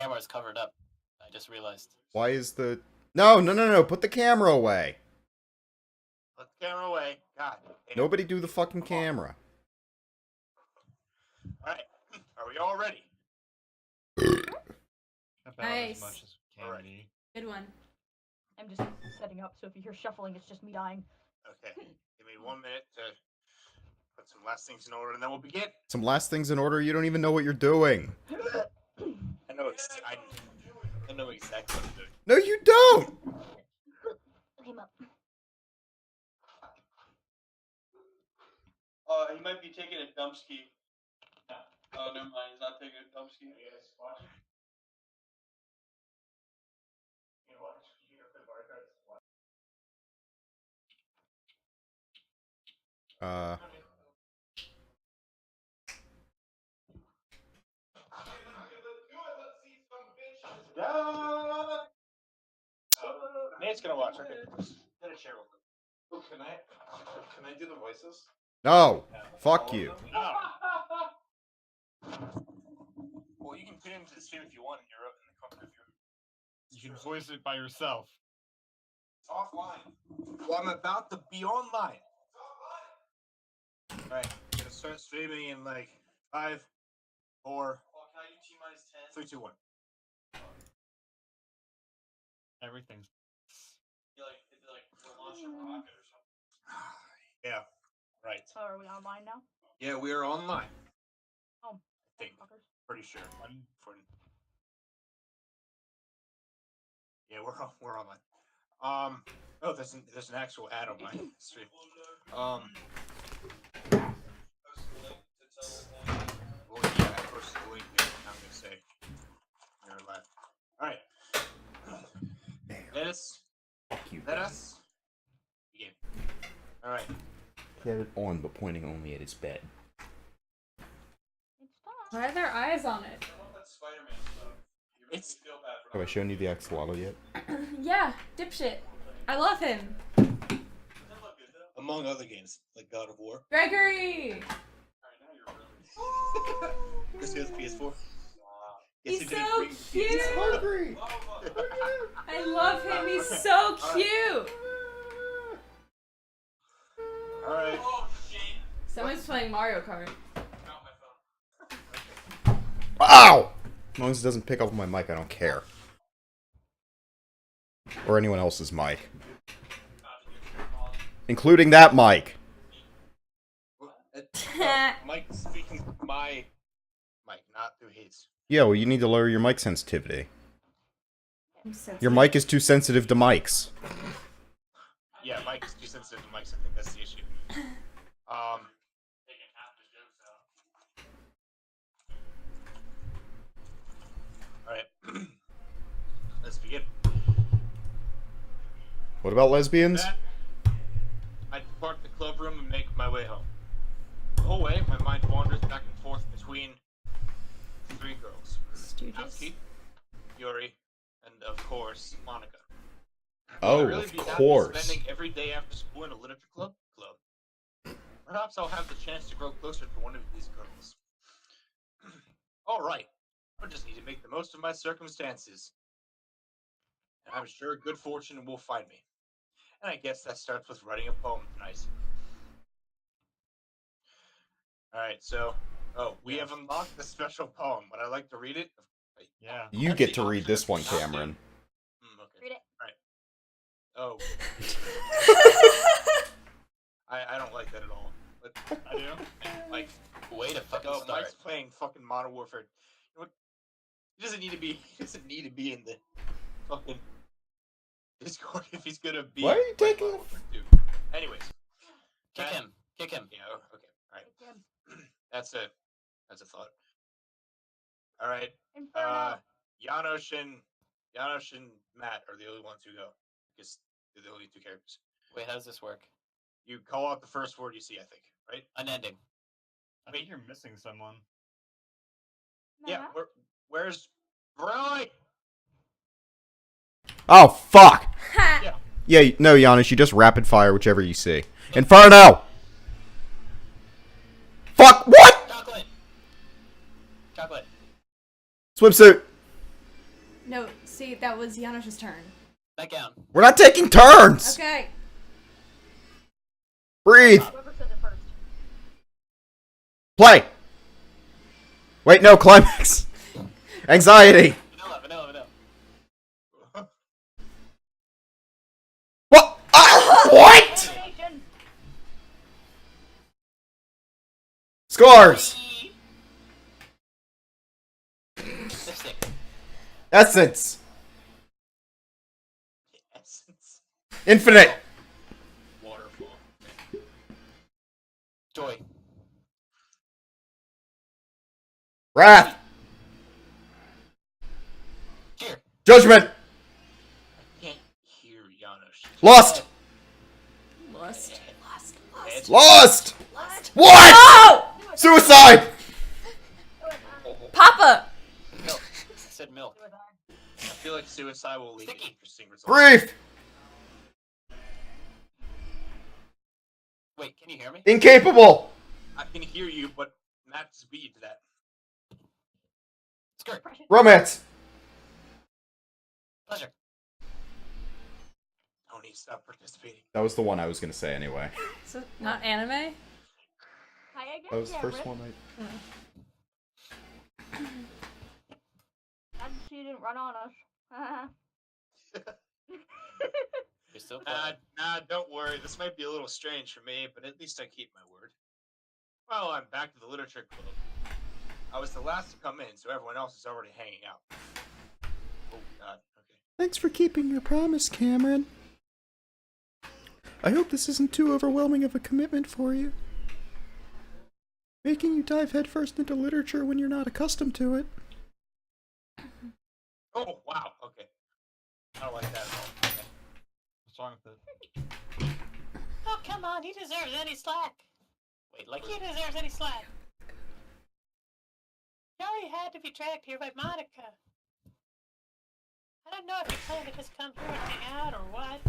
camera's covered up. I just realized. Why is the... No. Put the camera away. Put the camera away. God damn. Nobody do the fucking camera. Alright. Are we all ready? About Nice. as much as we can Alright. be. Good one. I'm just setting up, so if you hear shuffling, it's just me dying. Okay. Give me 1 minute to put some last things in order, and then we'll begin. Some last things in order, you don't even know what you're doing. I know exactly what I'm doing. No, you don't! Look him up. He might be taking a dump ski. Oh, never mind. He's not taking a dump ski. Nate's gonna watch. Okay. Get a chair real quick. Oh, can I do the voices? No. Fuck you. No. Well, you can fit into the stream if you want in the comfort of your. You can voice it by yourself. It's offline. Well, I'm about to be online. It's offline. Alright, I'm gonna start streaming in like 5, 4, Oh, can I do T minus 10? 3, 2, 1. Everything's. It's like we're launching a rocket or something. Yeah, right. So are we online now? Yeah, we are online. Oh, I think. fuckers. Pretty sure. Yeah, we're online. Oh, there's an actual ad on my stream. Well, yeah, I posted the link there. I'm gonna say you're live. All right. Let us begin. All right. He had it on, but pointing only at his bed. It's time. Why are there eyes on it? I want that Spider-Man stuff. You make It's- me feel bad for Have I shown you the axolotl yet? Yeah, dipshit. I love him. Does that look good though? Among other games like God of War. Gregory! Alright, now you're really. This is PS4. He's he did so bring- cute! Hungry! I love him, he's so cute! All right. Oh, shit. Someone's playing Mario Kart. Not my phone. Ow! As long as it doesn't pick up my mic, I don't care. Or anyone else's mic. Including that mic. Mike speaking through my mic, not through his. Yeah, well, you need to lower your mic sensitivity. I'm sensitive. Your mic is too sensitive to mics. Yeah, Mike is too sensitive to mics. I think that's the issue. Taking half the jokes out. All right. Let's begin. What about lesbians? That, I depart the club room and make my way home. The whole way, my mind wanders back and forth between 3 girls: Stooges. Natsuki, Yuri, and of course Monica. Oh, Will I really of be happy course. spending every day after school in a literature club? Perhaps I'll have the chance to grow closer to one of these girls. All right, I just need to make the most of my circumstances, and I'm sure good fortune will find me. And I guess that starts with writing a poem tonight. All right, so we have unlocked the special poem. Would I like to read it? Yeah. You get to read this one, Cameron. Okay. Read it. Oh. I don't like that at all. But I do. like, Way to fucking no, start. Mike's playing fucking Modern Warfare. You know what? He doesn't need to be. He doesn't need to be in the fucking Discord if he's gonna be. Why are you playing taking- Modern Warfare 2. Anyways, Kick that- him. Kick him. Yeah. Okay. All right. It's him. That's a thought. All right. Inferno. Janosch and Matt are the only ones who go because they're the only 2 characters. Wait, how does this work? You call out the first word you see, I think, right? Unending. I think you're missing someone. Yeah. Matt? Where's Briley? Oh, fuck! Ha! Yeah, no, Giannis, you just rapid fire whichever you see. Inferno! Fuck! What? Chocolate. Chocolate. Swimsuit! No, see, that was Janosch's turn. Back down. We're not taking turns! Okay. Breathe! Whoever said it first. Play! Wait, no, climax! Anxiety! Vanilla. What? Ah, what? Elimination. Scores! Lipstick. Essence! Essence. Infinite! Waterfall. Joy. Wrath! Cheer. Judgment! I can't hear Janosch. Lost! Lust. It's Lost! Last. What? Oh! Suicide! Papa! Milk. I said milk. I feel like suicide will lead to Sticky. interesting results. Grief! Wait, can you hear me? Incapable! I can hear you, but Matt just beat you to that. Skirt. Romance! Pleasure. Tony, stop participating. That was the one I was gonna say anyway. So, not anime? Hi again, That was the first Cameron. one And she didn't run on us. You're still playing. Nah, don't worry. This might be a little strange for me, but at least I keep my word. Well, I'm back to the literature club. I was the last to come in, so everyone else is already hanging out. Oh, God. Okay. Thanks for keeping your promise, Cameron. I hope this isn't too overwhelming of a commitment for you. Making you dive headfirst into literature when you're not accustomed to it. Oh, wow. Okay. I don't like that at all. Okay. What's wrong with it? Oh, come on. He deserves any slack. Wait, like he deserves any slack. Joey had to be dragged here by Monica. I don't know if you plan to just come here and hang out or what.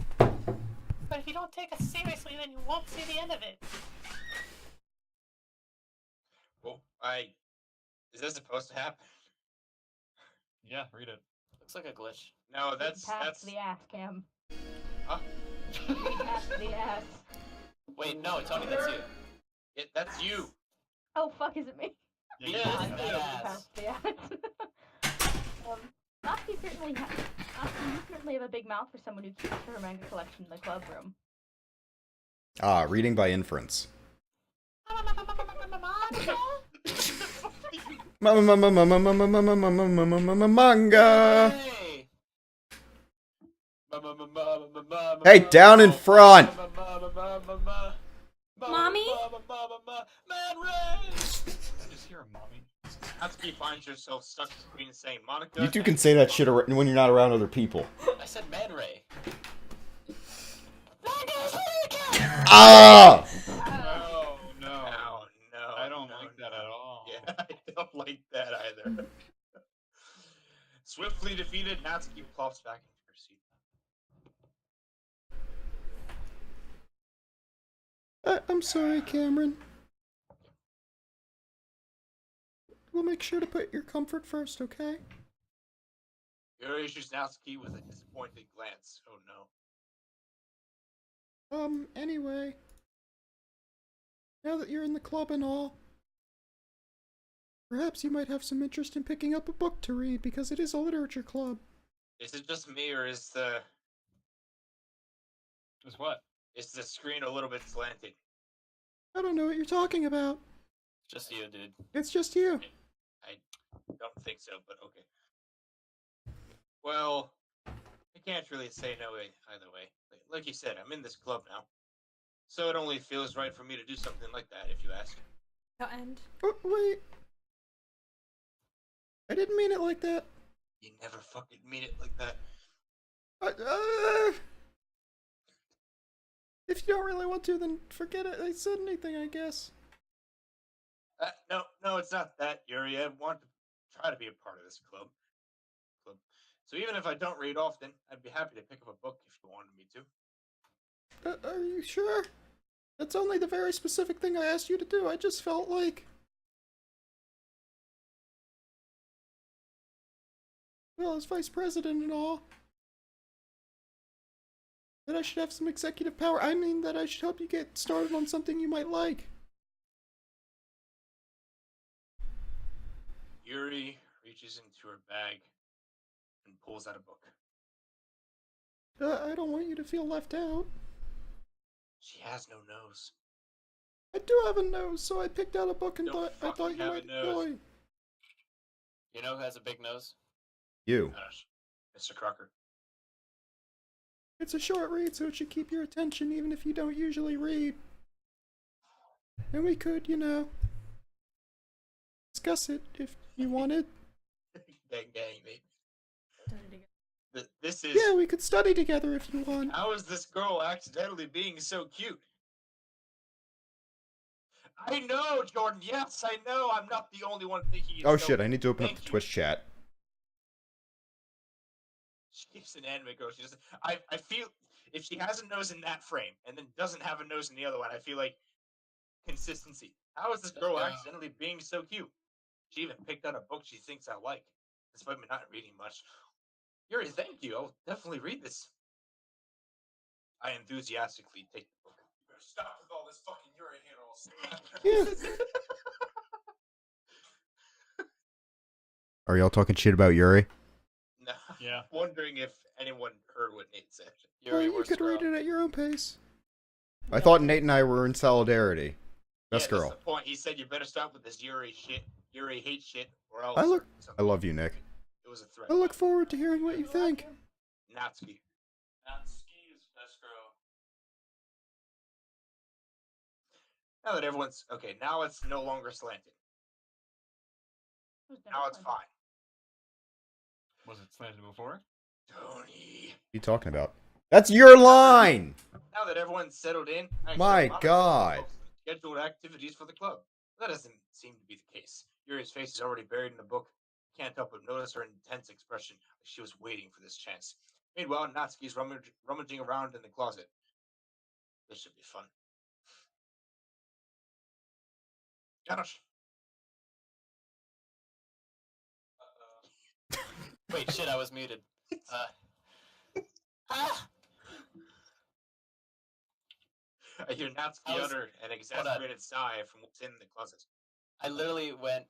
But if you don't take us seriously, then you won't see the end of it. Well, is this supposed to happen? Yeah, read it. Looks like a glitch. No, that's the ass, Cam. Huh? Pass the ass. Wait, no, Tony, that's you. That's you. Oh fuck, is it me? Yeah, Yeah, you it's read that it. ass. Pass the ass. Natsuki certainly you certainly have a big mouth for someone who keeps her manga collection in the club room. Ah, reading by inference. Manga! Hey! Hey, down in front! Mommy? Man Ray! Just hear a mommy. Natsuki finds yourself stuck between saying Monica. You two can say that shit when you're not around other people. I said Man Ray. Ah! No, no. No, I don't no, like that no. at all. Yeah, I don't like that either. Swiftly defeated, Natsuki plops back into her seat. I'm sorry, Cameron. We'll make sure to put your comfort first, okay? Yuri issues Natsuki with a disappointed glance. Oh no. Anyway. Now that you're in the club and all, perhaps you might have some interest in picking up a book to read, because it is a literature club. Is it just me, or is Just what? the screen a little bit slanted? I don't know what you're talking about. Just you, dude. It's just you. I don't think so, but okay. Well, I can't really say no either way. Like you said, I'm in this club now. So it only feels right for me to do something like that, if you ask. No end. Oh, wait. I didn't mean it like that. You never fucking mean it like that. If you don't really want to, then forget it. I said anything, I guess. No, it's not that, Yuri. I want to try to be a part of this club. So even if I don't read often, I'd be happy to pick up a book if you wanted me to. Are you sure? That's only the very specific thing I asked you to do. I just felt like... well, as vice president and all, that I should have some executive power. I mean, that I should help you get started on something you might like. Yuri reaches into her bag and pulls out a book. I don't want you to feel left out. She has no nose. I do have a nose, so I picked out a book and Don't I thought fucking you have a might nose. enjoy. You know who has a big nose? You. Gosh, Mr. Crocker. It's a short read, so it should keep your attention even if you don't usually read. And we could, you know, discuss it if you wanted. Gang, gang, mate. This is. Yeah, we could study together if you want. How is this girl accidentally being so cute? I know, Jordan. Yes, I know. I'm not the only one thinking it's Oh so shit, I need to open up Thank the you. Twitch chat. She's an anime girl. She doesn't. I feel if she has a nose in that frame and then doesn't have a nose in the other one, I feel like consistency. How is this girl accidentally being so cute? She even picked out a book she thinks I like, despite me not reading much. Yuri, thank you. I'll definitely read this. I enthusiastically take the book. You better stop with all this fucking Yuri here, Yeah. Are y'all talking shit about Yuri? No, Yeah. wondering if anyone heard what Nate said. Well, Yuri, you worst could girl. read it at your own pace. I thought Nate and I were in solidarity. Best Yeah, girl. That's the point. He said you better stop with this Yuri shit. Yuri hates shit, or else. I love you, Nick. It was a threat. I look forward to hearing what you think. Natsuki. Natsuki is best girl. Now that everyone's okay, now it's no longer slanted. Now it's fine. Was it slanted before? Tony. What are you talking about? That's your line! Now that everyone's settled in, I My expect God. lots of scheduled activities for the club. That doesn't seem to be the case. Yuri's face is already buried in the book. Can't help but notice her intense expression, like she was waiting for this chance. Meanwhile, Natsuki's rummaging around in the closet. This should be fun. Gosh. Wait, shit, I was muted. Ah! I hear Natsuki I was- utter an exasperated sigh from what's in the closet. I literally went,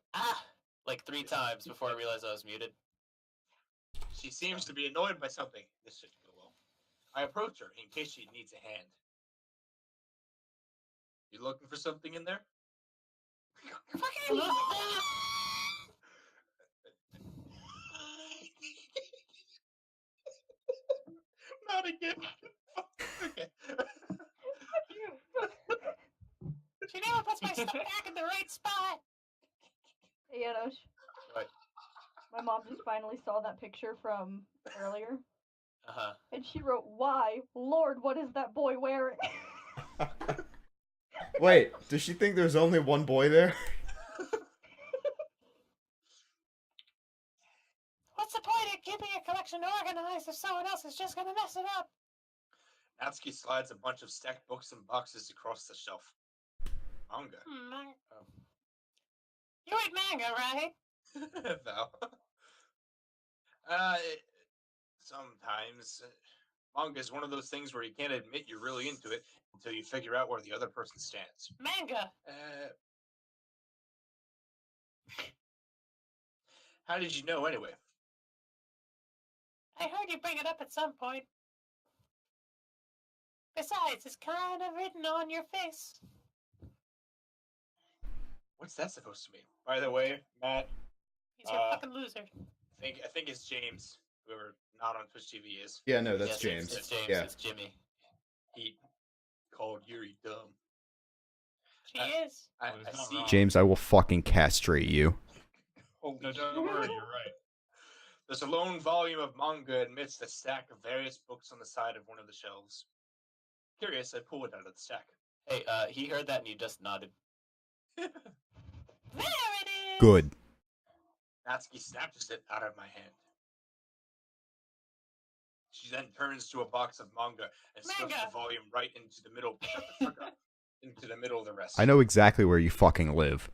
like 3 times before I realized I was muted. She seems to be annoyed by something. This should go well. I approach her in case she needs a hand. You looking for something in there? Not again. Okay. She never puts my stuff back in the right spot. Hey, Anosh. What? My mom just finally saw that picture from earlier, Uh-huh. and she wrote, "Why, Lord, what is that boy wearing?" Wait, does she think there's only one boy there? What's the point of keeping a collection organized if someone else is just gonna mess it up? Natsuki slides a bunch of stacked books and boxes across the shelf. Manga. Oh. You read manga, right? Val. Sometimes. Manga is one of those things where you can't admit you're really into it until you figure out where the other person stands. Manga. How did you know anyway? I heard you bring it up at some point. Besides, it's kind of written on your face. What's that supposed to mean? By the way, Matt, He's a fucking loser. I think it's James, whoever not on Twitch TV is. Yeah, no, that's Yes, James. It's James. Yeah. It's Jimmy. He called Yuri dumb. She is. I Well, he's not see. wrong. James, I will fucking castrate you. Holy No, shit. don't worry, you're right. There's a lone volume of manga amidst a stack of various books on the side of one of the shelves. Curious, I pull it out of the stack. Hey, he heard that and you just nodded. There it is. Good. Natsuki snatches it out of my hand. She then turns to a box of manga and stuffs Manga. the volume right into the middle. Shut the fuck up. Into the middle of the rest. I know exactly where you fucking live.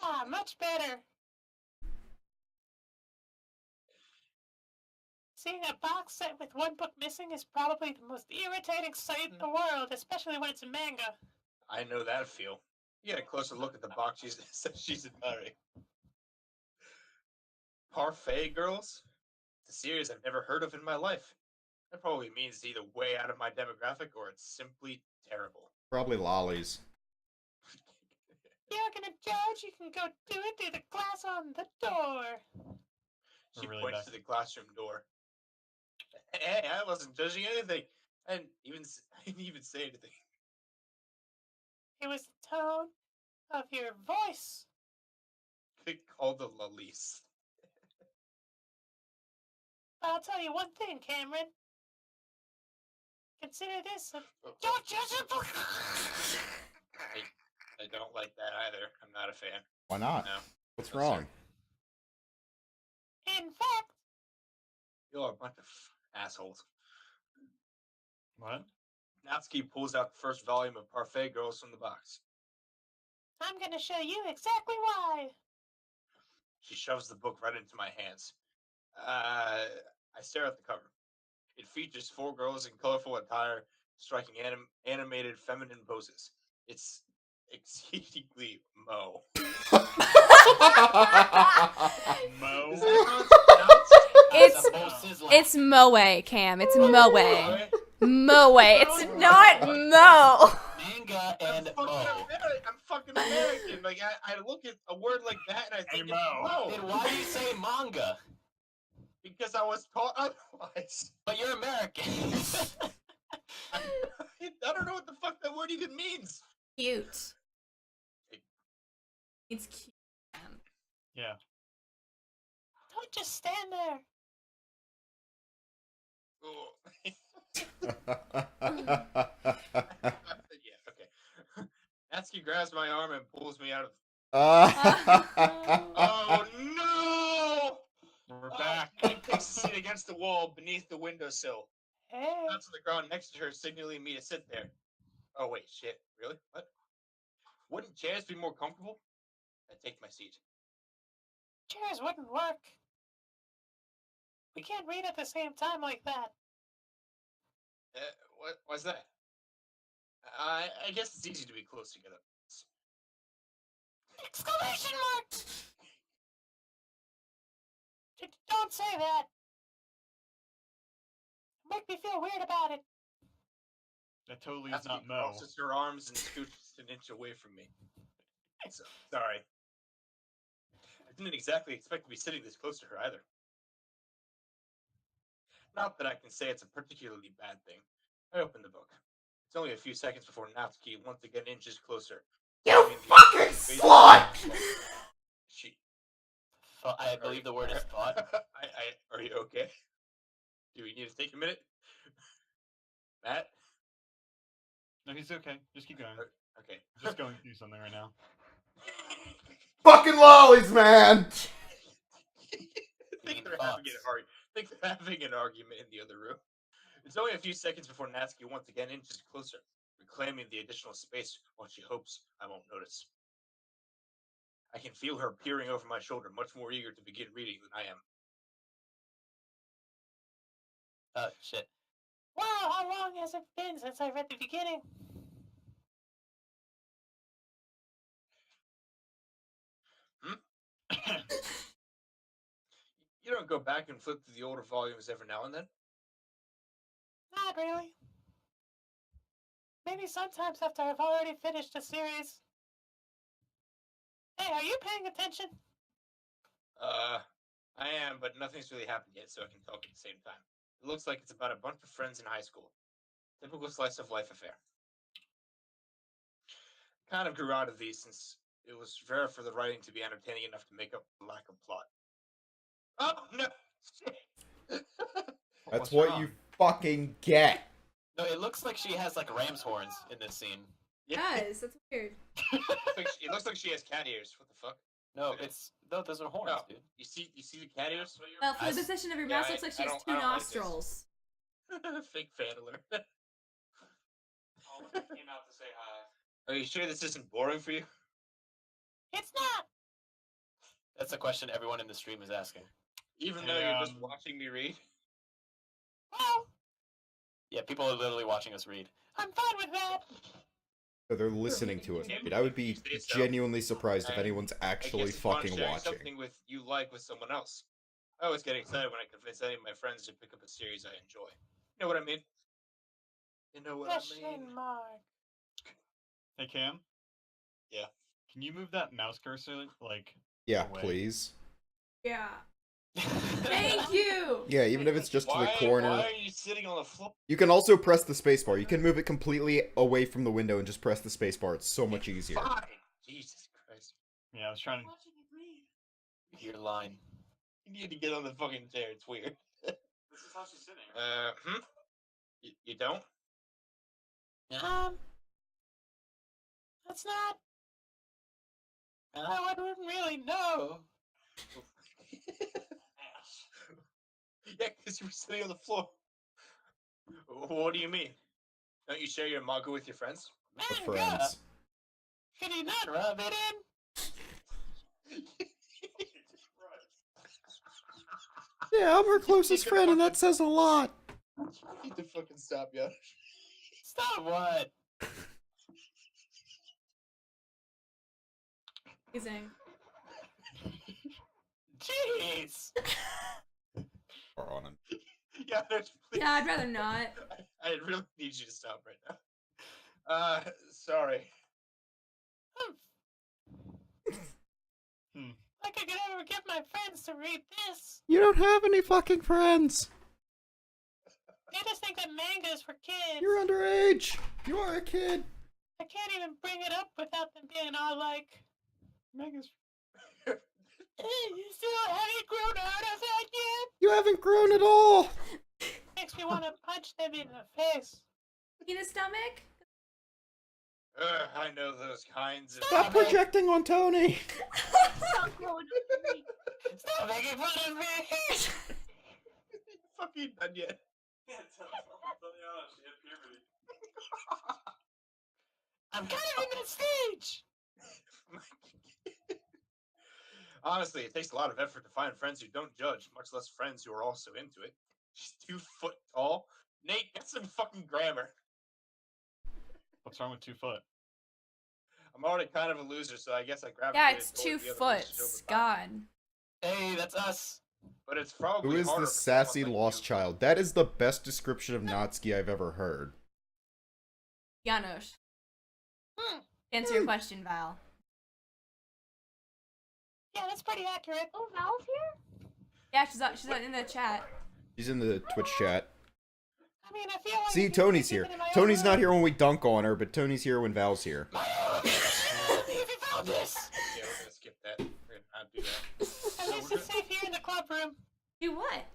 Ah, much better. Seeing a box set with one book missing is probably the most irritating sight in the world, especially when it's a manga. I know that feel. You get a closer look at the box she's admiring. Parfait Girls? It's a series I've never heard of in my life. That probably means it's either way out of my demographic or it's simply terrible. Probably lollies. You're gonna judge? You can go do it through the glass on the door. She Really points bad. to the classroom door. Hey, I wasn't judging anything. I didn't even say anything. It was the tone of your voice. They called the lollies. But I'll tell you one thing, Cameron. Consider this a... Don't judge a book! I don't like that either. I'm not a fan. Why not? No. What's No, wrong? In fact, You're a bunch of assholes. What? Natsuki pulls out the first volume of Parfait Girls from the box. I'm gonna show you exactly why. She shoves the book right into my hands. I stare at the cover. It features 4 girls in colorful attire striking animated feminine poses. It's exceedingly Mo. Mo. Is that how it's pronounced? It's Moe, Cam. It's Moe. Moe? Moe. It's not Mo. Manga and I'm Mo. fucking American. Like I look at a word like that and I think Hey, it's Mo. Mo. Then why do you say manga? Because I was taught otherwise. But you're American. I don't know what the fuck that word even means. Cute. It's cute. Yeah. Don't just stand there. Yeah, okay. Natsuki grabs my arm and pulls me out of. Oh no! We're back. It takes a seat against the wall beneath the windowsill. Hey, That's on the ground next to her, signaling me to sit there. Oh wait, shit. Really? What? Wouldn't chairs be more comfortable? I take my seat. chairs wouldn't work. We can't read at the same time like that. What was that? I guess it's easy to be close together. Exclamation mark! Don't say that. Make me feel weird about it. That totally is Natsuki not Mo. crosses her arms and scooches an inch away from me. So, sorry. I didn't exactly expect to be sitting this close to her either. Not that I can say it's a particularly bad thing. I open the book. It's only a few seconds before Natsuki once again inches closer. You fucking slut! She. I believe the word is thought. Are you okay? Do we need to take a minute? Matt? No, he's okay. Just keep going. Okay. Just going through something right now. Fucking lollies, man! I think they're having an argument in the other room. It's only a few seconds before Natsuki once again inches closer, reclaiming the additional space while she hopes I won't notice. I can feel her peering over my shoulder, much more eager to begin reading than I am. Shit. Wow, how long has it been since I read the beginning? You don't go back and flip through the older volumes every now and then? Not really. Maybe sometimes after I've already finished a series. Hey, are you paying attention? I am, but nothing's really happened yet, so I can talk at the same time. It looks like it's about a bunch of friends in high school. Typical slice of life affair. Kind of grew out of these since it was rare for the writing to be entertaining enough to make up for the lack of plot. Oh, no! That's What's what wrong? you fucking get. No, it looks like she has like ram's horns in this scene. Guys, that's weird. It looks like she has cat ears. What the fuck? No, those are horns, No. dude. You see the cat ears? Well, for I the s- position of your yeah, mouse, looks like she I has don't- two I don't like this. nostrils. Fake fan alert. All of them came out to say hi. Are you sure this isn't boring for you? It's not! That's a question everyone in the stream is asking. Even though Hey, you're just watching me read? Well, Yeah, people are literally watching us read. I'm fine with that. So they're listening to us. Read. I would be genuinely surprised if anyone's I actually guess it's fun fucking sharing watching. something with you like with someone else. I always get excited when I convince any of my friends to pick up a series I enjoy. You know what I mean? You know what I Question mean? mark. Hey Cam. Yeah. Can you move that mouse cursor like? Yeah, away? please. Yeah. Thank you. Yeah, even if it's just to the corner. Why are you sitting on the floor? You can also press the spacebar. You can move it completely away from the window and just press the spacebar. It's so much easier. Fine. Jesus Christ. Yeah, I was trying to. Watching it read. Your line. You need to get on the fucking chair. It's weird. This is how she's sitting. You don't? That's not. I wouldn't really know. Yeah, because you were sitting on the floor. What do you mean? Don't you share your manga with your friends? We're Manga. friends. Could you not rub it in? Yeah, I'm her closest friend, and that says a lot. You need to fucking stop, yo. Stop what? Amazing. Jeez. Or on him. Yeah, please. Yeah, I'd rather not. I really need you to stop right now. Sorry. Like I could ever get my friends to read this. You don't have any fucking friends. They just think that manga is for kids. You're underage. You are a kid. I can't even bring it up without them being all like, Megan's. hey, you still haven't grown out of that yet? You haven't grown at all. Makes me want to punch them in the face. Penis stomach? I know those kinds of. Stop projecting on Tony. Stop growing up to me. Stop making fun of me. Fucking done yet. Yeah, Tatiana, she hit puberty. I'm kind of in that stage. Honestly, it takes a lot of effort to find friends who don't judge, much less friends who are also into it. She's 2 foot tall. Nate, get some fucking grammar. What's wrong with 2 foot? I'm already kind of a loser, so I guess I grabbed. Yeah, it's 2 foot. God. Hey, that's us. But it's probably Who is harder this for someone sassy like lost you. child? That is the best description of Natsuki I've ever heard. Janosch. Answer your question, Val. Yeah, that's pretty accurate. Oh, Val's here? Yeah, she's in the chat. She's in the Twitch chat. I mean, I feel like See, if Tony's you here. keep it in my own Tony's not room- here when we dunk on her, but Tony's here when Val's here. If you found this. Yeah, we're gonna skip that. We're gonna not do that. At least it's safe here in the club room. Do what?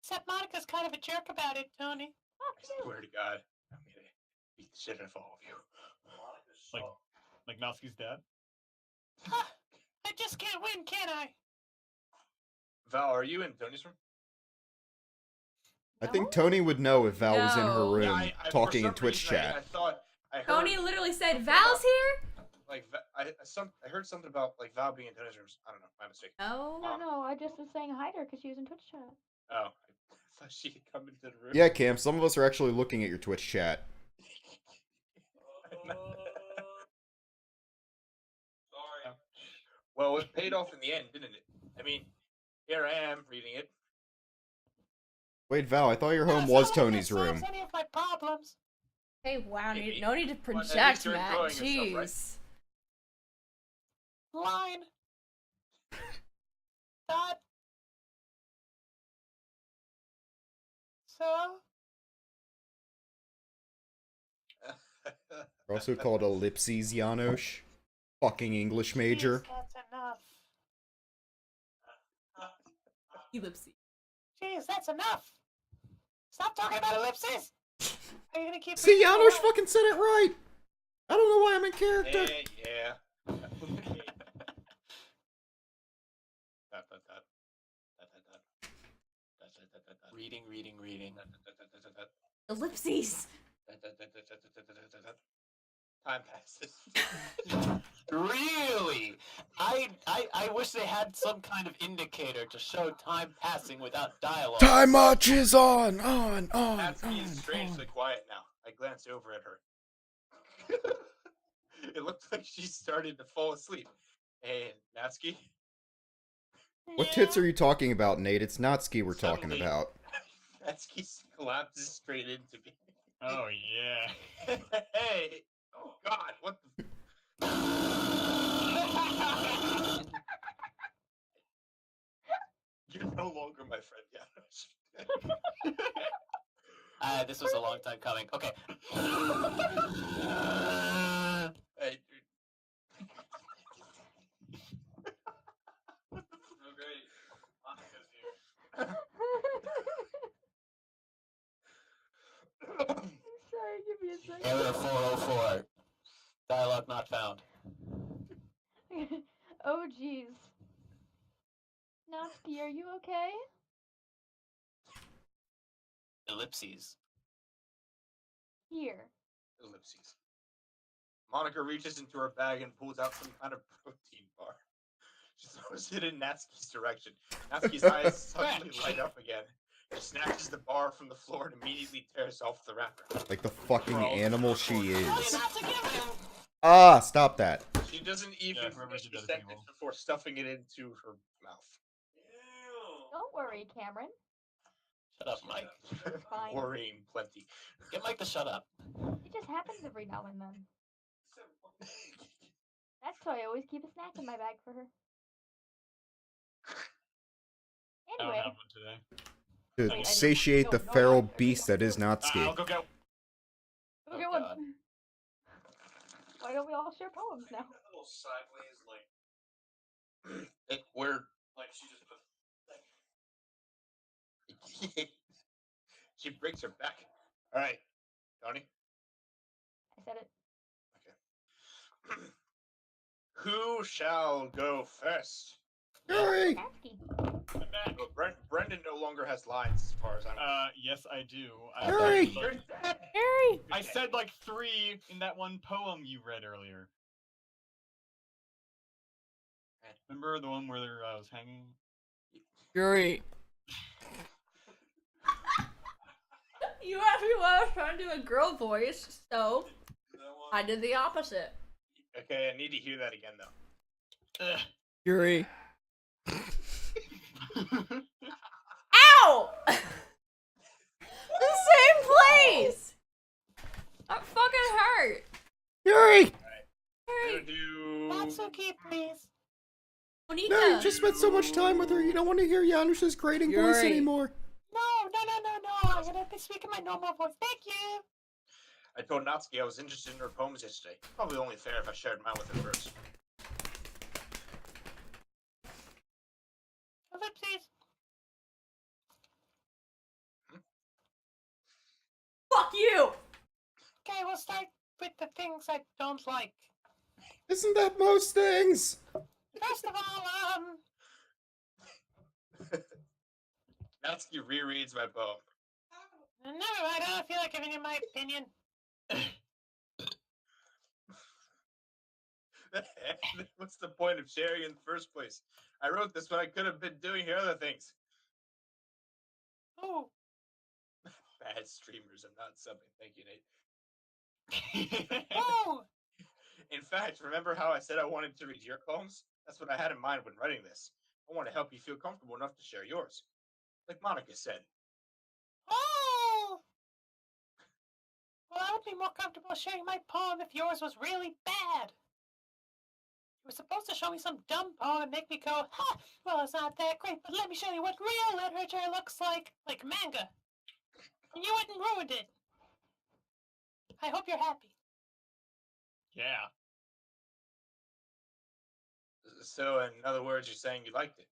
Except Monica's kind of a jerk about it, Tony. I swear to God, I'm gonna beat the shit out of all of you. Like Natsuki's dad? I just can't win, can I? Val, are you in Tony's room? I think Tony would know if Val was in her No. room Yeah, I- talking for in some Twitch reason, chat. I thought I heard. Tony literally said, Val's here? Like I heard something about like Val being in Tony's room. I don't know. My mistake. No. No, I just was saying hi to her because she was in Twitch chat. Oh, I thought she had come into the room. Yeah, Cam, some of us are actually looking at your Twitch chat. Sorry. Well, it paid off in the end, didn't it? I mean, here I am reading it. Wait, Val, I thought your home It's was not like Tony's that solves room. any of my problems. Hey, wow, Maybe. no need to Well, at least project, you're Matt. enjoying yourself, right? Jeez. Line. Dot. So, They're also called ellipses, Janosch. Fucking English major. Jeez, that's enough. Ellipses. Jeez, that's enough. Stop talking about ellipses. Are you gonna keep? See, reading or Janosch what? fucking said it right! I don't know why I'm in character. yeah. Dot, dot, dot. Dot, dot, dot. Dot, dot, dot, dot, dot. Reading. Dot, dot, dot, dot, dot, dot. Ellipses. Dot, dot, dot, dot, dot, dot, dot, dot, dot. Time passes. Really? I wish they had some kind of indicator to show time passing without dialogue. Time marches on. Natsuki is strangely quiet now. I glance over at her. It looked like she started to fall asleep. Hey, Natsuki? What tits are you talking about, Nate? It's Natsuki we're talking Suddenly- about. Natsuki collapses straight into me. Oh yeah. Hey! Oh god, what the... You're no longer my friend, Janusz. This was a long time coming. Okay. Hey, Oh, great. Monica's here. Sorry, give me a second. Error 404. Dialogue not found. Oh, jeez. Natsuki, are you okay? Ellipses. Here. Ellipses. Monica reaches into her bag and pulls out some kind of protein bar. She throws it in Natsuki's direction. Natsuki's eyes suddenly light up again. She snatches the bar from the floor and immediately tears off the wrapper. Like the fucking animal she is. Not to give him. Ah, stop that. She doesn't even Yeah, whoever finish did the that is sentence evil. before stuffing it into her mouth. Ew. Don't worry, Cameron. Shut up, Mike. Fine. Worrying plenty. Get Mike to shut up. It just happens every now and then. That's why I always keep a snack in my bag for her. I don't Anyway, have one today. To Wait, I satiate the don't know feral what- beast that is I'll Natsuki. go get. go Oh, get God. one. Why don't we all share poems now? A little sideways, like We're... she just put. She breaks her back. Alright, Tony. I said it. Okay. Who shall go first? Yuri! Natsuki. I'm back. Well, Brendan no longer has lines as far as I'm Yes, I do. Hurry! I said like 3 in that one poem you read earlier. Remember the one where I was hanging? Yuri! You asked me why I was trying to do a girl voice, so I did the opposite. Okay, I need to hear that again though. Ugh. Yuri! Ow! The same place! That fucking hurt! Yuri! I'm gonna do... Natsuki, please. Monika! No, you just spent so much time with her, you don't want to hear Janusz's grating voice Yuri. anymore. No. I'm gonna be speaking my normal voice. Thank you. I told Natsuki I was interested in her poems yesterday. Probably only fair if I shared mine with her first. Ellipses. Fuck you! Okay, we'll start with the things I don't like. Isn't that most things? First of all, Natsuki rereads my poem. never mind. I don't feel like giving you my opinion. What's the point of sharing in the first place? I wrote this when I could have been doing other things. Oh, Bad streamers, I'm not subbing. Thank you, Nate. oh. In fact, remember how I said I wanted to read your poems? That's what I had in mind when writing this. I want to help you feel comfortable enough to share yours. Like Monica said. Oh! Well, I would be more comfortable sharing my poem if yours was really bad. You were supposed to show me some dumb poem and make me go, ha! Well, it's not that great, but let me show you what real literature looks like manga. And you went and ruined it. I hope you're happy. Yeah. So, in other words, you're saying you liked it.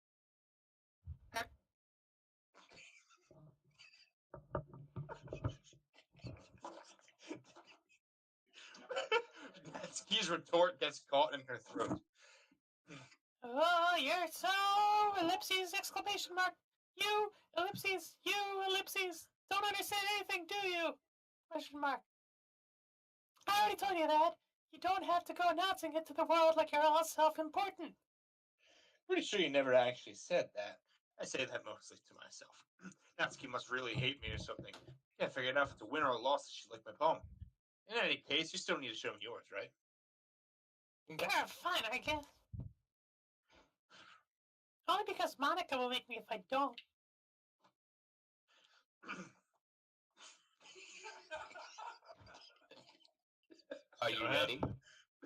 Natsuki's retort gets caught in her throat. Oh, you're so ellipses exclamation mark. You ellipses don't understand anything, do you? Question mark. I already told you that. You don't have to go announcing it to the world like you're all self-important. Pretty sure you never actually said that. I say that mostly to myself. Natsuki must really hate me or something. Can't figure out if it's a win or a loss that she liked my poem. In any case, you still need to show me yours, right? Yeah, fine, I guess. Only because Monica will make me if I don't. Are you ready?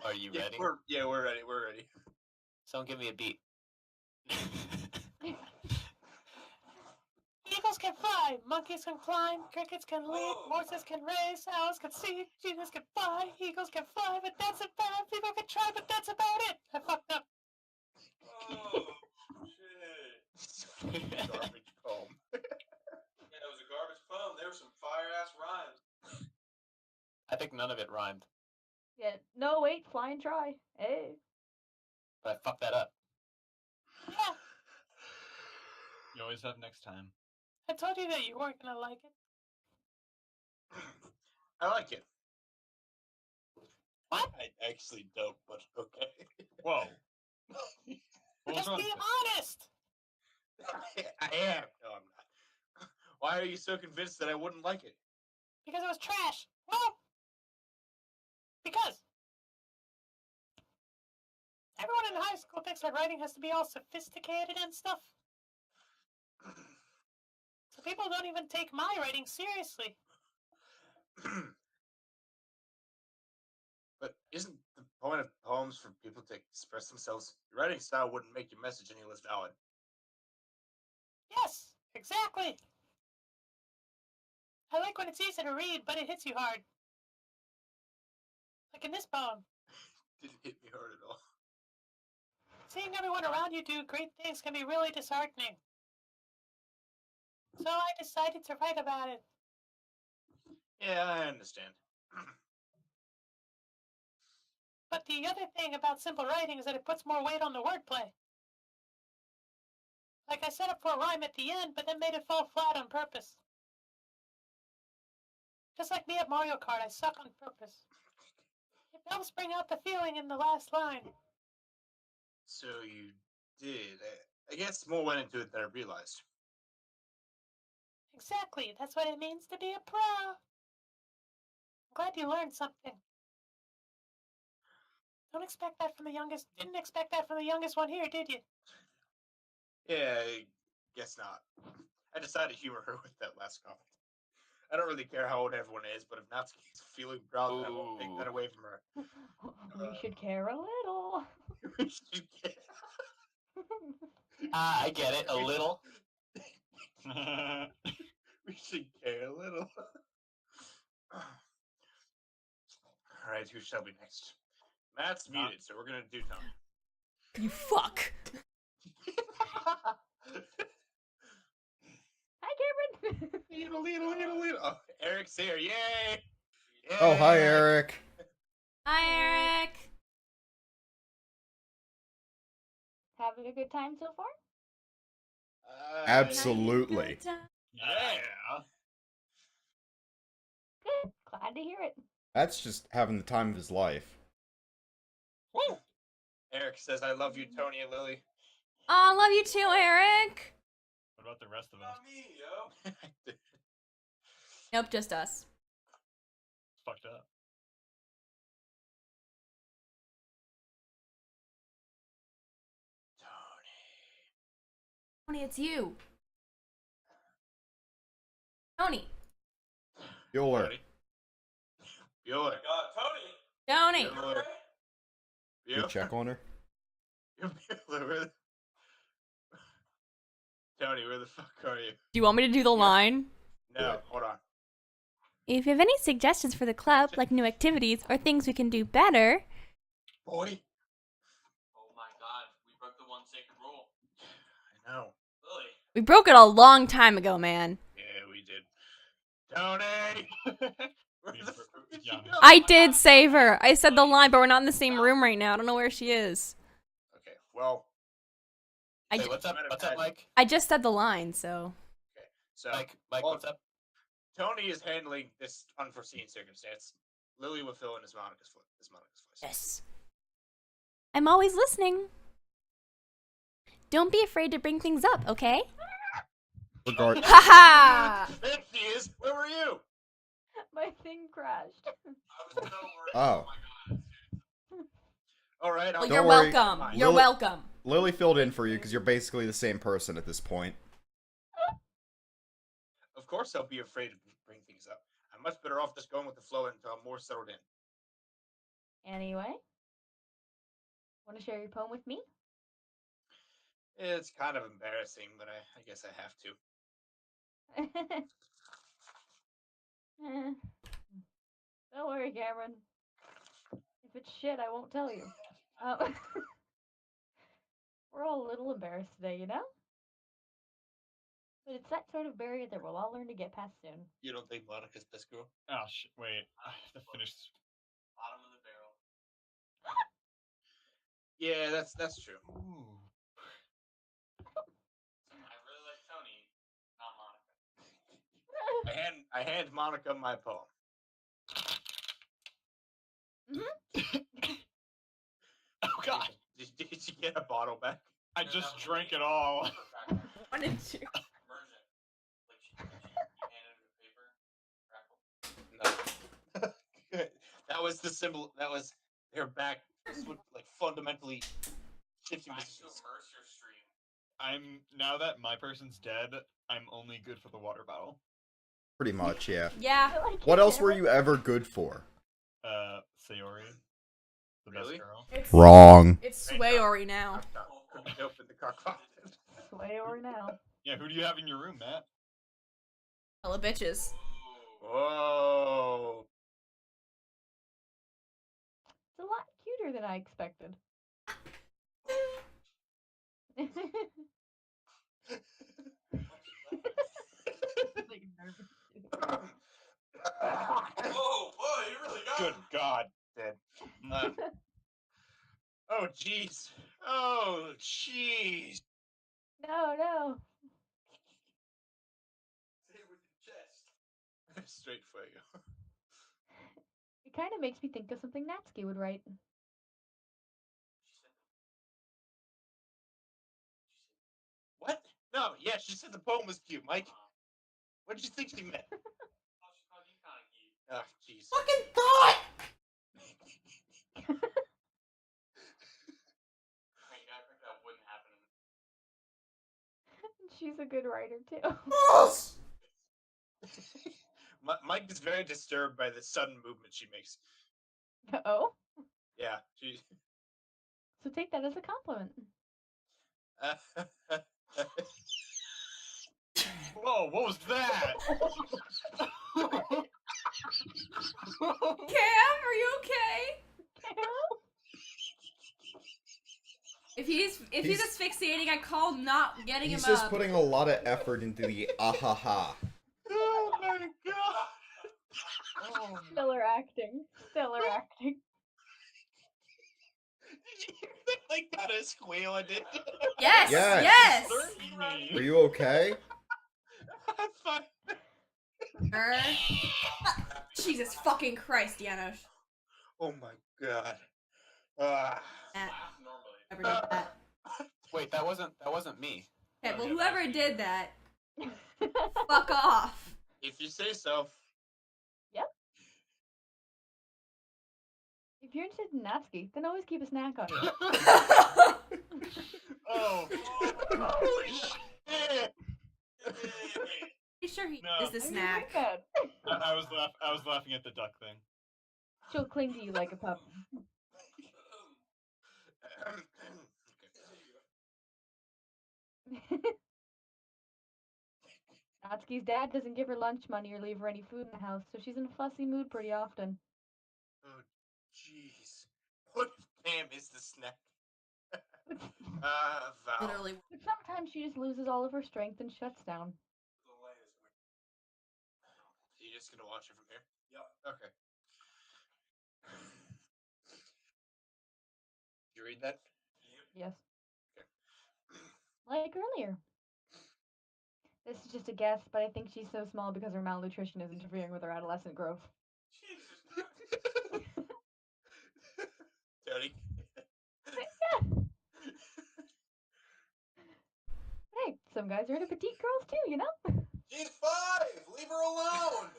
Are you ready? We're ready. We're ready. Someone give me a beat. Eagles can fly, monkeys can climb, crickets can leap, horses can race, owls can see, cheetahs can fly, eagles can fly, but that's about. People can try, but that's about it. I fucked up. Oh, shit. Garbage poem. Yeah, it was a garbage poem. There were some fire-ass rhymes. I think none of it rhymed, Yeah. No, wait. Fly and try. Hey. but I fucked that up. Yeah, You always have next time. I told you that you weren't gonna like it. I like it. What? I actually don't, but okay. Whoa. What was Just wrong be with it? honest. I am. No, I'm not. Why are you so convinced that I wouldn't like it? Because it was trash. Well, because everyone in high school thinks that writing has to be all sophisticated and stuff. So people don't even take my writing seriously. But isn't the point of poems for people to express themselves? Your writing style wouldn't make your message any less valid. Yes, exactly. I like when it's easy to read, but it hits you hard. Like in this poem. Didn't hit me hard at all. Seeing everyone around you do great things can be really disheartening. So I decided to write about it. Yeah, I understand. But the other thing about simple writing is that it puts more weight on the wordplay. Like I set up for a rhyme at the end, but then made it fall flat on purpose. Just like me at Mario Kart, I suck on purpose. It helps bring out the feeling in the last line. So you did. I guess more went into it than I realized. Exactly, that's what it means to be a pro. I'm glad you learned something. Didn't expect that from the youngest one here, did you? Yeah, I guess not. I decided to humor her with that last comment. I don't really care how old everyone is, but if Natsuki's feeling proud, then I won't take that away from her. We should care a little. We should get- I get it, a little. we should care a little. Alright, who shall be next? Matt's muted, so we're gonna do Tony. You fuck. Hi, Cameron. Lead. Oh, Eric's here, yay! Yay! Oh, hi, Eric. Hi, Eric. Having a good time so far? Absolutely. Yeah. Good. Glad to hear it. That's just having the time of his life. Woo! Eric says, I love you, Tony and Lily. Oh, love you too, Eric. What about the rest of us? Not me, yo. Nope, just us. It's fucked up. Tony, it's you. Tony. Bueller. Tony. Oh Bueller. my god, Tony! Tony. Bueller. You check on her? Bueller. Tony, where the fuck are you? Do you want me to do the line? No, hold on. If you have any suggestions for the club, like new activities or things we can do better, Boy. Oh my god, we broke the one sacred rule. I know. Lily. We broke it a long time ago, man. Yeah, we did. Tony! Where the fuck did she go? I did save her. I said the line, but we're not in the same room right now. I don't know where she is. Okay, well, Hey, what's up? What's up, Mike? I just said the line, so. so Mike, well, what's up? Tony is handling this unforeseen circumstance. Lily will fill in as Monica's voice. Yes. I'm always listening. Don't be afraid to bring things up, okay? Regard. Haha! There she is. Where were you? My thing crashed. Oh. All right. Well, I'll you're worry. welcome. You're Lily- welcome. Lily filled in for you because you're basically the same person at this point. Of course, I'll be afraid to bring things up. I'm much better off just going with the flow until I'm more settled in. Anyway, want to share your poem with me? It's kind of embarrassing, but I guess I have to. Eh, don't worry, Cameron. If it's shit, I won't tell you. We're all a little embarrassed today, you know? But it's that sort of barrier that we'll all learn to get past soon. You don't think Monica's best girl? Oh shit! Wait, the finished. Bottom of the barrel. Yeah, that's true. Ooh. I really like Tony, not Monica. I hand Monica my poem. Oh god! Did you get a bottle back? I just drank it all. Why did you? Immersion. Like she handed her paper. Crackle. No. Good. That was the symbol. That was their back. This would like fundamentally shifting Trying to positions. immerse your stream. I'm now that my person's dead. I'm only good for the water bottle. Pretty much, yeah. Yeah. I like What it, else were Cameron. you ever good for? Sayori, the Really? best girl. It's, Wrong. it's Swayory now. Couldn't open the car closet. Sway over now. Yeah, who do you have in your room, Matt? Hella bitches. Whoa. It's a lot cuter than I expected. Like nervous. Whoa, you really got Good God, dead. Oh jeez. Oh jeez. No. Say it with your chest. Straight for you. It kind of makes me think of something Natsuki would write. What? No, yeah, she said the poem was cute, Mike. What did you think she meant? Oh, she called you kind of geek. Oh, jeez. Fucking thought! I mean, I think that wouldn't happen. She's a good writer too. Mike is very disturbed by the sudden movement she makes. Oh, Yeah, she. so take that as a compliment. Whoa, what was that? Cam, are you okay? If he's He's- asphyxiating, I call not getting He's him just up. putting a lot of effort into the ahaha. Oh my god! Oh. Stellar acting. Stellar acting. Did you hear that? Like that a squeal I did? Yes, Yes. yes. Are you okay? I'm fine. Jesus fucking Christ, Janos. Oh my god. Ah. Matt, Normally. whoever did that. Wait, that wasn't me. Okay, well, whoever did that, fuck off. If you say so. If you're interested in Natsuki, then always keep a snack on you. Oh. Holy shit! Pretty sure he No. is the I mean, snack. like that. I was laughing at the duck thing. She'll cling to you like a puppy. Natsuki's dad doesn't give her lunch money or leave her any food in the house, so she's in a fussy mood pretty often. Oh, jeez. What if Cam is the snack? Val. Literally. But sometimes she just loses all of her strength and shuts down. Are you just gonna watch it from here? Yep. Okay. Did you read that? Yes. Okay. Like earlier. This is just a guess, but I think she's so small because her malnutrition is interfering with her adolescent growth. Jesus Christ. Tony. Hey, some guys are into petite girls too, you know? She's 5! Leave her alone!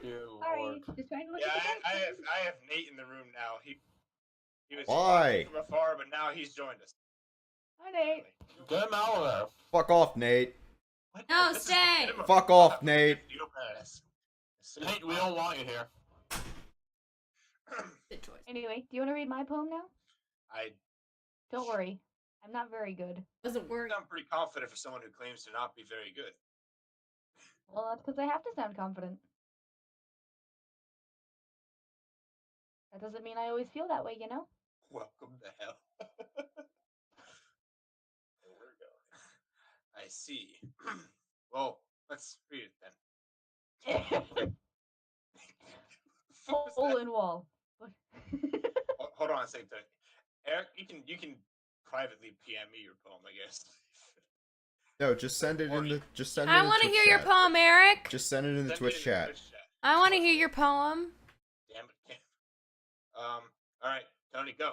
Dear Sorry, Lord. just trying to look Yeah, at the bright side. I have Nate in the room now. He was Why? watching from afar, but now he's joined us. Hi, Nate. Get him out of there. Fuck off, Nate. What? No, This is stay. minimum. Fuck off, Nate. You open this. Nate, we don't want you here. Good choice. Anyway, do you want to read my poem now? I Don't worry, I'm not very good. Doesn't work. sound pretty confident for someone who claims to not be very good. Well, that's because I have to sound confident. That doesn't mean I always feel that way, you know? Welcome to hell. There we go. I see. Well, let's read it then. What was Hole that? in wall. But Hold on a second. Eric, you can privately PM me your poem, I guess. No, just send it in the. Just send it. I in want to Twitch hear your chat. poem, Eric. Just send it in the Send Twitch it in chat. Twitch chat. I want to hear your poem. Damn it, Cam. All right, Tony, go.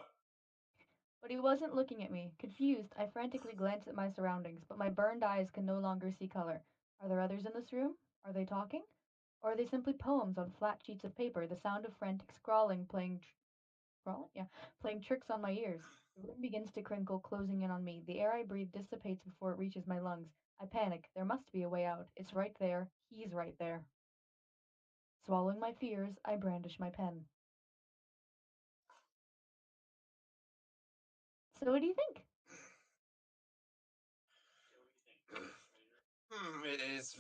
But he wasn't looking at me. Confused, I frantically glanced at my surroundings, but my burned eyes can no longer see color. Are there others in this room? Are they talking? Or are they simply poems on flat sheets of paper, the sound of frantic scrawling playing tricks on my ears? The room begins to crinkle, closing in on me. The air I breathe dissipates before it reaches my lungs. I panic. There must be a way out. It's right there. He's right there. Swallowing my fears, I brandish my pen. So what do you think? It's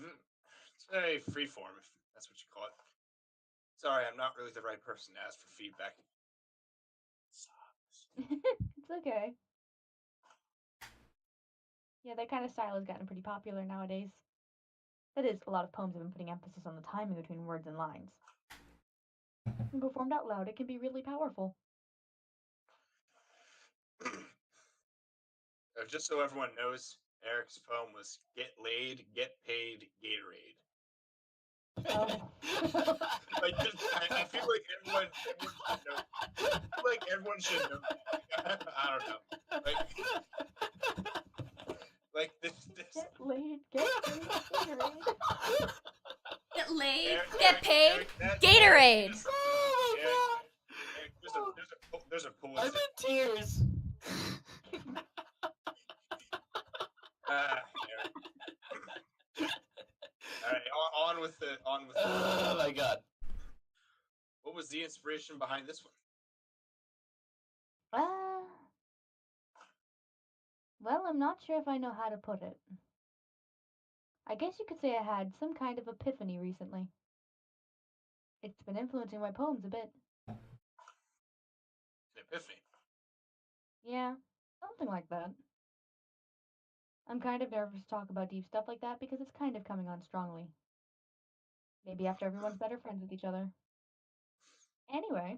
very freeform, if that's what you call it. Sorry, I'm not really the right person to ask for feedback. It's okay. Yeah, that kind of style has gotten pretty popular nowadays. That is, a lot of poems have been putting emphasis on the timing between words and lines. When performed out loud, it can be really powerful. Just so everyone knows, Eric's poem was "Get Laid, Get Paid, Gatorade." Oh. Like, I feel like everyone should know. I feel like everyone should know that. I don't know. Like this. Get laid, get paid, Gatorade. Get laid, Eric, get paid, that- Gatorade. Oh my Eric, there's a pool. I'm in tears. Eric. All right, on with the. Oh my god. What was the inspiration behind this one? Well, I'm not sure if I know how to put it. I guess you could say I had some kind of epiphany recently. It's been influencing my poems a bit. An epiphany. Yeah, something like that. I'm kind of nervous to talk about deep stuff like that because it's kind of coming on strongly. Maybe after everyone's better friends with each other. Anyway,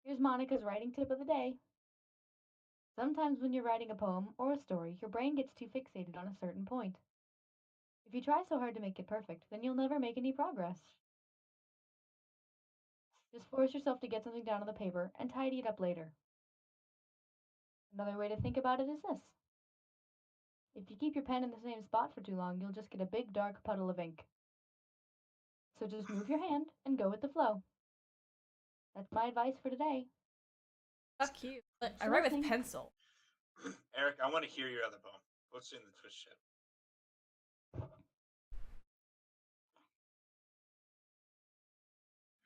here's Monica's writing tip of the day. Sometimes when you're writing a poem or a story, your brain gets too fixated on a certain point. If you try so hard to make it perfect, then you'll never make any progress. Just force yourself to get something down on the paper and tidy it up later. Another way to think about it is this. If you keep your pen in the same spot for too long, you'll just get a big dark puddle of ink. So just move your hand and go with the flow. That's my advice for today. Fuck you. But I So write with listening. pencil. Eric, I want to hear your other poem. Post it in the Twitch chat.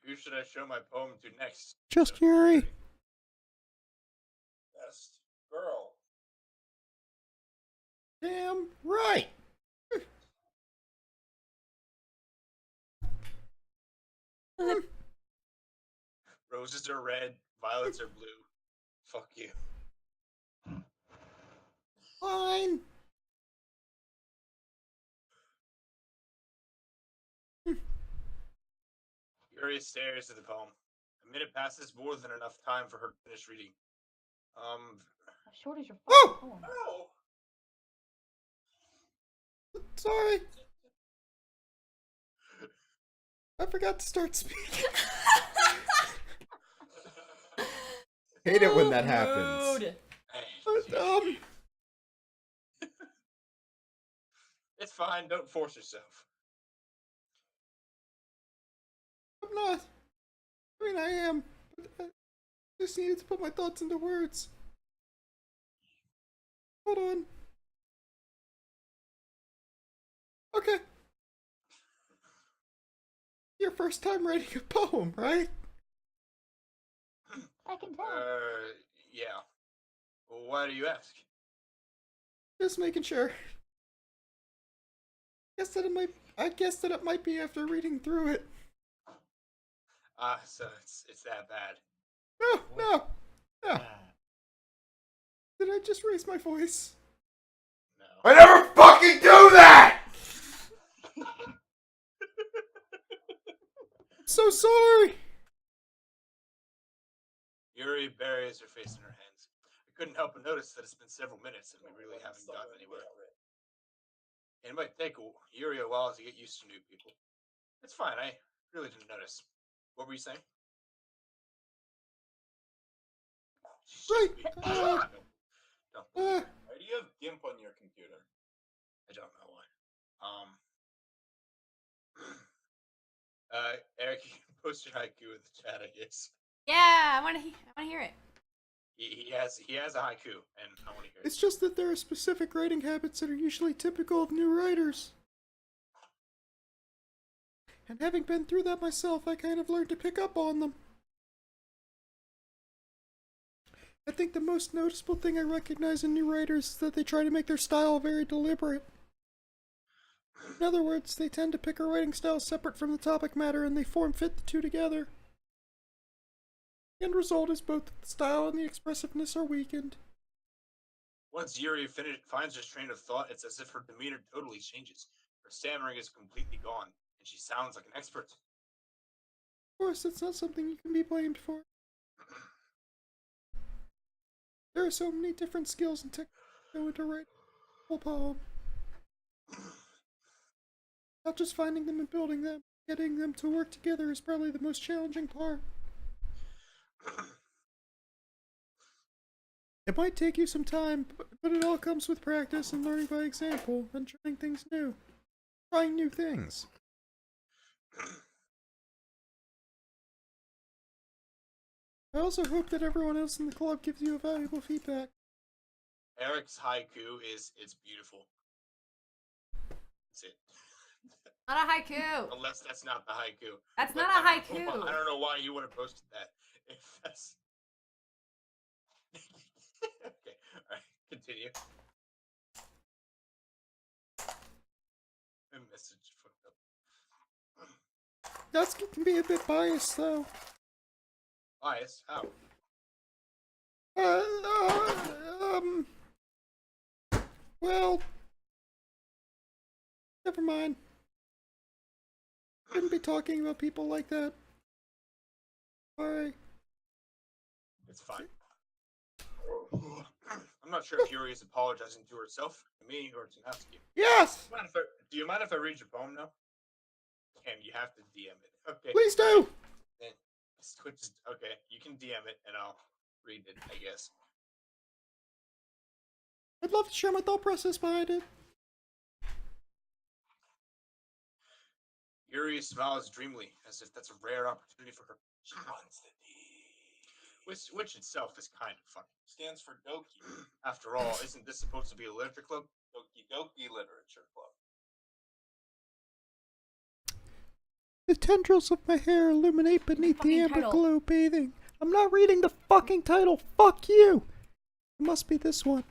Who should I show my poem to next? Just Yuri. Best girl. Damn right. Roses are red, violets are blue. Fuck you. Fine. Yuri stares at the poem. A minute passes, more than enough time for her to finish reading. How short is your Oh! poem? Oh! Sorry. I forgot to start speaking. Hate it when that Ooh, happens. mood. But, It's fine. Don't force yourself. I'm not. I mean, I am. But I just needed to put my thoughts into words. Hold on. Okay. Your first time writing a poem, right? I can tell. Yeah. Well, why do you ask? Just making sure. I guess that it might be after reading through it. So it's that bad. No. Did I just raise my voice? No. I never fucking do that! So sorry! Yuri buries her face in her hands. I couldn't help but notice that it's been several minutes and we really haven't gotten anywhere. It might take Yuri a while to get used to new people. It's fine, I really didn't notice. What were you saying? Right. Don't believe her. Why do you have GIMP on your computer? I don't know why. Eric, you can post your haiku in the chat, I guess. Yeah, I want to hear it. He has a haiku, and I want to hear it. It's just that there are specific writing habits that are usually typical of new writers. And having been through that myself, I kind of learned to pick up on them. I think the most noticeable thing I recognize in new writers is that they try to make their style very deliberate. In other words, they tend to pick a writing style separate from the topic matter and they form-fit the two together. The end result is both the style and the expressiveness are weakened. Once Yuri finds her train of thought, it's as if her demeanor totally changes. Her stammering is completely gone, and she sounds like an expert. Of course, it's not something you can be blamed for. There are so many different skills and techniques that go into writing a whole poem. Not just finding them and building them, getting them to work together is probably the most challenging part. It might take you some time, but it all comes with practice and learning by example and trying things new. Trying new things. I also hope that everyone else in the club gives you valuable feedback. Eric's haiku it's beautiful. That's it. Not a haiku. Unless that's not the haiku. That's But not a I haiku. don't know why you would have posted that. If that's okay, alright, continue. My message fucked up. That can be a bit biased, though. Bias? How? Well, never mind. Shouldn't be talking about people like that. Sorry. It's fine. I'm not sure if Yuri is apologizing to herself, to me, or to Natsuki. Yes! Do you mind if I read your poem now? Cam, you have to DM it. Okay. Please do! Then switch. Okay, you can DM it, and I'll read it, I guess. I'd love to share my thought process behind it. Yuri smiles dreamily, as if that's a rare opportunity for her. She wants the D. Which itself is kind of funny. Stands for Doki. After all, isn't this supposed to be a literature club? Doki Doki Literature Club. The tendrils of my hair illuminate beneath the amber title. glow bathing. I'm not reading the fucking title. Fuck you! It must be this one.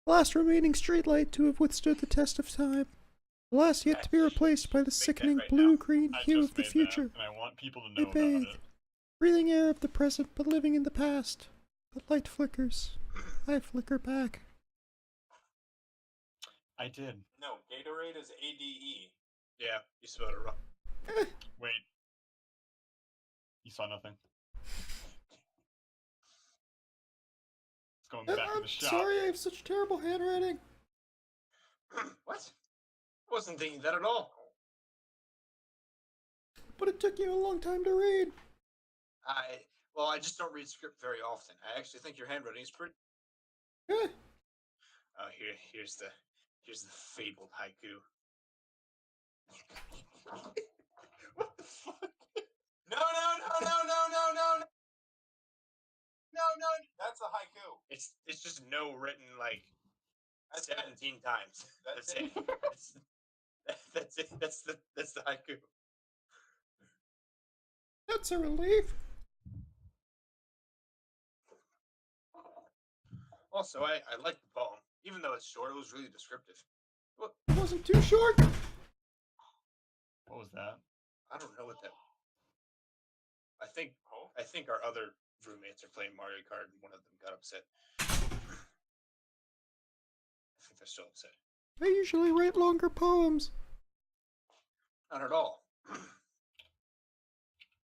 The last remaining streetlight to have withstood the test of time. The last yet to be replaced by the sickening right blue-green I hue just of the made future. that, and I want people to I know about bathe, it. breathing air of the present but living in the past. The light flickers. I flicker back. I did. No, Gatorade is ADE. Yeah, you spelled it wrong. Wait. You saw nothing. It's going back in I'm the shop. sorry I have such terrible handwriting. What? I wasn't thinking that at all. But it took you a long time to read. Well, I just don't read script very often. I actually think your handwriting is pretty. Eh, Oh, here's the fabled haiku. What the fuck? No, no, no, no, no, no, no, no, no. That's a haiku. It's just no written like 17 times. That's it. That's it. That's the haiku. that's a relief. Also, I like the poem. Even though it's short, it was really descriptive. What? It wasn't too short. What was that? I don't know what that. I think our other roommates are playing Mario Kart, and one of them got upset. I think they're still upset. I usually write longer poems. Not at all.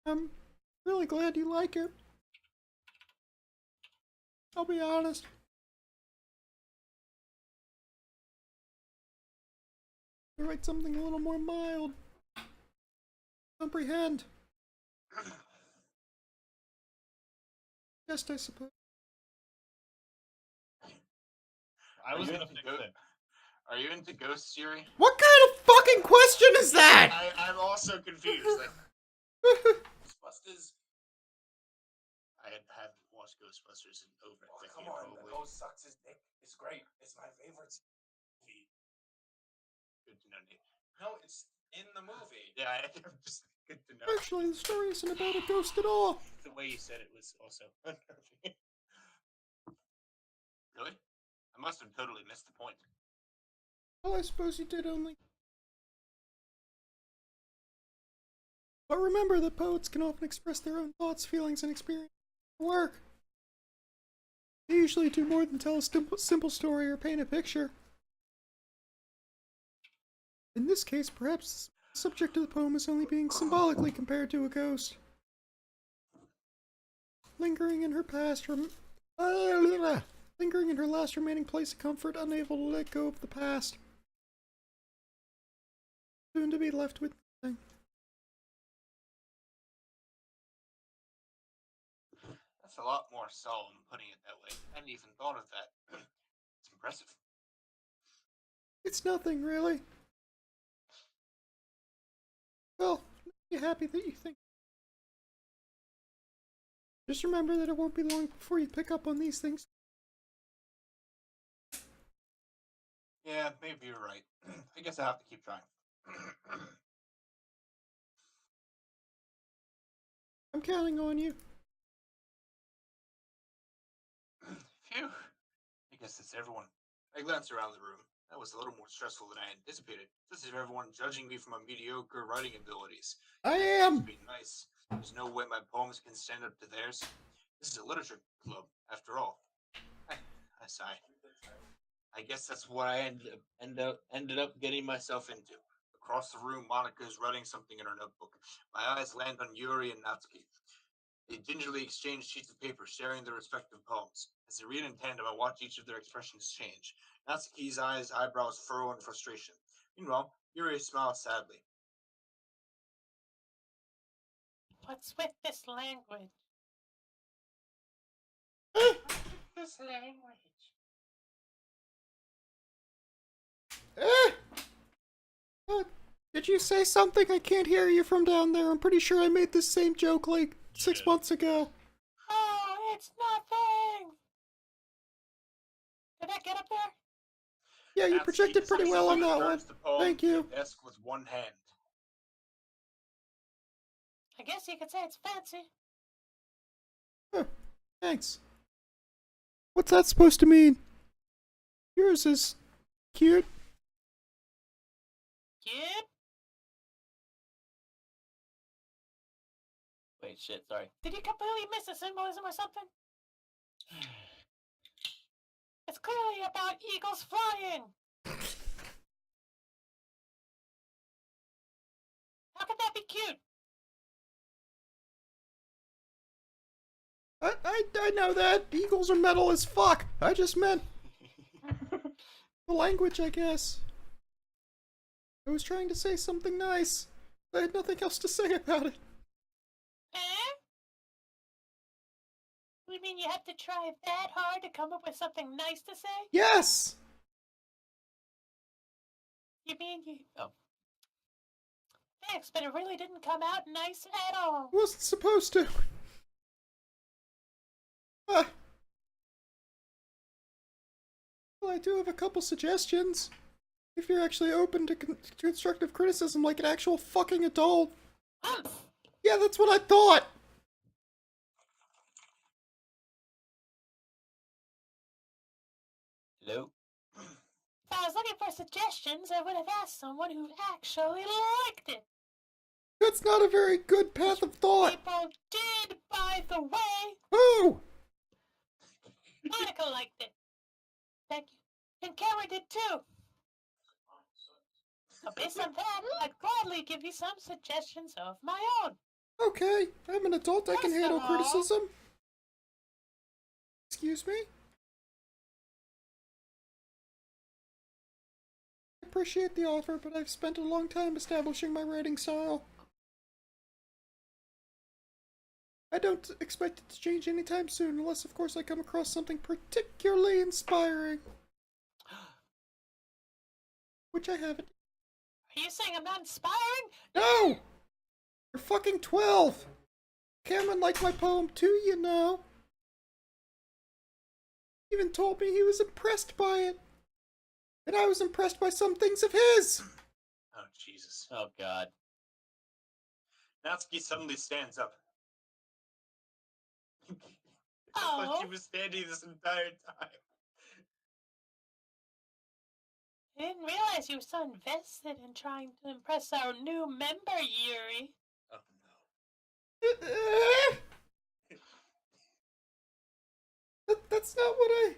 I'm really glad you like it. I'll be honest. I write something a little more mild. Comprehend. Yes, I suppose. I was you gonna into fix Ghost? it. Are you into Ghost Siri? What kind of fucking question is that? I'm also confused. Like, Ghostbusters. I haven't watched Ghostbusters in over a decade. Come on, the ghost sucks his dick. It's great. It's my favorite movie. Good to know, Nick. No, it's in the movie. Yeah, I'm just good to know. Actually, the story isn't about a ghost at all. The way you said it was also unnerving. Really? I must have totally missed the point. Well, I suppose you did only. But remember that poets can often express their own thoughts, feelings, and experiences in their work. They usually do more than tell a simple story or paint a picture. In this case, perhaps the subject of the poem is only being symbolically compared to a ghost. Lingering in her last remaining place of comfort, unable to let go of the past. Soon to be left with nothing. That's a lot more solemn putting it that way. I hadn't even thought of that. It's impressive. It's nothing, really. Well, I'm happy that you think. Just remember that it won't be long before you pick up on these things. Yeah, maybe you're right. I guess I have to keep trying. I'm counting on you. Phew. I guess that's everyone. I glanced around the room. That was a little more stressful than I anticipated. Just as everyone judging me for my mediocre writing abilities. I am! Be nice. There's no way my poems can stand up to theirs. This is a literature club, after all. I sigh. I guess that's what I ended up getting myself into. Across the room, Monica is writing something in her notebook. My eyes land on Yuri and Natsuki. They gingerly exchange sheets of paper, sharing their respective poems. As they read in tandem, I watch each of their expressions change. Natsuki's eyebrows furrow in frustration. Meanwhile, Yuri smiles sadly. What's with this language? This language. Did you say something? I can't hear you from down there. I'm pretty sure I made this same joke like 6 months ago. Oh, it's nothing! Did I get up there? Yeah, you projected pretty well on that one. Thank you. Desk with one hand. I guess you could say it's fancy. Huh, thanks. What's that supposed to mean? Yours is cute. Cute? Wait, shit, sorry. Did you completely miss the symbolism or something? It's clearly about eagles flying! How could that be cute? I know that. Eagles are metal as fuck. I just meant the language, I guess. I was trying to say something nice. I had nothing else to say about it. Eh? You mean you have to try that hard to come up with something nice to say? Yes! You mean you... Oh. Thanks, but it really didn't come out nice at all. Wasn't supposed to. Well, I do have a couple suggestions. If you're actually open to constructive criticism like an actual fucking adult. Yeah, that's what I thought! Hello? If I was looking for suggestions, I would have asked someone who actually liked it. That's not a very good path of thought. People did, by the way. Who? Monica liked it. Thank you. And Cameron did too. So based on that, I'd gladly give you some suggestions of my own. Okay, I'm an adult, I can First of handle all- criticism. Excuse me? I appreciate the offer, but I've spent a long time establishing my writing style. I don't expect it to change anytime soon, unless of course I come across something particularly inspiring. Which I haven't. Are you saying I'm not inspiring? No! You're fucking 12! Cameron liked my poem too, you know. He even told me he was impressed by it. And I was impressed by some things of his. Oh, Jesus. Oh, God. Natsuki suddenly stands up. I Oh. thought she was standing this entire time. I didn't realize you were so invested in trying to impress our new member, Yuri. Oh, no. That's not what I...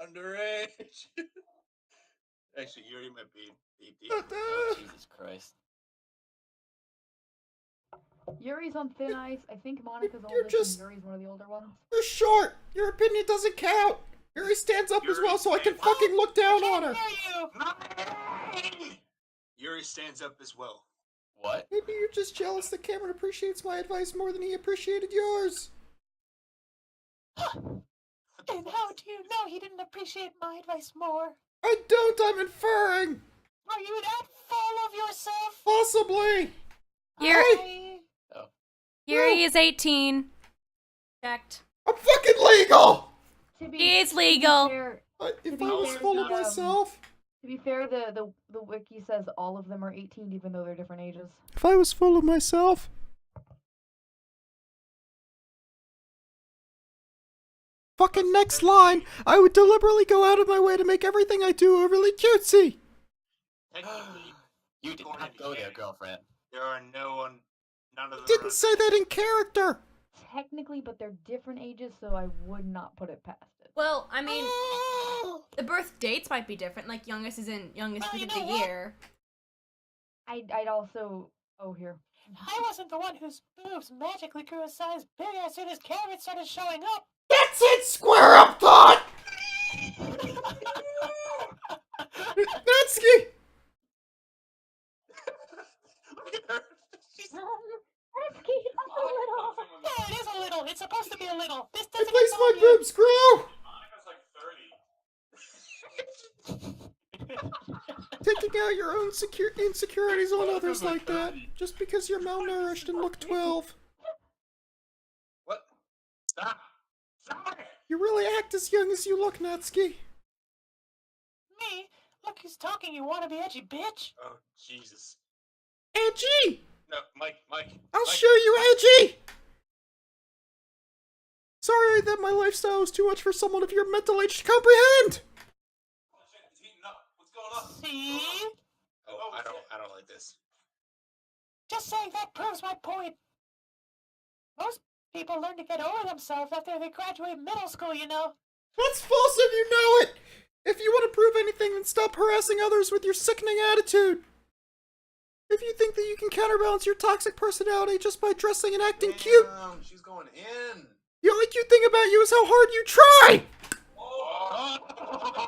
Underage. Actually, Yuri might be 18. Oh, Jesus Christ. Yuri's on thin ice. I think Monica's You're oldest just- and Yuri's one of the older ones. You're short! Your opinion doesn't count! Yuri stands up as Yuri well so I can stands up. fucking look down on her! Hear you. Yuri stands up as well. What? Maybe you're just jealous that Cameron appreciates my advice more than he appreciated yours. And how do you know he didn't appreciate my advice more? I don't, I'm inferring! Are you that full of yourself? Possibly! Yuri, I... Yuri is 18. Checked. I'm fucking legal! To be, He is to be legal. fair- If be I was fair, full of the, myself... To be fair, the wiki says all of them are 18, even though they're different ages. If I was full of myself... Fucking next line, I would deliberately go out of my way to make everything I do overly cutesy! Technically, You did not go there, girlfriend. there are none of them. Didn't say that in character! Technically, but they're different ages, so I would not put it past it. Well, I mean, the birth dates might be different. Like, youngest is in youngest Well, week you of know the what? year. I'd also... Oh, here. I wasn't the one whose boobs magically grew a size bigger as soon as Cameron started showing up. That's it, square up thought! Natsuki! Look at her. She's That's cute. That's a little. Yeah, it is a little. It's supposed to be a little. This At doesn't least my involve you. boobs grow! Monica's like 30. Taking out your own insecurities on others like that, just because you're malnourished and look 12. What? Stop! Stop it! You really act as young as you look, Natsuki. Me? Look who's talking, you wanna be edgy bitch. Oh, Jesus. Edgy! No, Mike. I'll Mike. show you edgy! Sorry that my lifestyle is too much for someone of your mental age to comprehend! He's heating up. What's going on? See? Oh, I don't like this. Just saying that proves my point. Most people learn to get over themselves after they graduate middle school, you know. That's false if you know it! If you want to prove anything, then stop harassing others with your sickening attitude! If you think that you can counterbalance your toxic personality just by dressing and acting cute, Damn, she's going in. the only cute thing about you is how hard you try!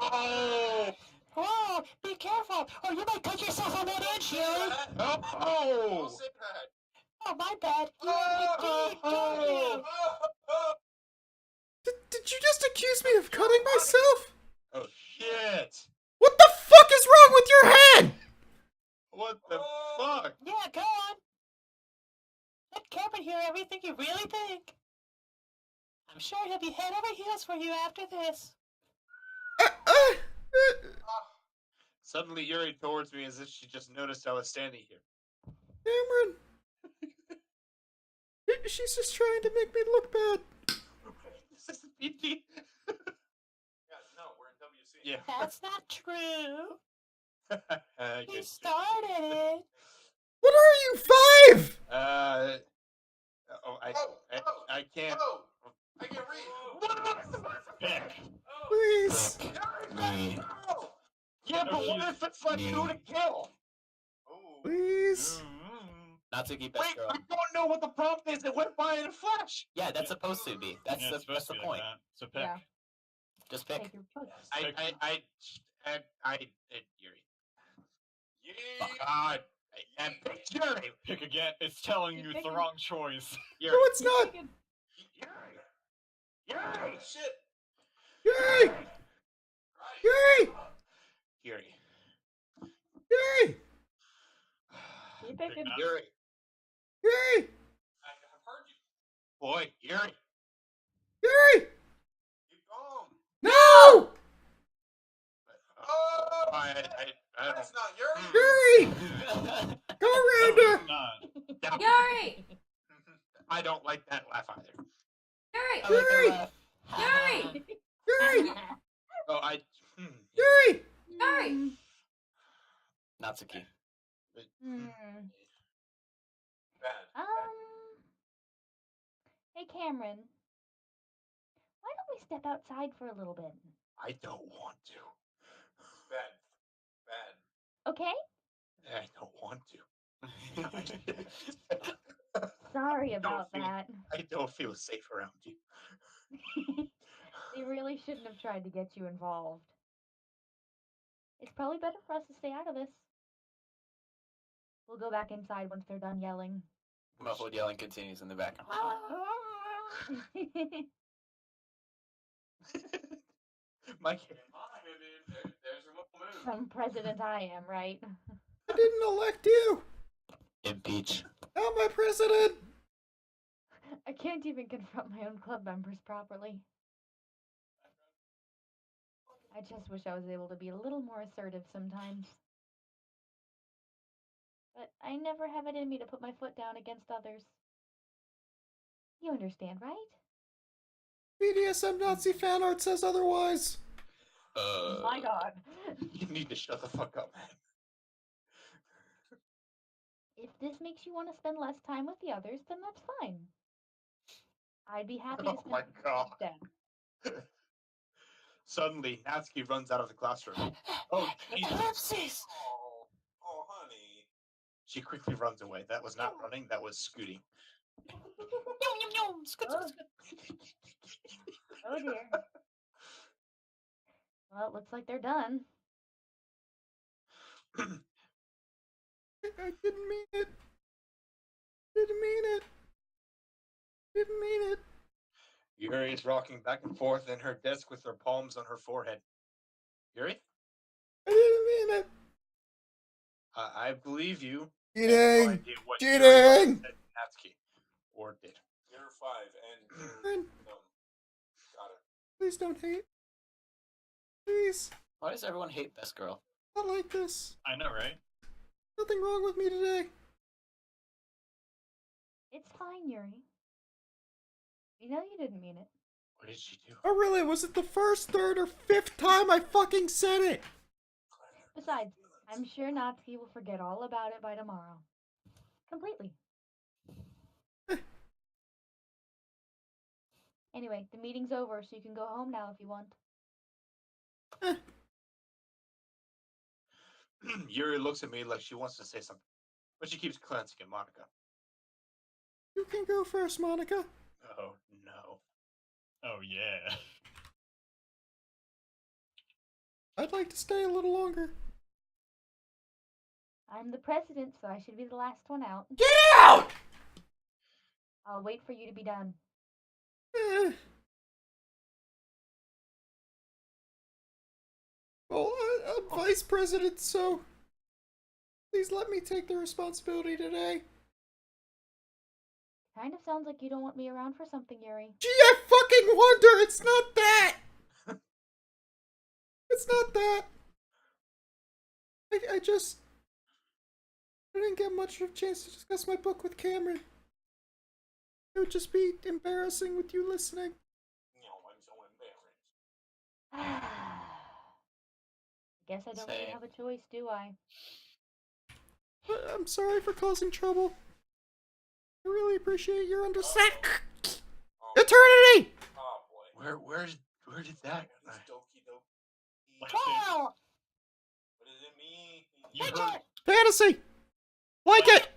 Oh! Whoa, be careful, or you might cut yourself on that edge, Yuri. Oh! Don't say that. Oh, my bad. You indeed, don't you? Did you just accuse me of cutting myself? Oh shit! What the fuck is wrong with your head? What the fuck? Yeah, go on. Let Cameron hear everything you really think. I'm sure he'll be head over heels for you after this. Suddenly Yuri towards me as if she just noticed I was standing here. Cameron. She's just trying to make me look bad. This is PT. Yeah, no, we're in WC. Yeah. That's not true. He Good. started it. What are you, 5? I can't. I can read. Pick. Please. Me. Yeah, but what if it's like Me. 2 to kill? Please. Natsuki, best Wait, girl. I don't know what the prompt is. It went by in a flash. Yeah, that's supposed to be. That's Yeah, it's that's supposed the to be point. like that. So pick. Yeah. Just pick. Take your choice. Yuri. God, I picked Yuri. Pick again. It's telling you it's the wrong choice. No, Yuri. it's not. Yuri. Yuri. Shit. Yuri. Yuri. Yuri. Yuri. Keep Pick picking. now. Yuri. Yuri. I have heard you. Boy, Yuri. Yuri. Keep going. No. I That's not yours. Yuri. Go around her. Not. Yuri! I don't like that laugh either. Yuri! I like Yuri. the laugh. Yuri! Yuri. Oh, Yuri. Yuri! Natsuki. Bad. Hey Cameron, why don't we step outside for a little bit? I don't want to. Bad. Bad. Okay? I don't want to. Sorry about feel- that. I don't feel safe around you. They really shouldn't have tried to get you involved. It's probably better for us to stay out of this. We'll go back inside once they're done yelling. Muffled yelling continues in the background. Mike. There's your little move. Some president I am, right? I didn't elect you. Impeach. Now my president. I can't even confront my own club members properly. I just wish I was able to be a little more assertive sometimes. But I never have it in me to put my foot down against others. You understand, right? BDSM Nazi fan art says otherwise. My god. You need to shut the fuck up, man. If this makes you want to spend less time with the others, then that's fine. I'd be happy to Oh spend my it with you God. instead. Suddenly, Natsuki runs out of the classroom. Oh, Jesus. Ellipses. Oh, honey. She quickly runs away. That was not running, that was scooting. Yum, yum, yum. Scoot, scoot, scoot. Oh dear. Well, it looks like they're done. I didn't mean it. Didn't mean it. Didn't mean it. Yuri is rocking back and forth in her desk with her palms on her forehead. Yuri? I didn't mean it. I believe you. Cheating. No idea what Yuri Cheating. said to Natsuki. Or did. You're 5 and you're Fine. dumb. Got it. Please don't hate. Please. Why does everyone hate best girl? Not like this. I know, right? Nothing wrong with me today. It's fine, Yuri. We know you didn't mean it. What did she do? Oh really? Was it the first, third, or fifth time I fucking said it? Besides, I'm sure Natsuki will forget all about it by tomorrow. Completely. Anyway, the meeting's over, so you can go home now if you want. Yuri looks at me like she wants to say something, but she keeps glancing at Monica. You can go first, Monica. Oh, no. Oh yeah. I'd like to stay a little longer. I'm the president, so I should be the last one out. Get out! I'll wait for you to be done. Eh. vice president, so please let me take the responsibility today. Kind of sounds like you don't want me around for something, Yuri. Gee, I fucking wonder! It's not that! It's not that! I didn't get much of a chance to discuss my book with Cameron. It would just be embarrassing with you listening. No, I'm so embarrassed. Guess I don't really Same. have a choice, do I? But I'm sorry for causing trouble. I really appreciate your understanding. Eternity! Oh boy. Where did that? Wow! What does it mean? You Picture! heard. Fantasy! Like it!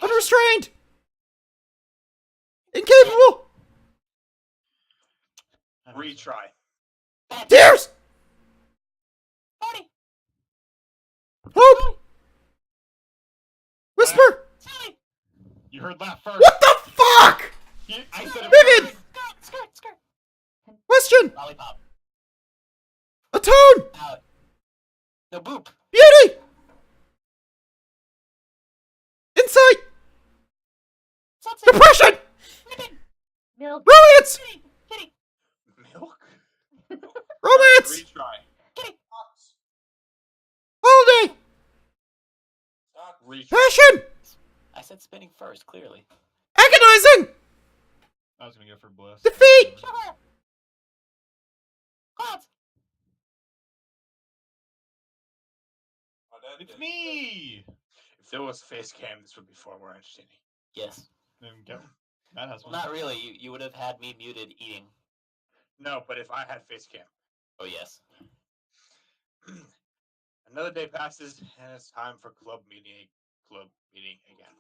Unrestrained! Incapable! Retry. Tears! Party! Hope! Whisper! Silly! You heard that first. What the fuck? I said it Vivian! first. Skirt! Question! Lollipop. Atone! Out. No boop. Beauty! Insight! Sunset! Depression! Ribbon! Milk. Romance! Kitty! Milk? Romance! Retry. Kitty! Holiday! Retry. Passion! I said spinning first, clearly. Agonizing! I was gonna go for bliss. Defeat! Sugar! Clouds! It's me. If there was a face cam, this would be far more entertaining. Yes. Then go. That has one. Not really. You would have had me muted eating. No, but if I had face cam. Oh, yes. Another day passes, and it's time for club meeting again.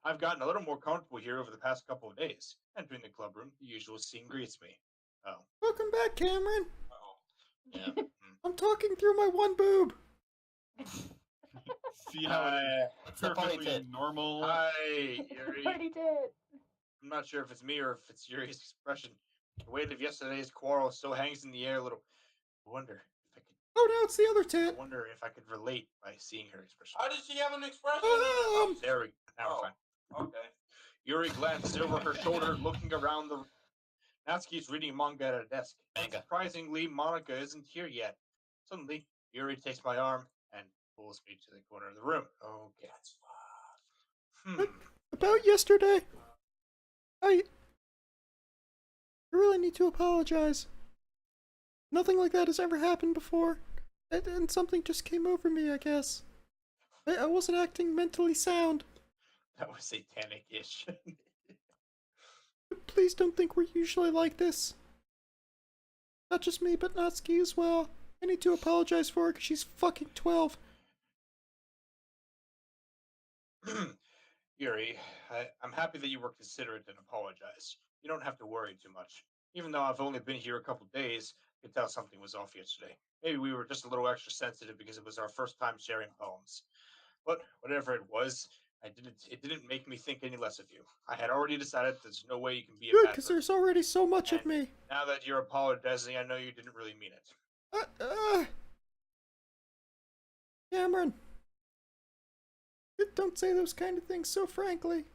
I've gotten a little more comfortable here over the past couple of days. Entering the club room, the usual scene greets me. Oh. Welcome back, Cameron. Yeah. I'm talking through my one boob. See how it It's is a party perfectly tit. normal. Hi, Yuri. Party tit. I'm not sure if it's me or if it's Yuri's expression. The weight of yesterday's quarrel still hangs in the air a little. I wonder if I could. Oh, no, it's the other I tit. wonder if I could relate by seeing her expression. How does she have an expression? There we go. Now we're fine. Okay. Yuri glances over her shoulder, looking around the. Natsuki's reading manga at a desk. Manga. Surprisingly, Monica isn't here yet. Suddenly, Yuri takes my arm and pulls me to the corner of the room. Okay. About yesterday, I really need to apologize. Nothing like that has ever happened before, and something just came over me, I guess. I wasn't acting mentally sound. That was satanic-ish. Please don't think we're usually like this. Not just me, but Natsuki as well. I need to apologize for her because she's fucking 12. Yuri, I'm happy that you were considerate and apologized. You don't have to worry too much. Even though I've only been here a couple days, I could tell something was off yesterday. Maybe we were just a little extra sensitive because it was our first time sharing poems. But whatever it was, it didn't make me think any less of you. I had already decided there's no way you can be a Good, bad because person. there's already so much of And me. Now that you're apologizing, I know you didn't really mean it. Cameron. Don't say those kind of things so frankly.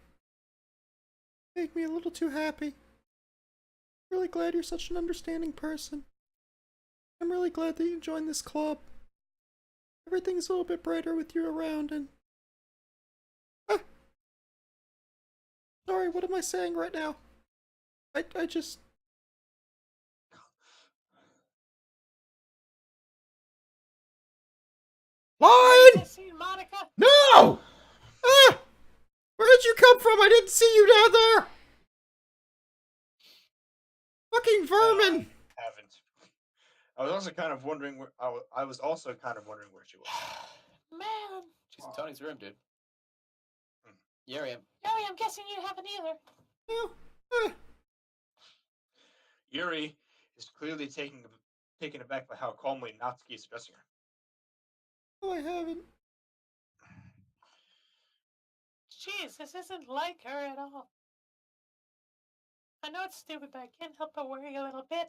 Make me a little too happy. Really glad you're such an understanding person. I'm really glad that you joined this club. Everything's a little bit brighter with you around and... Sorry, what am I saying right now? I just... Line! I see Monica. No! Ah! Where did you come from? I didn't see you down there! Fucking vermin! Haven't. I was also kind of wondering where I was also kind of wondering where she was. Man. She's in Tony's room, dude. Hmm. Yuri, Joey, I'm guessing you haven't either. No. Yuri is clearly taken aback by how calmly Natsuki is addressing her. Oh, I haven't. Jeez, this isn't like her at all. I know it's stupid, but I can't help but worry a little bit.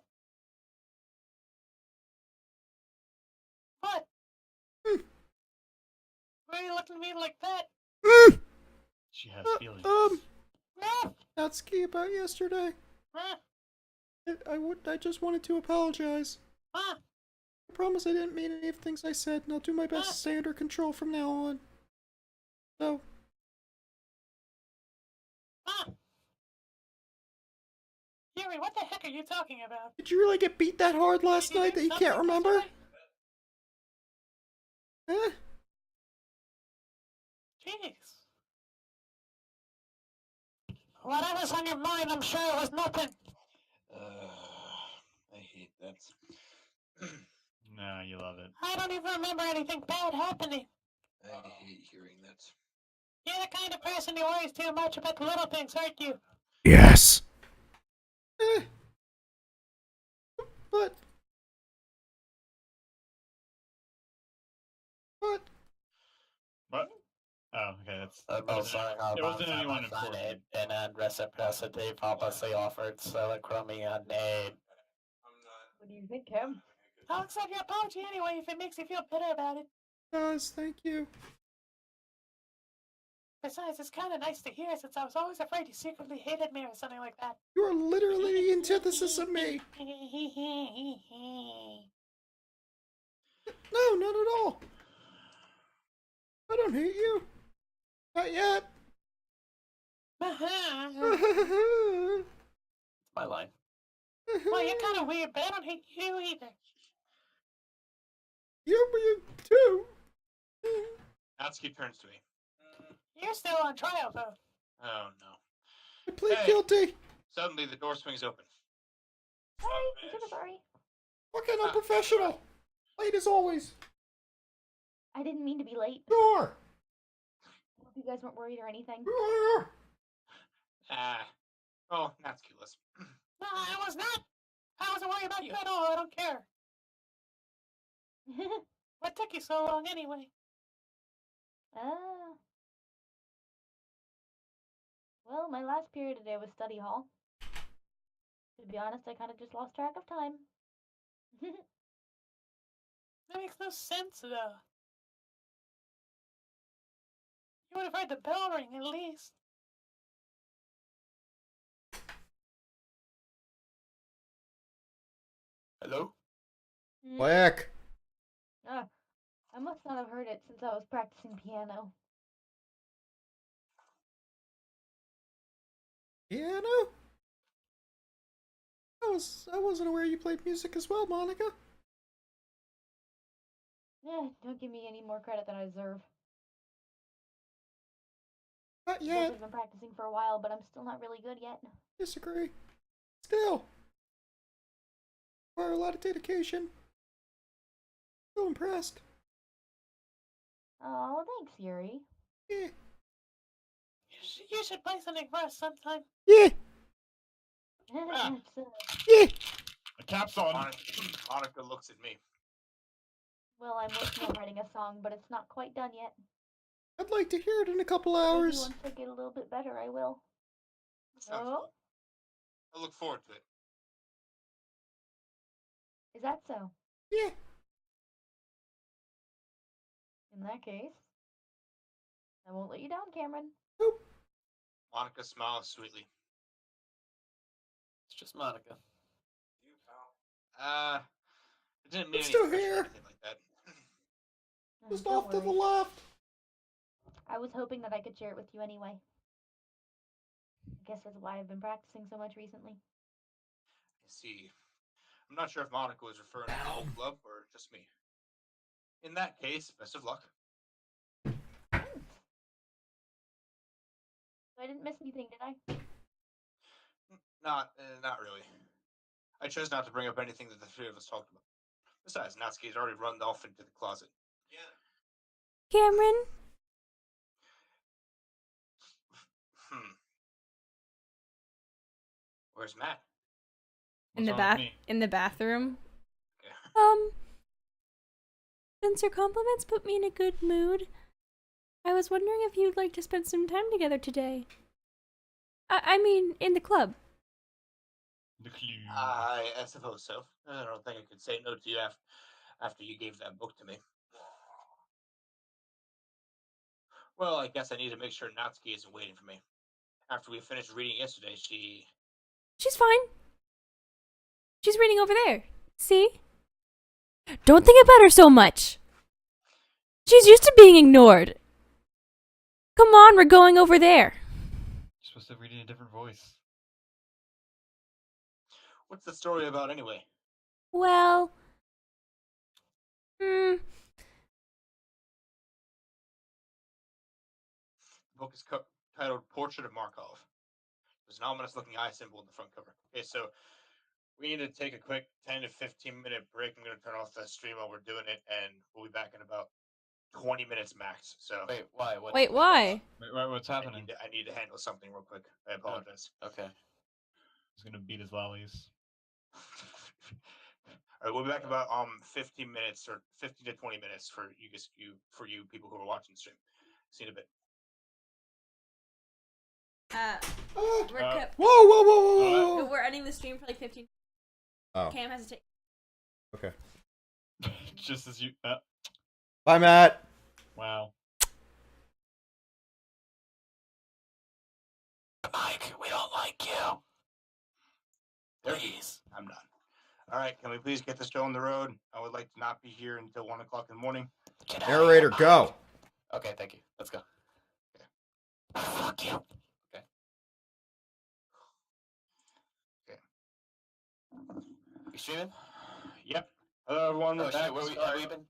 are you looking at me like that? She has feelings. Natsuki, about yesterday. Huh? I just wanted to apologize. Huh? I promise I didn't mean any of the things I said, and I'll do my best to stay under control from now on. So. Yuri, what the heck are you talking about? Did you really get beat that hard last Did you night do that you can't something remember? yesterday? Huh? Jeez. Whatever's on your mind, I'm sure it was nothing. I hate that. No, you love it. I don't even remember anything bad happening. I hate hearing that. You're the kind of person who worries too much about the little things, aren't you? Yes. But. What? Oh, okay, that's. I'm also sorry how It wasn't anyone important. and reciprocity purposely offered silichromia and aid. What do you think, Kim? I'll accept your apology anyway if it makes you feel better about it. Does, thank you. Besides, it's kind of nice to hear since I was always afraid you secretly hated me or something like that. You are literally the antithesis of me. No, not at all. I don't hate you. Not yet. My line. Well, you're kind of weird, but I don't hate you either. You're weird too. Natsuki turns to me. You're still on trial, though. Oh no. I plead Hey. guilty. Suddenly the door swings open. Sorry, I'm super sorry. Fucking unprofessional. Late as always. I didn't mean to be late. Door. I hope you guys weren't worried or anything. Door. Oh, Natsuki was. No, I was not. I wasn't worried about you at all. I don't care. What took you so long anyway? Well, my last period today was study hall. To be honest, I kind of just lost track of time. That makes no sense, though. You would have heard the bell ring, at least. Hello? Whack. I must not have heard it since I was practicing piano. Piano? I wasn't aware you played music as well, Monica. Don't give me any more credit than I deserve. Not I've yet. been practicing for a while, but I'm still not really good yet. Disagree. Still. Require a lot of dedication. Still impressed. Oh, thanks, Yuri. Yeah. You should play something for us sometime. Yeah. Yeah. The cap's on. Monica looks at me. Well, I'm working on writing a song, but it's not quite done yet. I'd like to hear it in a couple Maybe hours. once I get a little bit better, I will. That sounds Oh, cool. I look forward to it. is that so? Yeah. In that case, I won't let you down, Cameron. Nope. Monica smiles sweetly. It's just Monica. It didn't mean I'm any still pressure or here. anything like that. Just Don't off to the worry. left. I was hoping that I could share it with you anyway. I guess that's why I've been practicing so much recently. I see. I'm not sure if Monica was referring to the whole club or just me. In that case, best of luck. Thanks. I didn't miss anything, did I? Not really. I chose not to bring up anything that the three of us talked about. Besides, Natsuki has already run off into the closet. Cameron? Where's Matt? In the What's wrong with bath, me? in the bathroom. Okay. Since your compliments put me in a good mood, I was wondering if you'd like to spend some time together today. I mean, in the club. The clue. I suppose so. I don't think I could say no to you after you gave that book to me. Well, I guess I need to make sure Natsuki isn't waiting for me. After we finished reading yesterday, she... She's fine. She's reading over there. See? Don't think about her so much. She's used to being ignored. Come on, we're going over there. You're supposed to read in a different voice. What's the story about anyway? Well, The book is titled Portrait of Markov. There's an ominous-looking eye symbol in the front cover. Okay, so we need to take a quick 10 to 15-minute break. I'm going to turn off the stream while we're doing it, and we'll be back in about 20 minutes max. So Wait, why? wait, why? Wait, what's happening? I need to handle something real quick. I apologize. Okay. He's gonna beat his lollies. All right, we'll be back in about 15 minutes or 15 to 20 minutes for you people who are watching the stream. See you in a bit. Whoa! We're ending the stream for like 15. Oh. Cam has to take. Okay. Just as you. Bye, Matt. Wow. Mike, we don't like you. Please. I'm done. All right, can we please get the show on the road? I would like to not be here until 1 o'clock in the morning. Narrator, go. Okay, thank you. Let's go. Okay. Fuck you. Okay. Okay. You streaming? Yep. Hello, everyone. Oh We're shit, back. where have we been?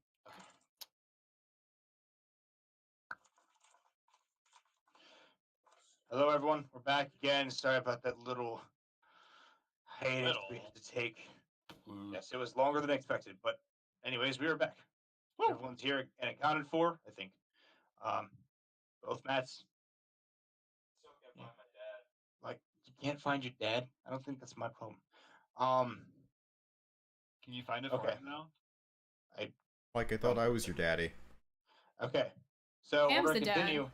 Hello, everyone. We're back again. Sorry about that little hiatus we had to take. Yes, it was longer than expected, but anyways, we are back. Everyone's here and accounted for, I think. Both Matts. Yeah. Like, you can't find your dad? I don't think that's my problem. Can you find it for Okay. him now? Like, I thought I was your daddy. Okay. So Cam's we're going the to dad. continue.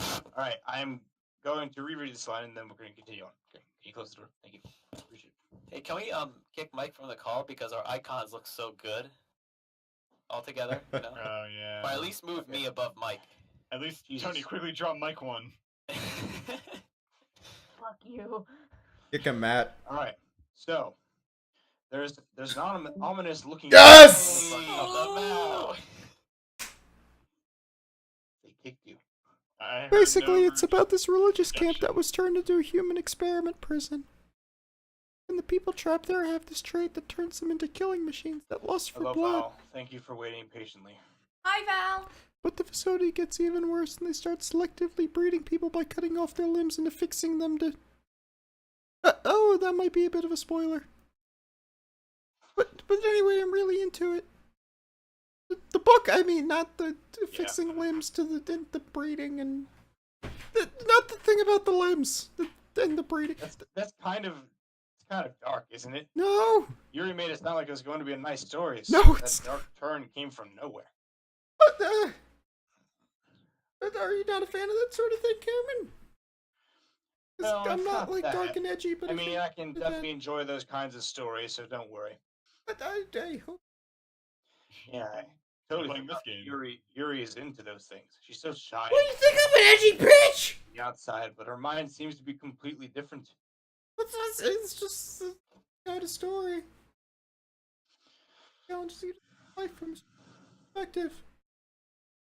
All right, I'm going to reread this line, and then we're going to continue on. Okay, can you close the door? Thank you. Appreciate it. Hey, can we kick Mike from the call because our icons look so good all together? You know? Oh yeah. Or at least move me above Mike. At least Jesus. Tony quickly drop Mike one. Fuck you. Kick him, Matt. All right, so there's an ominous looking. Yes! Oh! They kicked you. I heard Basically, no it's about this religious camp objection. that was turned into a human experiment prison. And the people trapped there have this trait that turns them into killing machines that lust for Hello, blood. Val. Thank you for waiting patiently. Hi, Val. But the facility gets even worse, and they start selectively breeding people by cutting off their limbs and affixing them to... oh, that might be a bit of a spoiler. But anyway, I'm really into it. The book, I mean, not the affixing limbs to the breeding and... not the thing about the limbs and the breeding. That's kind of dark, isn't it? No! Yuri made it sound like it was going to be a nice story. No, so it's that dark turn came from nowhere. Are you not a fan of that sort of thing, Cameron? 'Cause No, I'm it's not not like that. dark and edgy, but I mean, I can think definitely enjoy those kinds of stories, so don't worry. I hope. Yeah, I totally playing this forgot game. Yuri is into those things. She's so shy What do you think I'm an edgy bitch? on the outside, but her mind seems to be completely different. It's just a kind of story. Challenges you to life from his perspective.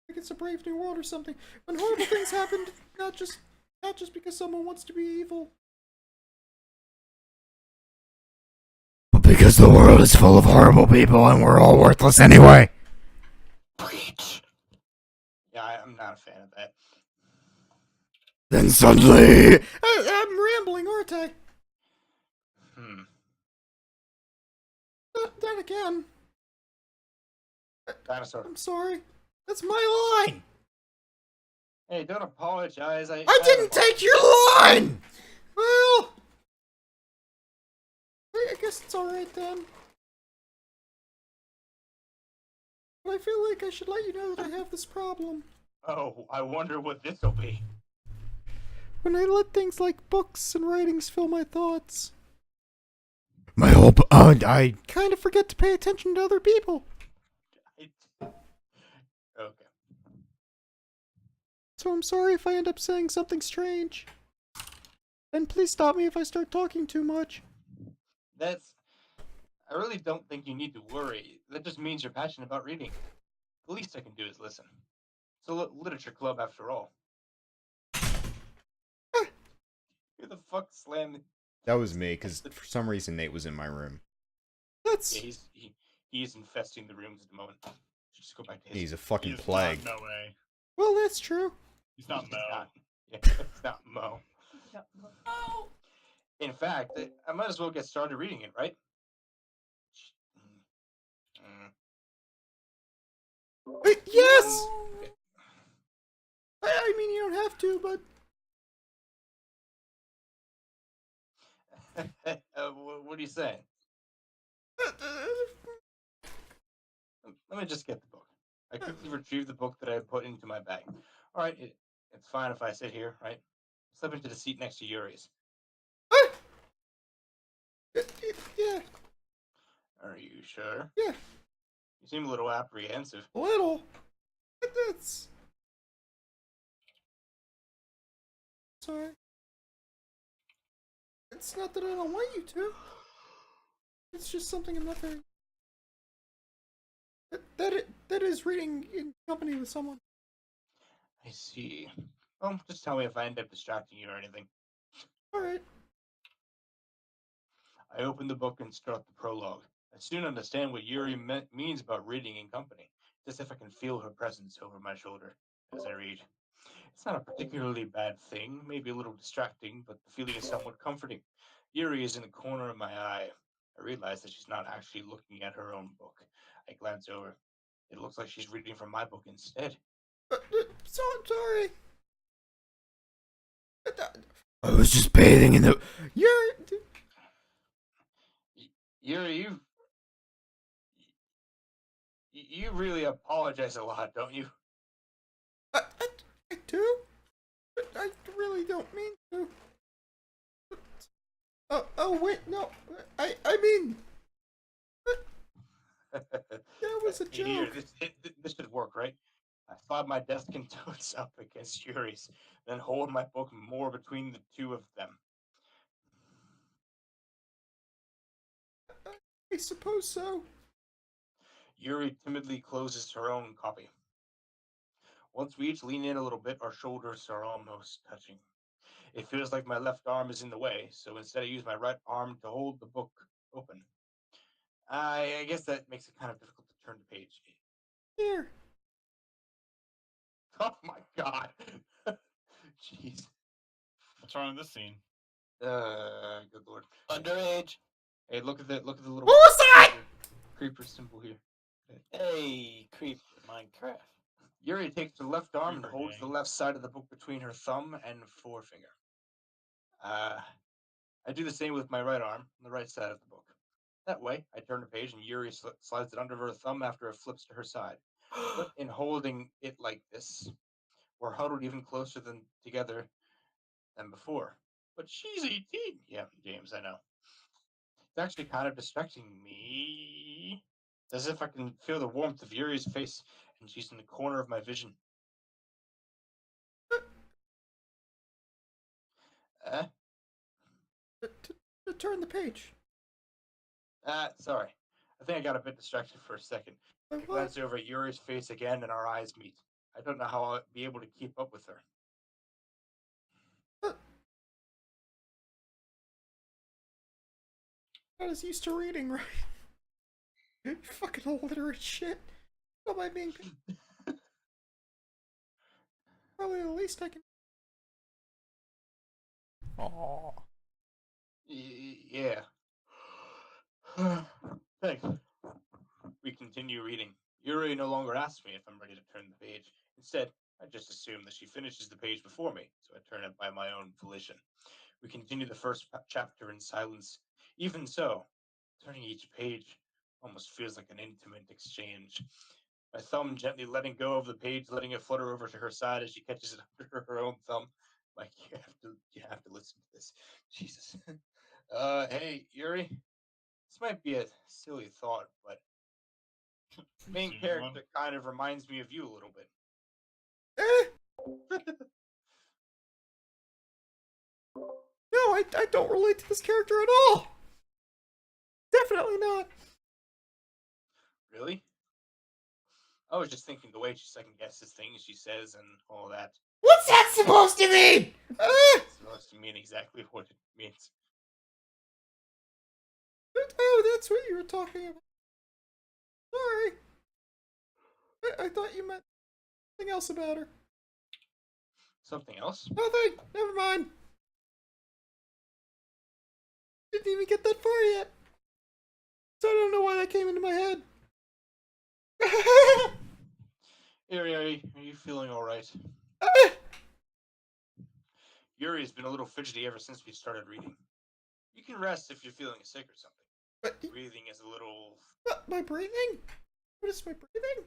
Like it's a brave new world or something. When horrible things happen, not just because someone wants to be evil. But because the world is full of horrible people and we're all worthless anyway. Preach. Yeah, I'm not a fan of that. Then suddenly... I'm rambling, aren't I? Then again... Dinosaur. I'm sorry. That's my line! Hey, don't apologize. I didn't take your line! Well... I guess it's alright then. But I feel like I should let you know that I have this problem. Oh, I wonder what this will be. When I let things like books and writings fill my thoughts. My whole... I kind of forget to pay attention to other people. Okay. So I'm sorry if I end up saying something strange. And please stop me if I start talking too much. I really don't think you need to worry. That just means you're passionate about reading. The least I can do is listen. It's a literature club after all. Who the fuck slammed? That was me, because for some reason Nate was in my room. That's... Yeah, he's infesting the rooms at the moment. Just go back to his. He's a fucking He's plague. Not, no way. Well, that's true. He's not Mo. Yeah, it's not Mo. Oh! In fact, I might as well get started reading it, right? Yes! I mean, you don't have to, but... What are you saying? Let me just get the book. I quickly retrieved the book that I had put into my bag. All right, it's fine if I sit here, right? Slip into the seat next to Yuri's. Yeah. Are you sure? Yeah. You seem a little apprehensive. A little. That's... Sorry. It's not that I don't want you to. It's just something I'm not very... That is reading in company with someone. I see. Well, just tell me if I end up distracting you or anything. Alright. I open the book and start the prologue. I soon understand what Yuri means about reading in company. It's as if I can feel her presence over my shoulder as I read. It's not a particularly bad thing, maybe a little distracting, but the feeling is somewhat comforting. Yuri is in the corner of my eye. I realize that she's not actually looking at her own book. I glance over. It looks like she's reading from my book instead. So I'm sorry. I was just bathing in the... Yuri, you really apologize a lot, don't you? I do? But I really don't mean to. Oh wait, no. I mean... That was a joke. Here, this should work, right? I slide my desk and toes up against Yuri's, then hold my book more between the two of them. I suppose so. Yuri timidly closes her own copy. Once we each lean in a little bit, our shoulders are almost touching. It feels like my left arm is in the way, so instead I use my right arm to hold the book open. I guess that makes it kind of difficult to turn the page. Here. Oh my god. Jeez. What's wrong with this scene? Good lord. Underage. Hey, look at the little... What was that? Creeper symbol here. Hey, creep Minecraft. Yuri takes the left arm and Creeper holds the gang. left side of the book between her thumb and forefinger. I do the same with my right arm on the right side of the book. That way, I turn the page and Yuri slides it under her thumb after it flips to her side. But in holding it like this, we're huddled even closer together than before. But she's 18. Yeah, James, I know. It's actually kind of distracting me. As if I can feel the warmth of Yuri's face, and she's in the corner of my vision. To turn the page. Sorry. I think I got a bit distracted for a second. I glance over at Yuri's face again, and our eyes meet. I don't know how I'll be able to keep up with her. Not as used to reading, right? You fucking illiterate shit. How am I being... Probably the least I can... Aww. Yeah. Thanks. We continue reading. Yuri no longer asks me if I'm ready to turn the page. Instead, I just assume that she finishes the page before me, so I turn it by my own volition. We continue the first chapter in silence. Even so, turning each page almost feels like an intimate exchange. My thumb gently letting go of the page, letting it flutter over to her side as she catches it under her own thumb. Like, you have to listen to this. Jesus. Hey, Yuri. This might be a silly thought, but the main character kind of reminds me of you a little bit. No, I don't relate to this character at all. Definitely not. Really? I was just thinking the way she second guesses things she says and all that. What's that supposed to mean? It's supposed to mean exactly what it means. Oh, that's what you were talking about. Sorry. I thought you meant something else about her. Something else? Nothing. Never mind. Didn't even get that far yet. So I don't know why that came into my head. Yuri, are you feeling alright? Yuri's been a little fidgety ever since we started reading. You can rest if you're feeling sick or something. But Breathing is a little... my breathing? What is my breathing?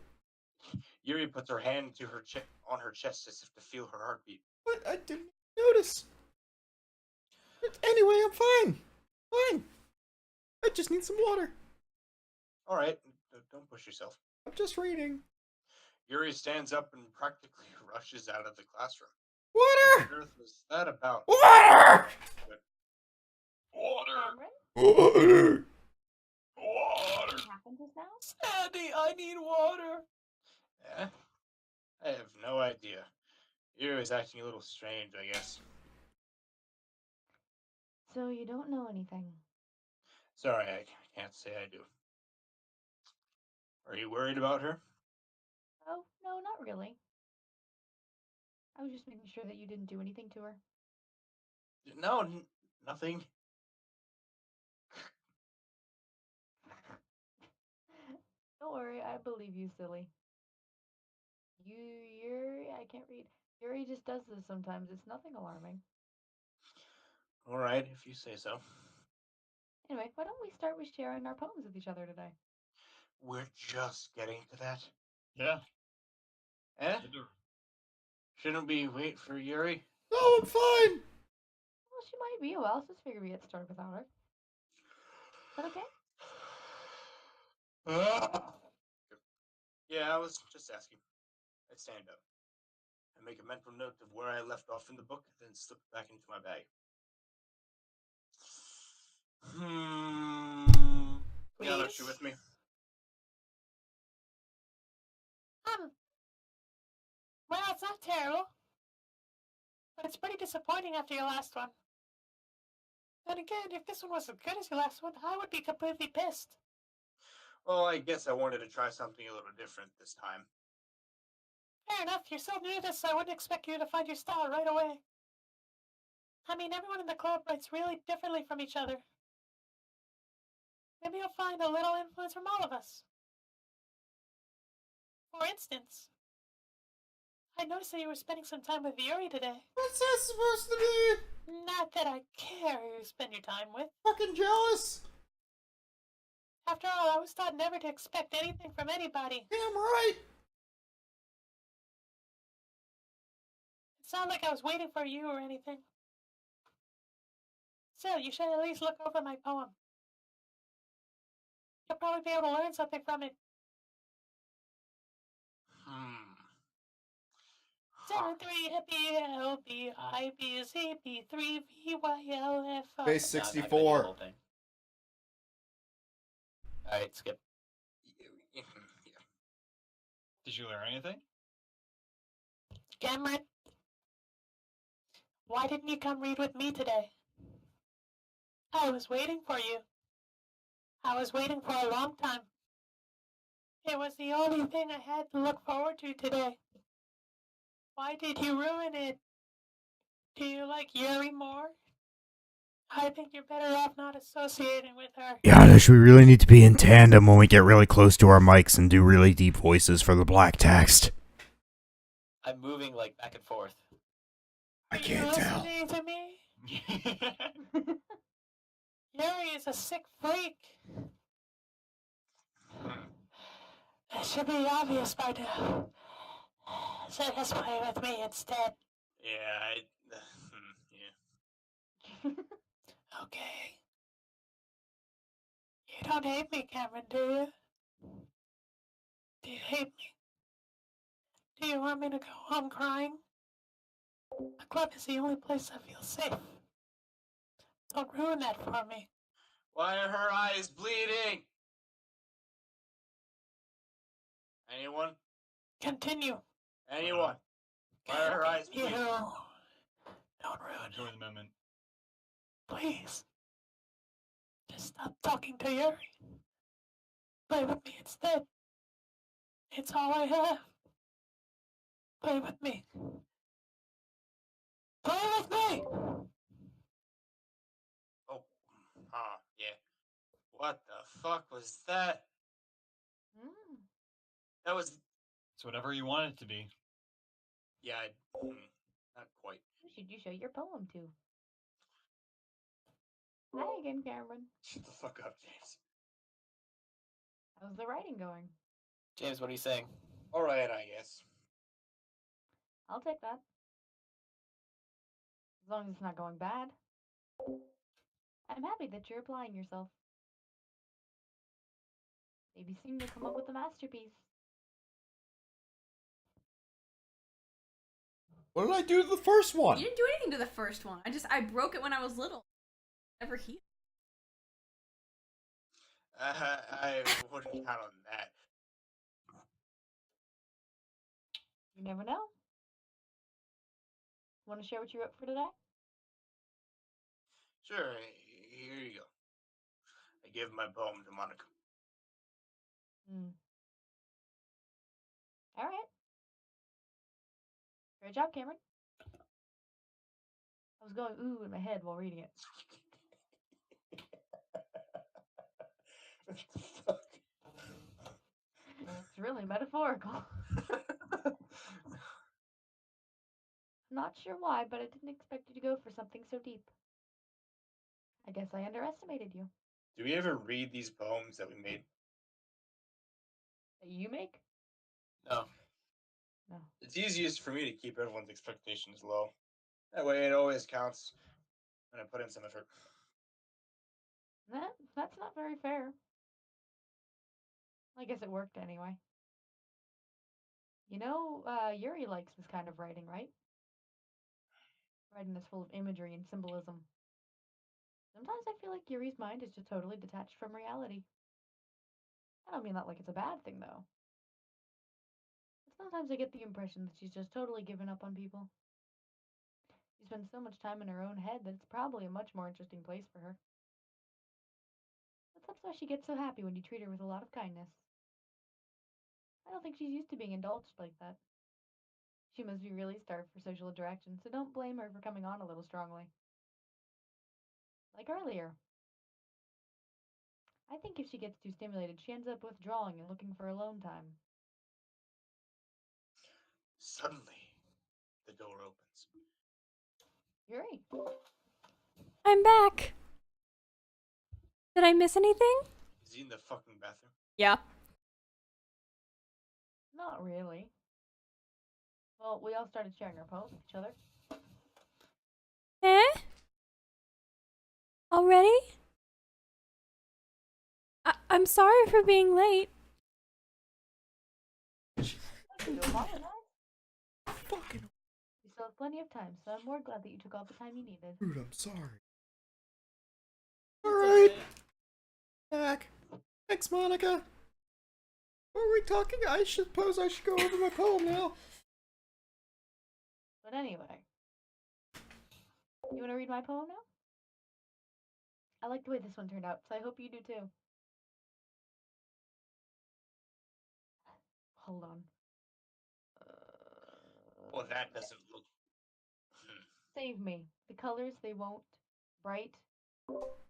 Yuri puts her hand to her on her chest as if to feel her heartbeat. What? I didn't notice. But anyway, I'm fine. Fine. I just need some water. Alright, don't push yourself. I'm just reading. Yuri stands up and practically rushes out of the classroom. Water! What on earth was that about? Water! Water! Water! What happened just now? Sandy, I need water! Eh? I have no idea. Yuri's acting a little strange, I guess. So you don't know anything. Sorry, I can't say I do. Are you worried about her? Oh, no, not really. I was just making sure that you didn't do anything to her. No, nothing. Don't worry, I believe you, silly. Yuri, I can't read. Yuri just does this sometimes. It's nothing alarming. Alright, if you say so. Anyway, why don't we start with sharing our poems with each other today? We're just getting to that. Yeah. Eh? Shouldn't we wait for Yuri? No, I'm fine. Well, she might be. Well, let's just figure we get started without her. Is that okay? Yeah, I was just asking. I'd stand up. I make a mental note of where I left off in the book, then slip it back into my bag. Yeah, aren't you with me? Well, it's not terrible. But it's pretty disappointing after your last one. Then again, if this one was as good as your last one, I would be completely pissed. Well, I guess I wanted to try something a little different this time. Fair enough, you're so new to this, I wouldn't expect you to find your style right away. I mean, everyone in the club writes really differently from each other. Maybe you'll find a little influence from all of us. For instance, I noticed that you were spending some time with Yuri today. What's that supposed to be? Not that I care who you spend your time with. Fucking jealous. After all, I was taught never to expect anything from anybody. Damn right. It's not like I was waiting for you or anything. Still, you should at least look over my poem. You'll probably be able to learn something from it. 7-3 happy LBIBZB3 VYLF. Base 64. Alright, skip. Did you learn anything? Cameron, why didn't you come read with me today? I was waiting for you. I was waiting for a long time. It was the only thing I had to look forward to today. Why did you ruin it? Do you like Yuri more? I think you're better off not associating with her. Yanish, we really need to be in tandem when we get really close to our mics and do really deep voices for the black text. I'm moving like back and forth. I can't tell. Listening to me? Yuri is a sick freak. It should be obvious by now. So just play with me instead. Yeah, yeah. Okay. You don't hate me, Cameron, do you? Do you hate me? Do you want me to go home crying? The club is the only place I feel safe. Don't ruin that for me. Why are her eyes bleeding? Anyone? Continue. Anyone? Why are her eyes bleeding? Don't ruin Enjoy it. the moment. Please. Just stop talking to Yuri. Play with me instead. It's all I have. Play with me. Play with me! Oh, yeah. What the fuck was that? Mm. That was, It's whatever you want it to be. yeah, not quite. Who should you show your poem to? Hi again, Cameron. Shut the fuck up, James. How's the writing going? James, what are you saying? Alright, I guess. I'll take that. As long as it's not going bad. I'm happy that you're applying yourself. Maybe soon you'll come up with a masterpiece. What did I do to the first one? You didn't do anything to the first one. I broke it when I was little. Never healed. I wouldn't count on that. You never know. Want to share what you wrote for today? Sure, here you go. I give my poem to Monica. All right. Great job, Cameron. I was going ooh in my head while reading it. What the fuck? It's really metaphorical. Not sure why, but I didn't expect you to go for something so deep. I guess I underestimated you. Do we ever read these poems that we made? That you make? No. No. It's easiest for me to keep everyone's expectations low. That way it always counts when I put in some effort. That's not very fair. I guess it worked anyway. You know, Yuri likes this kind of writing, right? Writing that's full of imagery and symbolism. Sometimes I feel like Yuri's mind is just totally detached from reality. I don't mean that like it's a bad thing, though. But sometimes I get the impression that she's just totally given up on people. She spends so much time in her own head that it's probably a much more interesting place for her. But that's why she gets so happy when you treat her with a lot of kindness. I don't think she's used to being indulged like that. She must be really starved for social interaction, so don't blame her for coming on a little strongly. Like earlier. I think if she gets too stimulated, she ends up withdrawing and looking for alone time. Suddenly, the door opens. Yuri. I'm back. Did I miss anything? Is he in the fucking bathroom? Yeah. Not really. Well, we all started sharing our poems with each other. Eh? Already? I'm sorry for being late. I do apologize. Fucking We still have plenty of time, so I'm more glad that you took all the time you needed. rude, I'm sorry. Alright. Back. Thanks, Monica. What were we talking? I suppose I should go over my poem now. But anyway. You want to read my poem now? I like the way this one turned out, so I hope you do too. Hold on. Well, that doesn't look. Save me. The colors, they won't. Bright.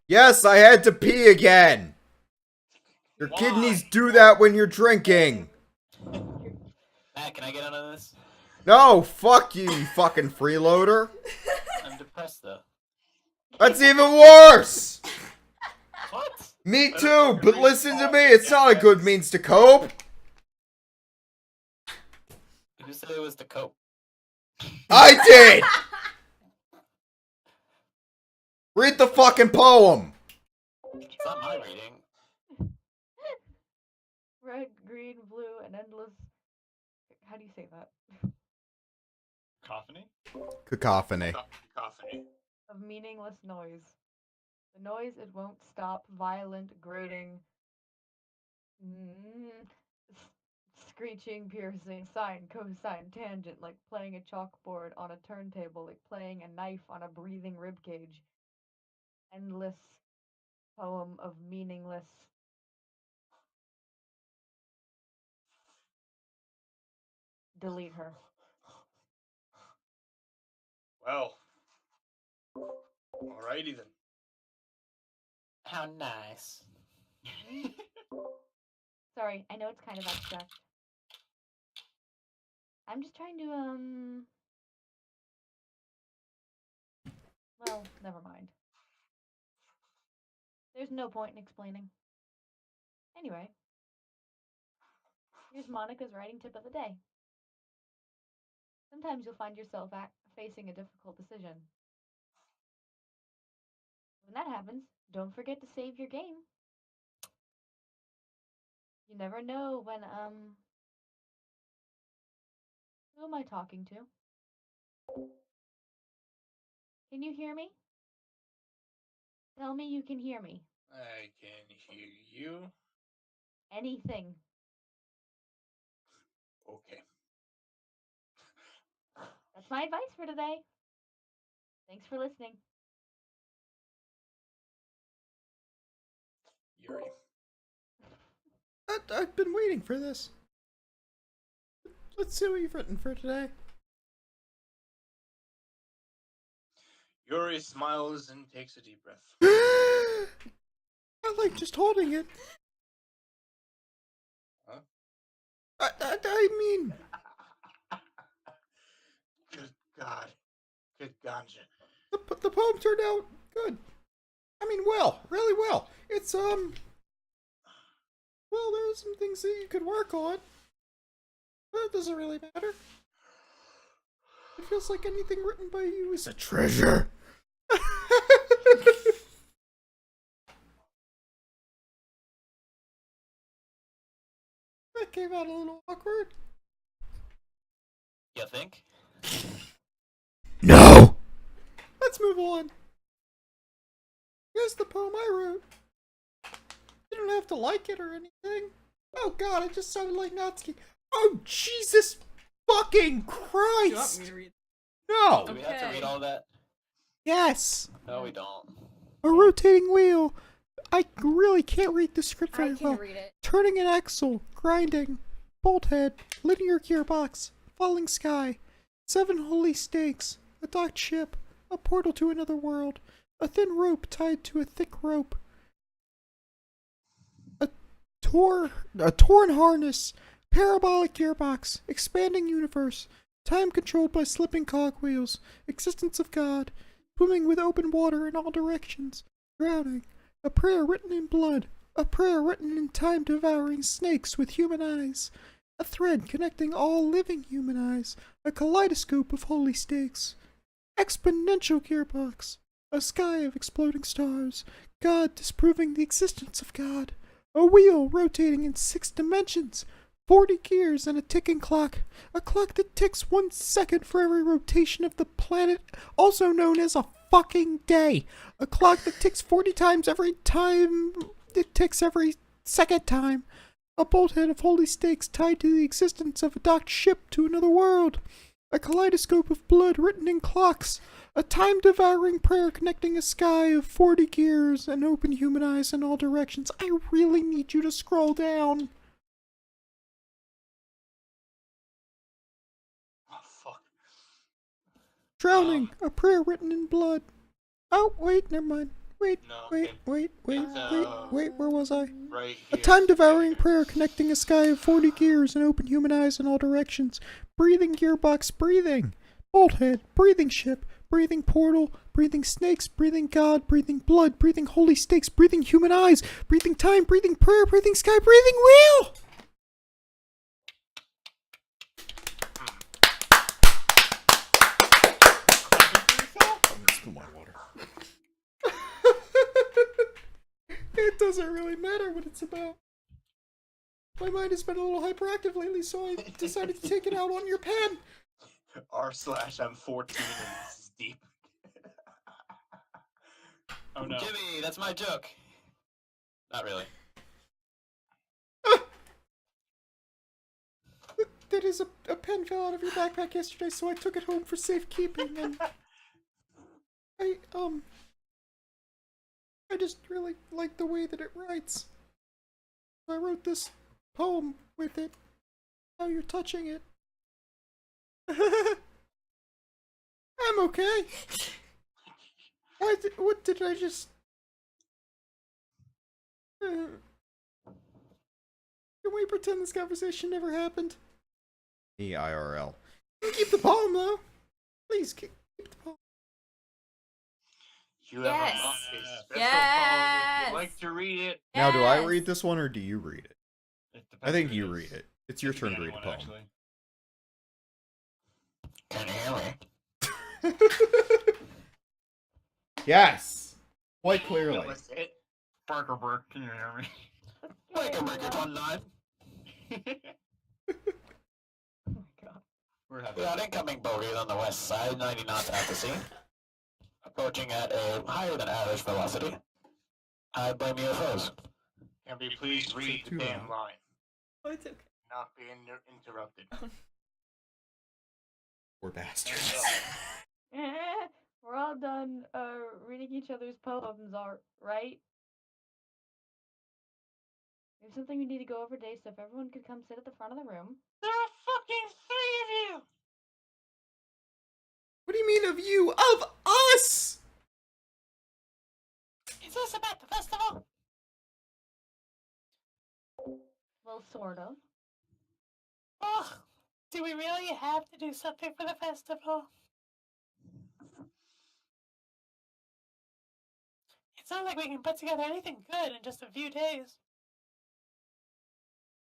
Yes, I had to pee again. Your Why? kidneys do that when you're drinking. Matt, can I get on this? No, fuck you, you fucking freeloader. I'm depressed though. That's even worse. What? Me too, but listen to me, it's not a good means to cope. Who said it was the cope? I did! Read the fucking poem. It's not my reading. Red, green, blue, and endless. How do you say that? Cacophony? Cacophony. Cacophony. Of meaningless noise. The noise it won't stop, violent, grating, screeching, piercing, sine, cosine, tangent, like playing a chalkboard on a turntable, like playing a knife on a breathing ribcage. Endless poem of meaningless. Delete her. Well. Alrighty then. How nice. Sorry, I know it's kind of abstract. I'm just trying to, well, never mind. There's no point in explaining. Anyway, here's Monica's writing tip of the day. Sometimes you'll find yourself facing a difficult decision. When that happens, don't forget to save your game. You never know when, who am I talking to? Can you hear me? Tell me you can hear me. I can hear you. Anything. Okay. That's my advice for today. Thanks for listening. Yuri. I've been waiting for this. Let's see what you've written for today. Yuri smiles and takes a deep breath. I like just holding it. Huh? I mean... Good God. Good ganja. The poem turned out good. I mean, well, really well. It's, well, there's some things that you could work on. But it doesn't really matter. It feels like anything written by you is a treasure. That came out a little awkward. You think? No! Let's move on. Here's the poem I wrote. You don't have to like it or anything. Oh god, it just sounded like Natsuki. Oh Jesus fucking Christ! to read? No! Do we have to read all that? Yes! No, we don't. A rotating wheel. I really can't read the script I very can well. read it. Turning an axle, grinding, bolt head, linear gearbox, falling sky, 7 holy stakes, a docked ship, a portal to another world, a thin rope tied to a thick rope, a torn harness, parabolic gearbox, expanding universe, time controlled by slipping cogwheels, existence of God, swimming with open water in all directions, drowning, a prayer written in blood, a prayer written in time-devouring snakes with human eyes, a thread connecting all living human eyes, a kaleidoscope of holy stakes, exponential gearbox, a sky of exploding stars, God disproving the existence of God, a wheel rotating in 6 dimensions, 40 gears and a ticking clock, a clock that ticks 1 second for every rotation of the planet, also known as a fucking day, a clock that ticks 40 times every time it ticks every second time, a bolthead of holy stakes tied to the existence of a docked ship to another world, a kaleidoscope of blood written in clocks, a time-devouring prayer connecting a sky of 40 gears and open human eyes in all directions. I really need you to scroll down. Oh, fuck. Drowning, a prayer written in blood. Oh, wait, never mind. Wait, No, wait, okay. wait, where was I? Right A here. time-devouring prayer connecting a sky of 40 gears and open human eyes in all directions. Breathing gearbox, breathing. Bolthead, breathing ship, breathing portal, breathing snakes, breathing God, breathing blood, breathing holy stakes, breathing human eyes, breathing time, breathing prayer, breathing sky, breathing wheel! It doesn't really matter what it's about. My mind has been a little hyperactive lately, so I decided to take it out on your pen. r/I'm 14 and this is deep. Oh no. Jimmy, that's my joke. Not really. That is a pen fell out of your backpack yesterday, so I took it home for safekeeping, and I just really like the way that it writes. I wrote this poem with it. Now you're touching it. I'm okay. What did I just... Can we pretend this conversation never happened? IRL. Keep the poem, though. Please, keep the poem. You have Yes. a special Yes. poem. Would you like to read it? Now, do I Yes. read this one, or do you read it? It I depends think who you is. read it. It's your It could turn be to read a anyone, poem. actually. Can you hear me? Yes! Quite clearly. That was it. Barker Burke, can you hear me? Wake up, Rick, it's online. Oh my god. We're We having got incoming bogies on the west side, 90 knots at the scene. Approaching at a higher than average velocity. I blame UFOs. Can we please read the Too damn loud. line? Oh, it's okay. Not be interrupted. Poor bastards. We're all done reading each other's poems, right? We have something we need to go over today, so if everyone could come sit at the front of the room. There are fucking 3 of you! What do you mean of you? Of us! Is this about the festival? Well, sort of. Oh, do we really have to do something for the festival? It's not like we can put together anything good in just a few days.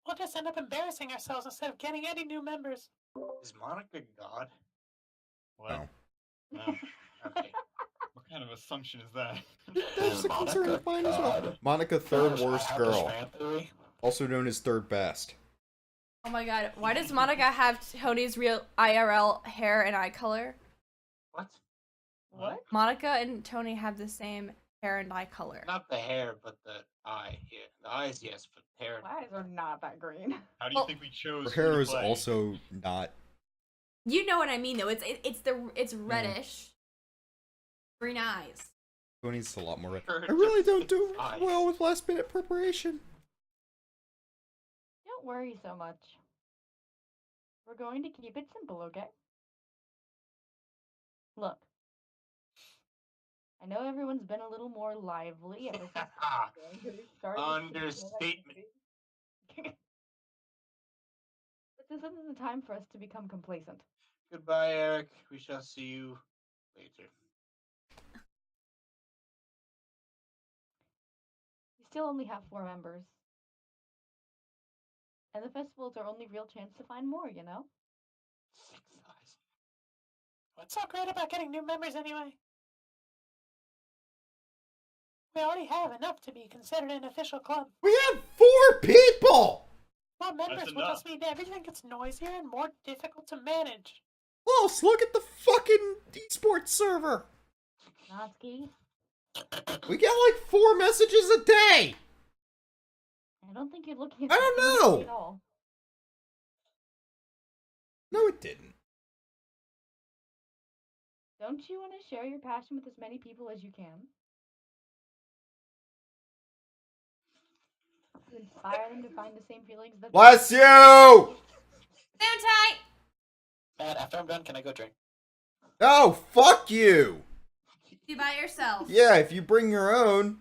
We'll just end up embarrassing ourselves instead of getting any new members. Is Monica God? What? No. No. Okay. What kind of assumption is that? That's a concern of mine as well. Monica, third worst girl. Also known as third best. Oh my god, why does Monica have Tony's real IRL hair and eye color? What? What? Monica and Tony have the same hair and eye color. Not the hair, but the eye. Yeah, the eyes, yes, but hair. My eyes are not that green. How do you Well, think we chose Her who to hair is play? also not... You know what I mean, though. It's reddish, green eyes. Tony's a lot more... Her I really don't do eyes. well with last minute preparation. Don't worry so much. We're going to keep it simple, okay? Look. I know everyone's been a little more lively ever since the start. Understatement. But this isn't the time for us to become complacent. Goodbye, Eric. We shall see you later. We still only have 4 members. And the festival's our only real chance to find more, you know? 6 eyes. What's so great about getting new members anyway? We already have enough to be considered an official club. We have 4 people! More members will enough. just mean everything gets noisier and more difficult to manage. Plus, look at the fucking esports server! Natsuki, We get like 4 messages a day! I don't think you're looking at I don't this know. at all. No, it didn't. Don't you want to share your passion with as many people as you can? To inspire them to find the same feelings that... Bless you! Stand tight! Matt, after I'm done, can I go drink? Oh, fuck you! You by yourself. Yeah, if you bring your own.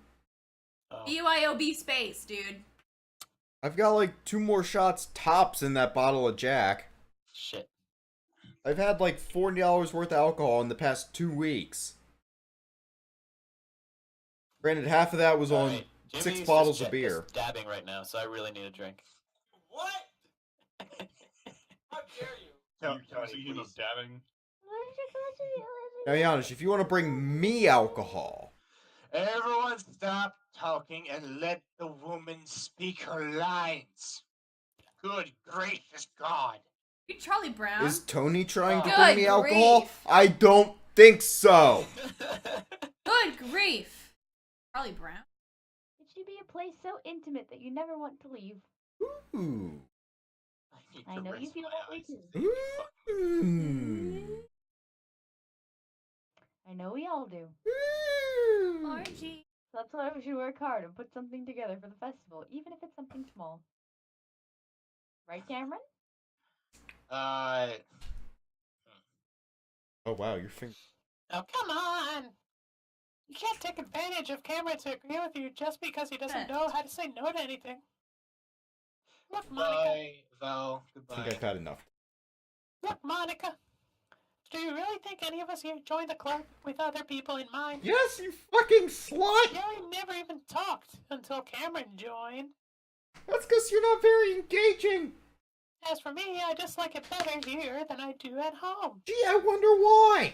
Oh. BYOB space, dude. I've got like 2 more shots tops in that bottle of Jack. Shit. I've had like $40 worth of alcohol in the past 2 weeks. Granted, half of that was on Alright, 6 Jimmy's bottles just of beer. just dabbing right now, so I really need a drink. What? How dare you? You Tony, accusing him please. of dabbing? Now, Janusz, if you want to bring me alcohol, Everyone stop talking and let the woman speak her lines. Good gracious God. You Charlie Brown? Is Tony trying to Good bring me alcohol? grief. I don't think so. Good grief. Charlie Brown? It should be a place so intimate that you never want to leave. Ooh. I know you feel that way too. Ooh. I know we all do. Orgy. So that's why we should work hard and put something together for the festival, even if it's something small. Right, Cameron? Oh wow, your finger. Oh, come on! You can't take advantage of Cameron to agree with you just because he doesn't know how to say no to anything. Look, Monica. Bye, Val. I Goodbye. think I've had enough. Look, Monica. Do you really think any of us here joined the club with other people in mind? Yes, you fucking slut! Gary never even talked until Cameron joined. That's because you're not very engaging. As for me, I just like it better here than I do at home. Gee, I wonder why.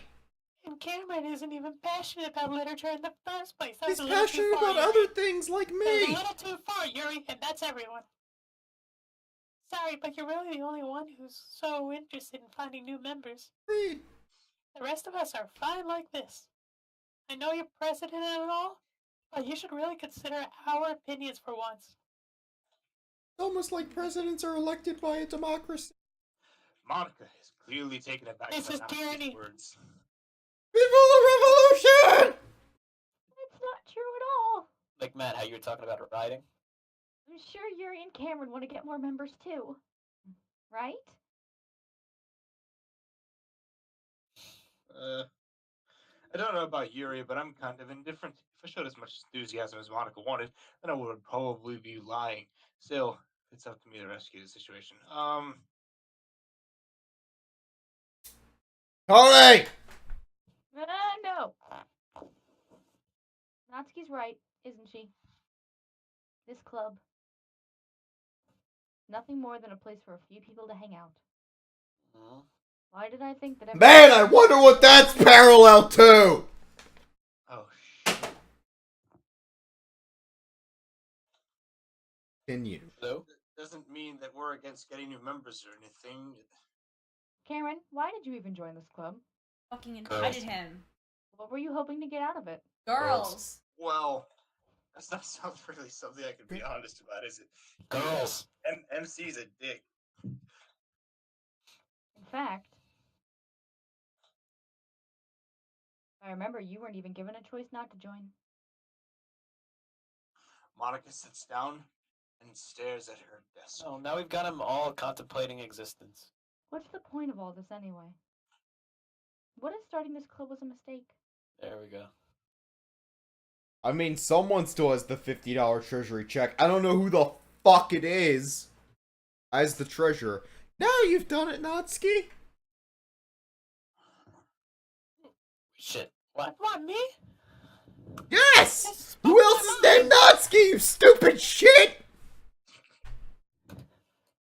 And Cameron isn't even passionate about literature in the first place. That's He's a little passionate too far, about Yuri. other things like That's me. a little too far, Yuri, and that's everyone. Sorry, but you're really the only one who's so interested in finding new members. Read. The rest of us are fine like this. I know you're president and all, but you should really consider our opinions for once. It's almost like presidents are elected by a democracy. Monica is clearly taken aback This by is Natalie's tyranny. words. People of revolution! That's not true at all. Like, Matt, how you were talking about riding? I'm sure Yuri and Cameron want to get more members too. Right? I don't know about Yuri, but I'm kind of indifferent. If I showed as much enthusiasm as Monica wanted, then I would probably be lying. Still, it's up to me to rescue the situation. Tony! No. Natsuki's right, isn't she? This club. Nothing more than a place for a few people to hang out. Why did I think that Man, I wonder what that's parallel to! Oh, shit. Continue. Hello? Doesn't mean that we're against getting new members or anything. Cameron, why did you even join this club? Fucking invited him. What were you hoping to get out of it? Girls. Well, that's not really something I can be honest about, is it? Girls. MC's a dick. In fact, I remember you weren't even given a choice not to join. Monica sits down and stares at her desk. Oh, now we've got them all contemplating existence. What's the point of all this anyway? What if starting this club was a mistake? There we go. I mean, someone still has the $50 treasury check. I don't know who the fuck it is as the treasurer. Now you've done it, Natsuki. Shit. What? What, me? Yes! Who else is named Natsuki, you stupid shit?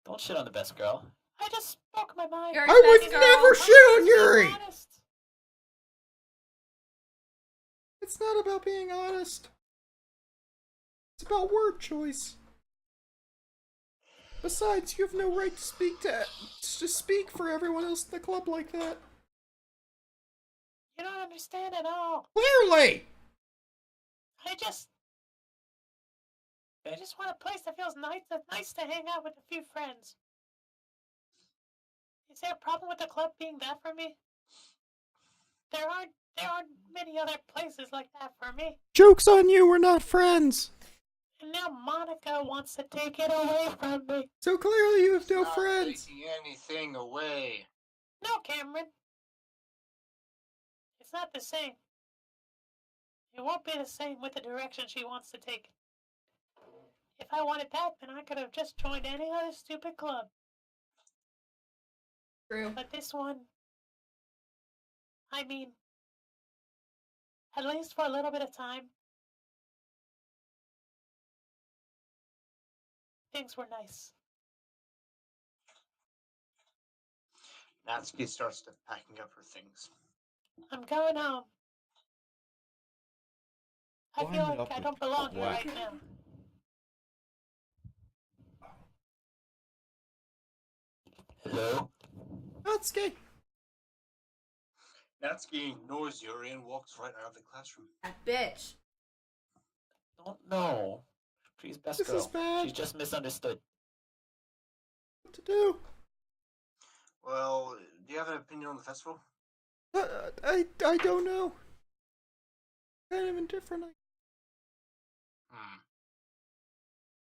Don't shit on the best girl. I just spoke my mind. You're I would best girl. never shit on Yuri! Honest. It's not about being honest. It's about word choice. Besides, you have no right to speak for everyone else in the club like that. You don't understand at all. Clearly! I just want a place that feels nice to hang out with a few friends. Is there a problem with the club being that for me? There aren't many other places like that for me. Joke's on you, we're not friends. And now Monica wants to take it away from me. So clearly you have no Not friends. taking anything away. No, Cameron. It's not the same. It won't be the same with the direction she wants to take. If I wanted that, then I could have just joined any other stupid club. True. But this one, I mean, at least for a little bit of time, things were nice. Natsuki starts packing up her things. I'm going home. I Wind feel it like up I with don't belong here whack. right now. Hello? Natsuki! Natsuki ignores Yuri and walks right out of the classroom. That bitch. Don't know. She's best This girl. is bad. She's just misunderstood. What to do? Well, do you have an opinion on the festival? I don't know. Kind of indifferent.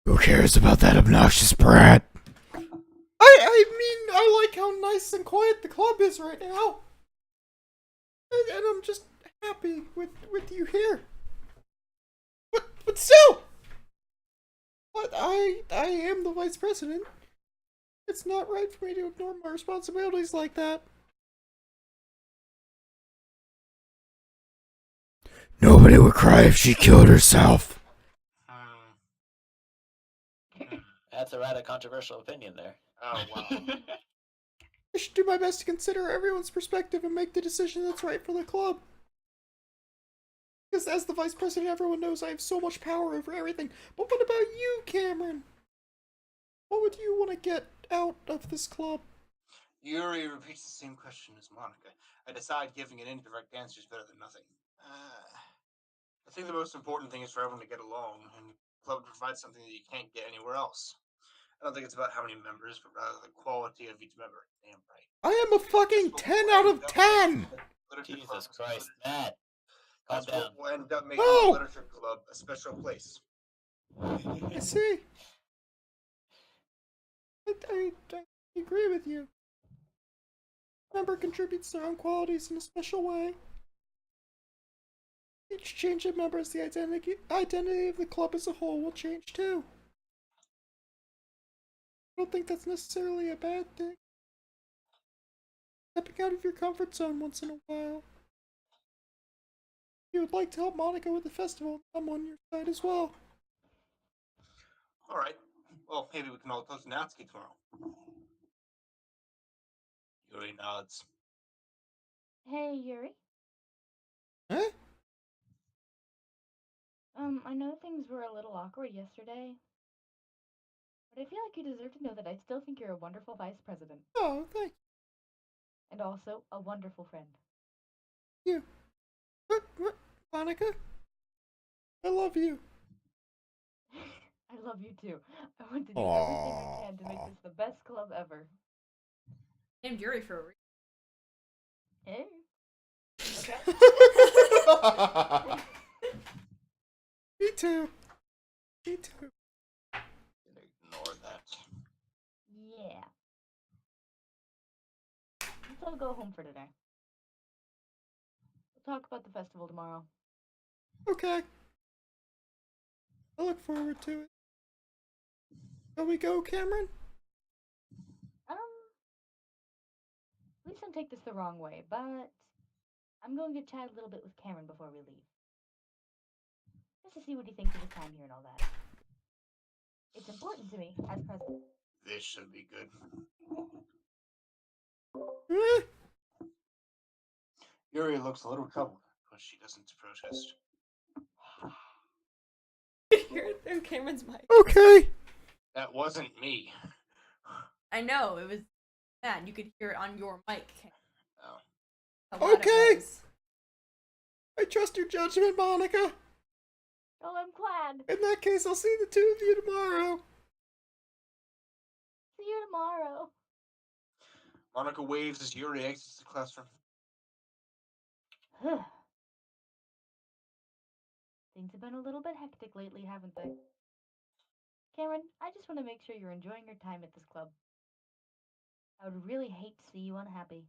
Who cares about that obnoxious brat? I mean, I like how nice and quiet the club is right now. And I'm just happy with you here. But still! But I am the vice president. It's not right for me to ignore my responsibilities like that. Nobody would cry if she killed herself. That's a rather controversial opinion there. Oh, wow. I should do my best to consider everyone's perspective and make the decision that's right for the club. Because as the vice president, everyone knows I have so much power over everything. But what about you, Cameron? What would you want to get out of this club? Yuri repeats the same question as Monica. I decide giving an indirect answer is better than nothing. I think the most important thing is for everyone to get along, and the club provides something that you can't get anywhere else. I don't think it's about how many members, but rather the quality of each member. Damn right. I am a fucking 10 out of 10! Jesus Christ, Matt. Calm That's down. what will end up making Oh! the literature club a special place. I see. I agree with you. Member contributes their own qualities in a special way. Each change of members, the identity of the club as a whole will change too. I don't think that's necessarily a bad thing. Stepping out of your comfort zone once in a while. If you would like to help Monica with the festival, I'm on your side as well. Alright. Well, maybe we can all talk to Natsuki tomorrow. Yuri nods. Hey, Yuri. Huh? I know things were a little awkward yesterday, but I feel like you deserve to know that I still think you're a wonderful vice president. Oh, thank And also a wonderful friend. you. What? Monica? I love you. I love you too. I want to do everything I can to make this the best club ever. Named Yuri for a reason. Hey. Okay. Me too. Me too. Ignore that. Yeah. Let's all go home for today. We'll talk about the festival tomorrow. Okay. I look forward to it. Shall we go, Cameron? Please don't take this the wrong way, but I'm going to chat a little bit with Cameron before we leave. Just to see what he thinks of his time here and all that. It's important to me as president. This should be good. Yuri looks a little troubled, but she doesn't protest. Hear it through Cameron's mic. Okay. That wasn't me. I know, it was bad. You could hear it on your mic. Oh. How loud it Okay. was. I trust your judgment, Monica. Oh, I'm glad. In that case, I'll see the two of you tomorrow. See you tomorrow. Monica waves as Yuri exits the classroom. Things have been a little bit hectic lately, haven't they? Cameron, I just want to make sure you're enjoying your time at this club. I would really hate to see you unhappy.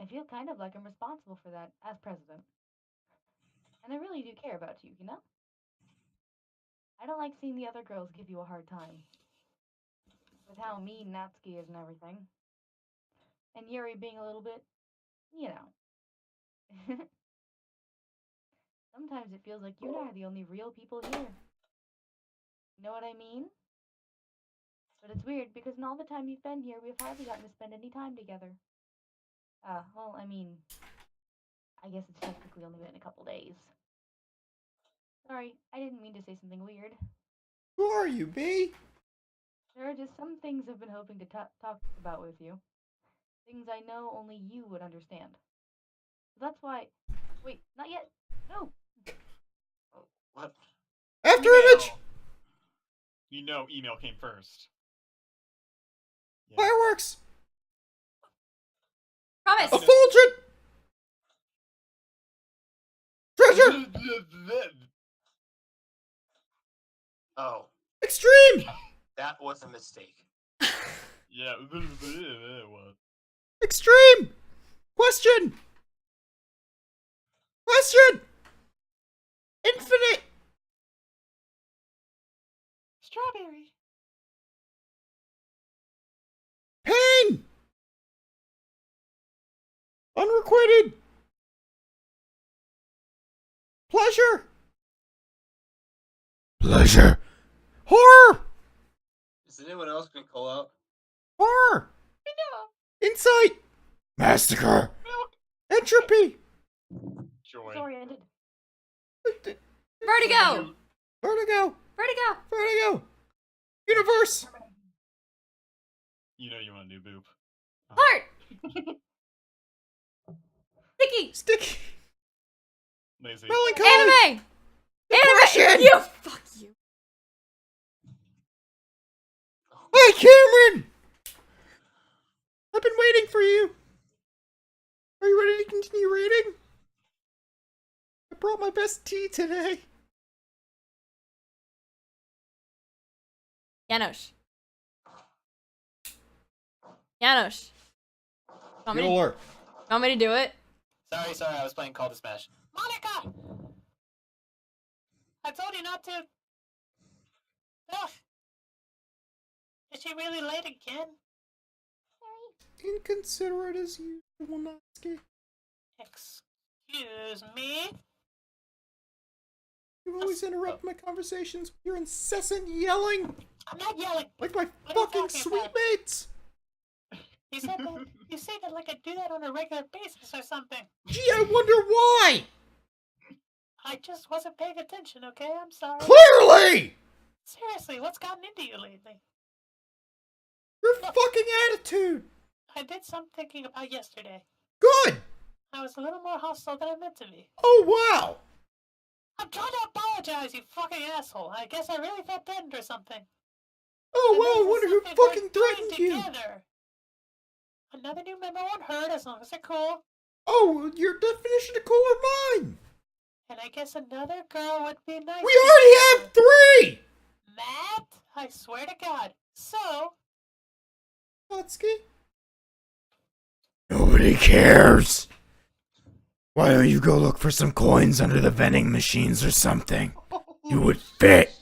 I feel kind of like I'm responsible for that as president. And I really do care about you, you know? I don't like seeing the other girls give you a hard time. With how mean Natsuki is and everything. And Yuri being a little bit, you know. Sometimes it feels like you and I are the only real people here. You know what I mean? But it's weird because in all the time you've been here, we've hardly gotten to spend any time together. Well, I mean, I guess it's technically only been a couple days. Sorry, I didn't mean to say something weird. Who are you, B? There are just some things I've been hoping to talk about with you. Things I know only you would understand. So that's why. Wait, not yet. No. What? After Email. image! You know, email came first. Yeah. Fireworks! Promise. Effulgent! Treasure! Oh, Extreme! that was a mistake. Yeah. What? Extreme! Question! Question! Infinite! Strawberry. Pain! Unrequited! Pleasure! Pleasure! Horror! Is anyone else gonna call out? Horror! Insight! Massacre! Entropy! Joy. Disoriented. Vertigo. Vertigo! Vertigo. Vertigo! Universe! You know you want to do boop. Heart. Sticky. Sticky! Lazy. Melancholy! Anime. Depression! Anime. You. Fuck you. Hey, Cameron! I've been waiting for you. Are you ready to continue rating? I brought my best tea today. Janos. Janos. Want me to, Bueller. want me to do it? Sorry, I was playing Call to Smash. Monica! I told you not to. Ugh. Is she really late again? Inconsiderate as usual, Natsuki. Excuse me? You always interrupt my conversations with your incessant yelling, I'm not yelling. like my What are you fucking talking sweet about? mates. You said that. You say that like I do that on a regular basis or something. Gee, I wonder why. I just wasn't paying attention. Okay, I'm sorry. Clearly, Seriously, what's gotten into you lately? your fucking attitude. I did some thinking about yesterday. Good. I was a little more hostile than I meant to be. Oh wow. I'm trying to apologize, you fucking asshole. I guess I really felt threatened or something. Oh And wow. I this is wonder who something we're fucking doing threatened you. together. Another new member won't hurt as long as they're cool. Oh, your definition of cool or mine? And I guess another girl would be nice. We to already you. have 3. Matt, I swear to God. So, Natsuki. Nobody cares. Why don't you go look for some coins under the vending machines or something? You would fit.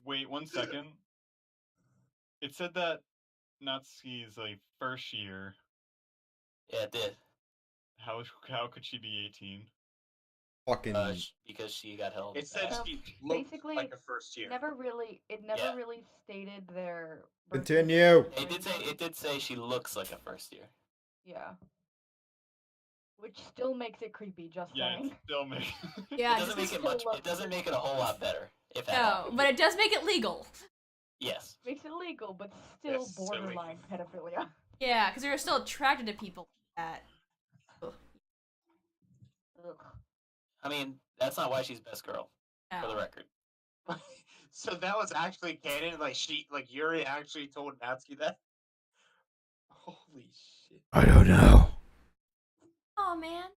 Wait 1 second. It said that Natsuki's like first year. Yeah, it did. How could she be 18? Fucking. Because she got held. It said So, she looked basically, like a first year. It never Yeah. really stated their birth Continue. certificate. It did say she looks like a first year. Yeah. Which still makes it creepy, just Yeah, saying. it still makes. Yeah. It doesn't make it much. It doesn't make it a whole lot better. If at No, all. but it does make it legal. Yes. Makes it legal, but still Yes, so borderline pedophilia. Yeah, because you're still attracted to people like that. Ugh. I mean, that's not why she's best girl. For the No. record. So that was actually canon. Like Yuri actually told Natsuki that. Holy shit! I don't know. Oh man.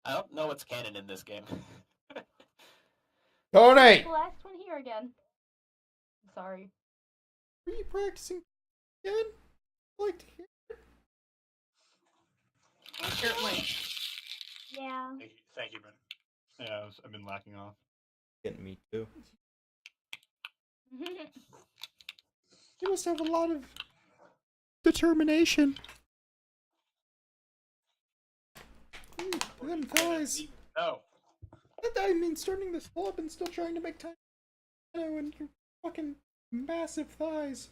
I don't know what's canon in this game. Tony! The last one here again. I'm sorry. Are you practicing again? I'd like to hear. Certainly. Yeah. Thank you, Ben. Yeah, I've been lacking off. Getting me too. You must have a lot of determination. Them thighs. No. I mean, starting this club and still trying to make time. And your fucking massive thighs.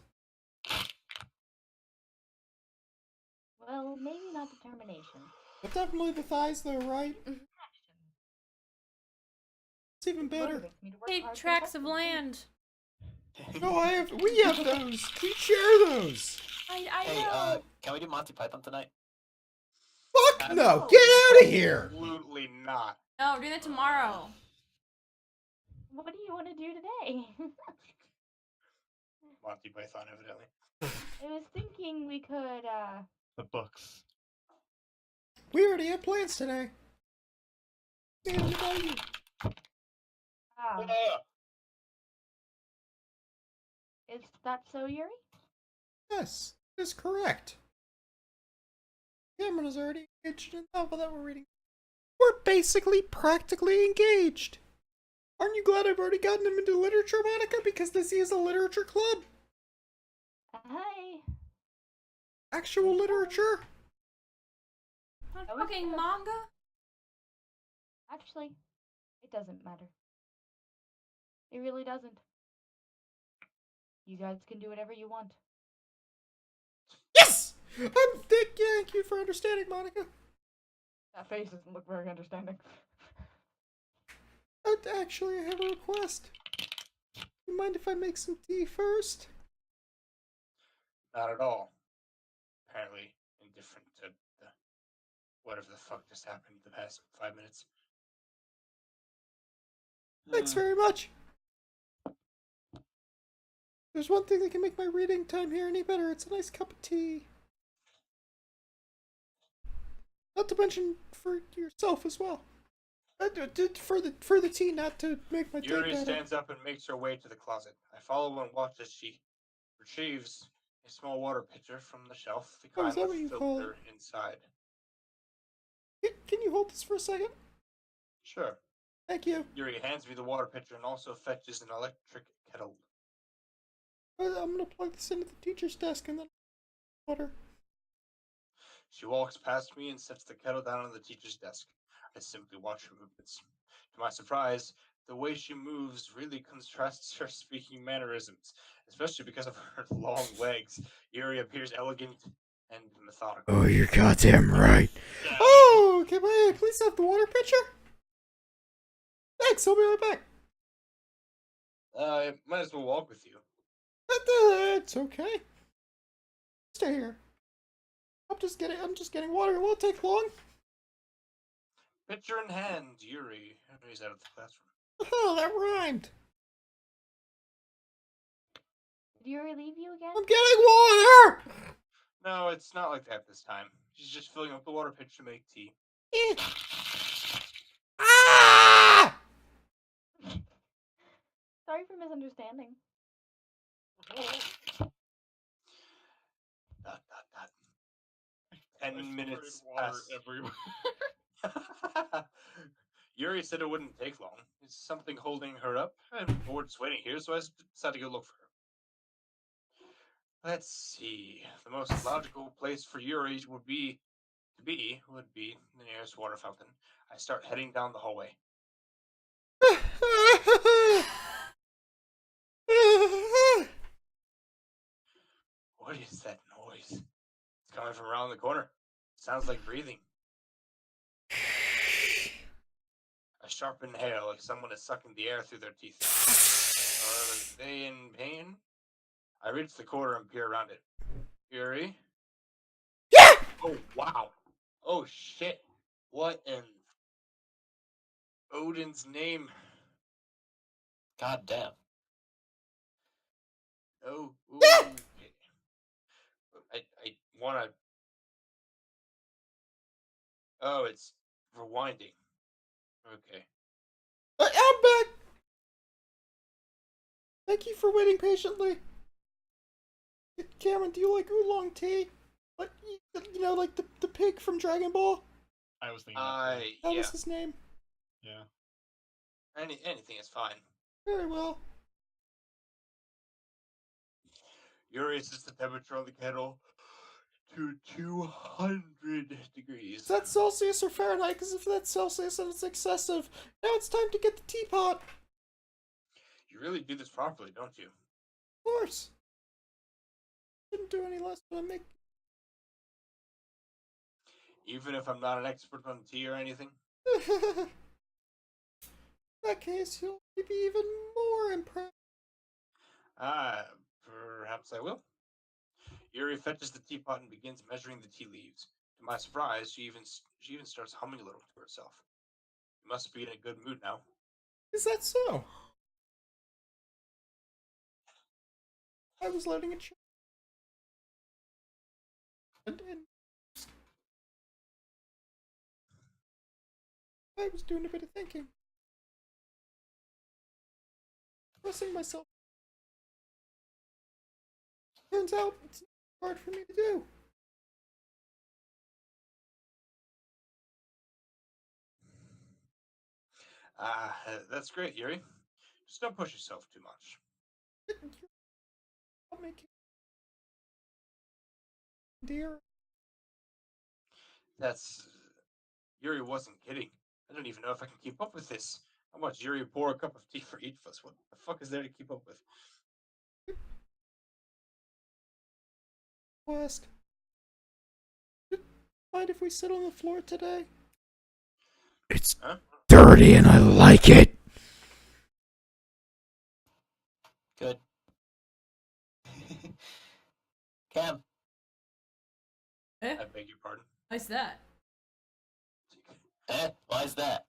Well, maybe not determination. But definitely the thighs, though, right? It's even better. Motivates me to work Take hard for tracts of effectively. land. No, we have those. We share those. I Hey, know. can we do Monty Python tonight? Fuck no. Get out of here. Absolutely not. No, do that tomorrow. What do you want to do today? Monty Python, evidently. I was thinking we could, The books. We already have plans today. Man, what about you? Is that so, Yuri? Yes, that is correct. Cameron is already engaged in a novel that we're reading. We're basically practically engaged. Aren't you glad I've already gotten him into literature, Monica? Because this is a literature club. Hi. Actual literature. Not That was fucking good. manga? Actually, it doesn't matter. It really doesn't. You guys can do whatever you want. Yes! Thank you for understanding, Monica. That face doesn't look very understanding. Actually, I have a request. You mind if I make some tea first? Not at all. Apparently indifferent to the whatever the fuck just happened the past 5 minutes. Thanks very much. There's one thing that can make my reading time here any better. It's a nice cup of tea. Not to mention for yourself as well. For the tea, not to make my day Yuri better. stands up and makes her way to the closet. I follow and watch as she retrieves a small water pitcher from the shelf, the Oh, is kind that with what you call filter inside. Can you hold this for a second? Sure. Thank you. Yuri hands me the water pitcher and also fetches an electric kettle. I'm gonna plug this into the teacher's desk and then water. She walks past me and sets the kettle down on the teacher's desk. I simply watch her movements. To my surprise, the way she moves really contrasts her speaking mannerisms, especially because of her long legs. Yuri appears elegant and methodical. Oh, you're goddamn right. Oh, can I please have the water pitcher? Thanks, I'll be right back. I might as well walk with you. It's okay. Stay here. I'm just getting water. It won't take long. Pitcher in hand, Yuri hurries out of the classroom. Oh, that rhymed. Did Yuri leave you again? I'm getting water! No, it's not like that this time. She's just filling up the water pitcher to make tea. Ah! Sorry for misunderstanding. Dot, dot, dot. 10 minutes Water pass. everywhere. Yuri said it wouldn't take long. Is something holding her up? I'm bored just waiting here, so I decided to go look for her. Let's see. The most logical place for Yuri would be the nearest water fountain. I start heading down the hallway. What is that noise? It's coming from around the corner. Sounds like breathing. A sharp inhale, like someone is sucking the air through their teeth. Are they in pain? I reach the corner and peer around it. Yuri? Yeah! Oh, wow. Oh, shit. What in Odin's name? God damn. Oh, Yeah! okay. I want to... Oh, it's rewinding. Okay. I'm back! Thank you for waiting patiently. Cameron, do you like oolong tea? Like, like the pig from Dragon Ball? I was thinking that too. That Yeah. was his name. Yeah. Anything is fine. Very well. Yuri sets the temperature on the kettle to 200 degrees. Is that Celsius or Fahrenheit? Because if that's Celsius, then it's excessive. Now it's time to get the teapot. You really do this properly, don't you? Of course. Didn't do any less than I make. Even if I'm not an expert on tea or anything? In that case, you'll be even more impressed. Ah, perhaps I will. Yuri fetches the teapot and begins measuring the tea leaves. To my surprise, she even starts humming a little to herself. You must be in a good mood now. Is that so? I was letting it show. And I was doing a bit of thinking. Pressing myself. Turns out it's hard for me to do. That's great, Yuri. Just don't push yourself too much. I'll make it. Dear. That's. Yuri wasn't kidding. I don't even know if I can keep up with this. How much Yuri pour a cup of tea for each of us? What the fuck is there to keep up with? West. Mind if we sit on the floor today? It's Huh? dirty and I like it. Good. Cam. Eh? I beg your pardon. Why's that? Why's that?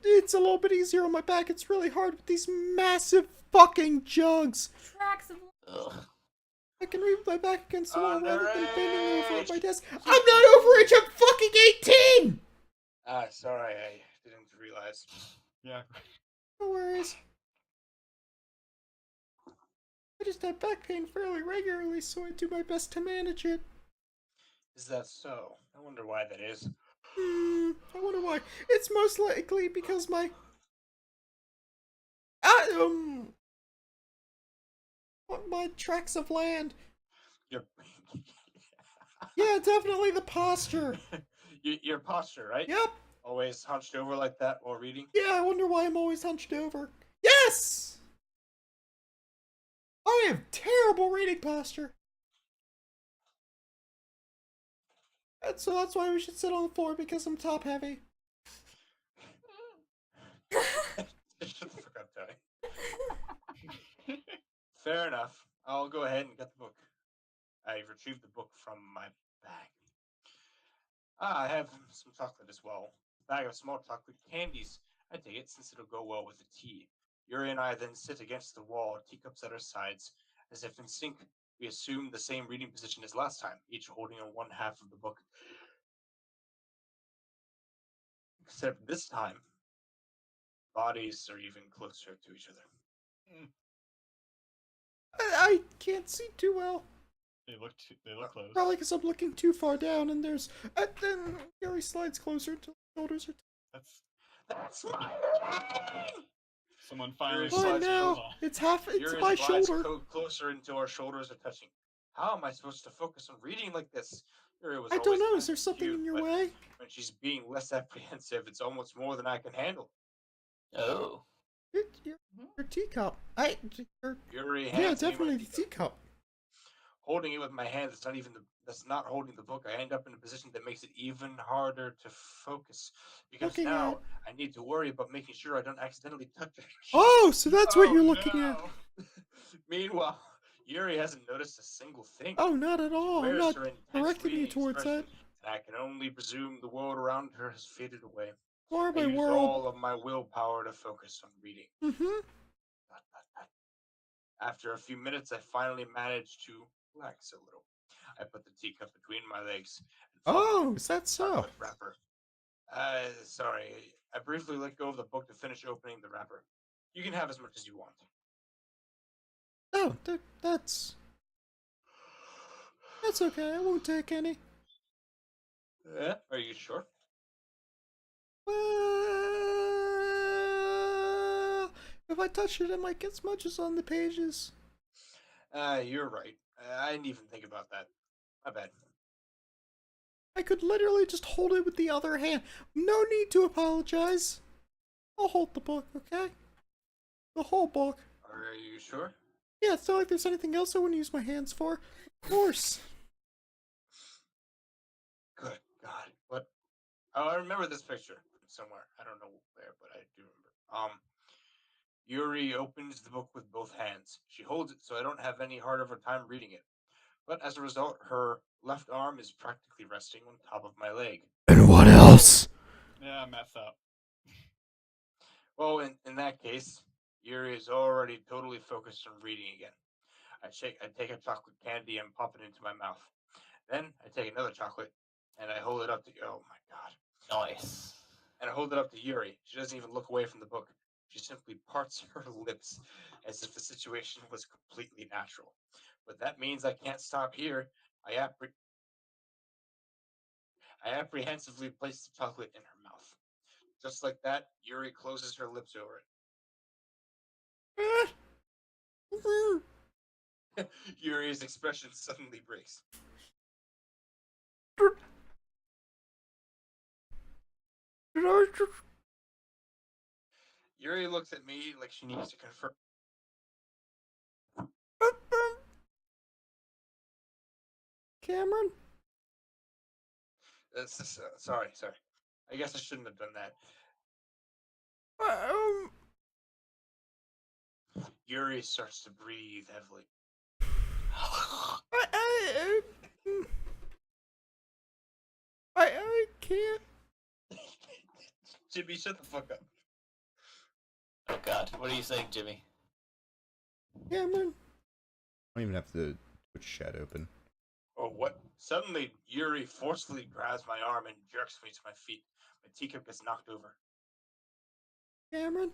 It's a little bit easier on my back. It's really hard with these massive fucking jugs. Tracks of. Ugh. I can read with my back against the wall rather than bending over at Underage. my desk. I'm not overage, I'm fucking 18! Sorry, I didn't realize. Yeah. No worries. I just have back pain fairly regularly, so I do my best to manage it. Is that so? I wonder why that is. I wonder why. It's most likely because my... my tracts of land. Your, Yeah, definitely the posture. your posture, right? Yep. Always hunched over like that while reading? Yeah, I wonder why I'm always hunched over. Yes! I have terrible reading posture. And so that's why we should sit on the floor, because I'm top heavy. Shut the fuck up, Tony. Fair enough. I'll go ahead and get the book. I retrieved the book from my bag. I have some chocolate as well. A bag of small chocolate candies. I take it since it'll go well with the tea. Yuri and I then sit against the wall, teacups at our sides. As if in sync, we assume the same reading position as last time, each holding on one half of the book. Except this time, bodies are even closer to each other. I can't see too well. They look close. Probably because I'm looking too far down, and there's... then Gary slides closer until the shoulders are... That's my... Someone finally Yuri's Fine slides now. closer. It's half... It's Yuri's my slides shoulder. closer until our shoulders are touching. How am I supposed to focus on reading like this? Yuri was I don't always know. kind Is there of something cute, in your but way? when she's being less apprehensive, it's almost more than I can handle. Oh. Your teacup. Yuri Yeah, hands me my definitely the teacup. teacup. Holding it with my hand that's not holding the book. I end up in a position that makes it even harder to focus because Looking now I need to worry about making sure I don't accidentally touch it. Oh, so that's what Oh, you're looking at. no. Meanwhile, Yuri hasn't noticed a single thing. Oh, not at all. I'm Wears not her intense directing you reading towards that. expression, and I can only presume the world around her has faded away. Or I my use world. all of my willpower to focus on reading. Mm-hmm. After a few minutes, I finally managed to relax a little. I put the teacup between my legs and Oh, is that so? chocolate wrapper. Sorry. I briefly let go of the book to finish opening the wrapper. You can have as much as you want. Oh, that's okay. I won't take any. Are you sure? Well, if I touch it, it might get smudges on the pages. You're right. I didn't even think about that. My bad. I could literally just hold it with the other hand. No need to apologize. I'll hold the book, okay? The whole book. Are you sure? Yeah, it's not like there's anything else I want to use my hands for. Of course. Good God. What? Oh, I remember this picture from somewhere. I don't know where, but I do remember. Yuri opens the book with both hands. She holds it so I don't have any hard of a time reading it. But as a result, her left arm is practically resting on top of my leg. And what else? Yeah, mess up. Well, in that case, Yuri is already totally focused on reading again. I take a chocolate candy and pop it into my mouth. Then I take another chocolate and I hold it up to, oh my god. Nice. And I hold it up to Yuri. She doesn't even look away from the book. She simply parts her lips as if the situation was completely natural. But that means I can't stop here. I apprehensively place the chocolate in her mouth. Just like that, Yuri closes her lips over it. Yuri's expression suddenly breaks. Yuri looks at me like she needs to confirm. Cameron? Sorry. I guess I shouldn't have done that. Yuri starts to breathe heavily. I can't. Jimmy, shut the fuck up. Oh god, what are you saying, Jimmy? Cameron? I don't even have to Twitch chat open. Oh, what? Suddenly, Yuri forcefully grabs my arm and jerks me to my feet. My teacup gets knocked over. Cameron?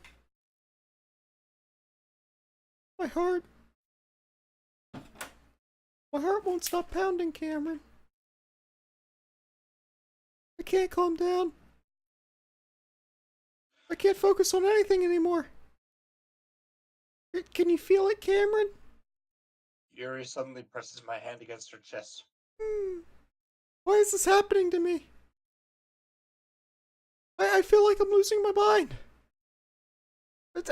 My heart. My heart won't stop pounding, Cameron. I can't calm down. I can't focus on anything anymore. Can you feel it, Cameron? Yuri suddenly presses my hand against her chest. Why is this happening to me? I feel like I'm losing my mind.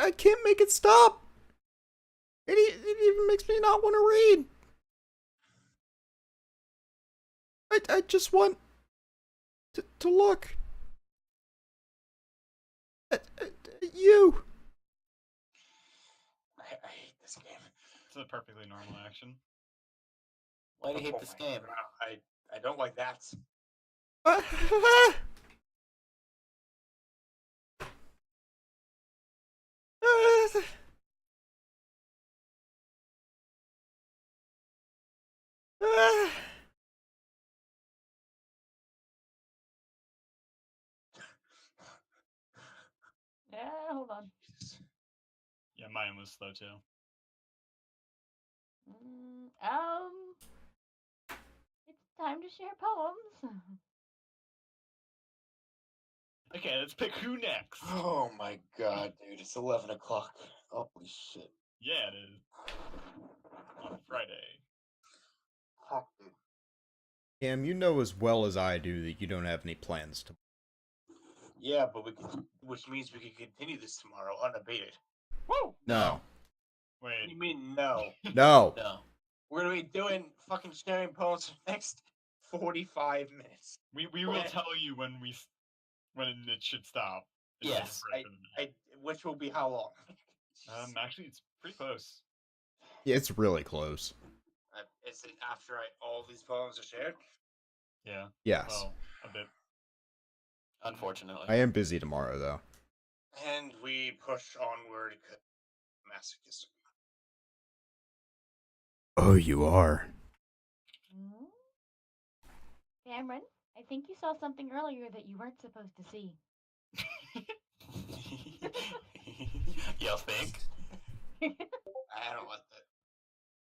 I can't make it stop. It even makes me not want to read. I just want to look at you. I hate this game. It's a perfectly normal action. Why do you hate Oh this my game? God, I don't like that. Yeah, hold on. Yeah, mine was slow too. It's time to share poems. Okay, let's pick who next. Oh my god, dude, it's 11 o'clock. Holy shit. Yeah, it is. On Friday. Fuck, dude. Cam, you know as well as I do that you don't have any plans to. Yeah, but which means we can continue this tomorrow unabated. Woo! No. What do Wait. you mean, no? No. No. We're gonna be doing fucking sharing poems for the next 45 minutes. We will tell you when it should stop. It's Yes. just right for the minute. Which will be how long? Actually, it's pretty close. Yeah, it's really close. Is it after all these poems are shared? Yeah. Yes. Well, a bit. Unfortunately. I am busy tomorrow, though. And we push onward. Masochistic. Oh, you are. Cameron, I think you saw something earlier that you weren't supposed to see. You think? I don't want that.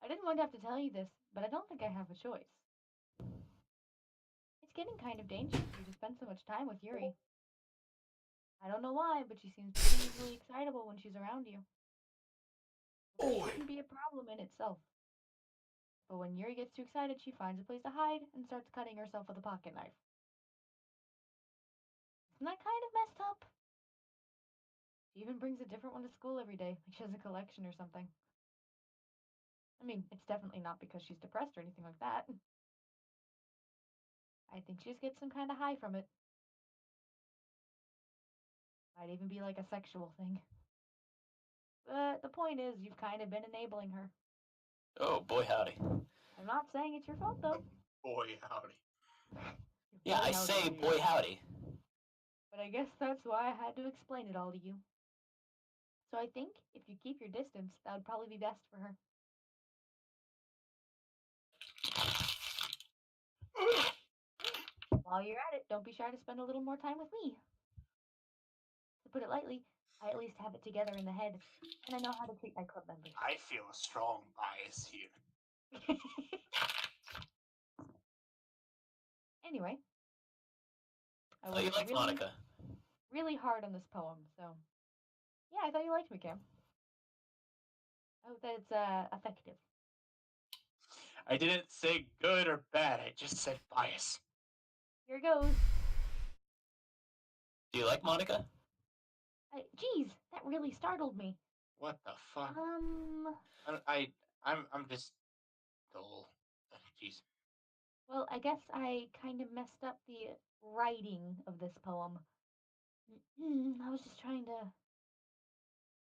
I didn't want to have to tell you this, but I don't think I have a choice. It's getting kind of dangerous for you to spend so much time with Yuri. I don't know why, but she seems pretty easily excitable when she's around you. It can be a problem in itself. But when Yuri gets too excited, she finds a place to hide and starts cutting herself with a pocket knife. Isn't that kind of messed up? She even brings a different one to school every day, like she has a collection or something. I mean, it's definitely not because she's depressed or anything like that. I think she just gets some kind of high from it. Might even be like a sexual thing. But the point is, you've kind of been enabling her. Oh, boy, howdy. I'm not saying it's your fault, though. Boy, howdy. Yeah, Boy, I howdy say, indeed. boy, howdy. But I guess that's why I had to explain it all to you. So I think if you keep your distance, that would probably be best for her. While you're at it, don't be shy to spend a little more time with me. To put it lightly, I at least have it together in the head, and I know how to treat my club members. I feel a strong bias here. Anyway, I Oh, you worked like really, Monica. really hard on this poem, so yeah, I thought you liked me, Cam. I hope that it's effective. I didn't say good or bad. I just said bias. Here goes. Do you like Monica? Geez, that really startled me. What the fuck? I'm just dull. Jeez. Well, I guess I kind of messed up the writing of this poem. I was just trying to.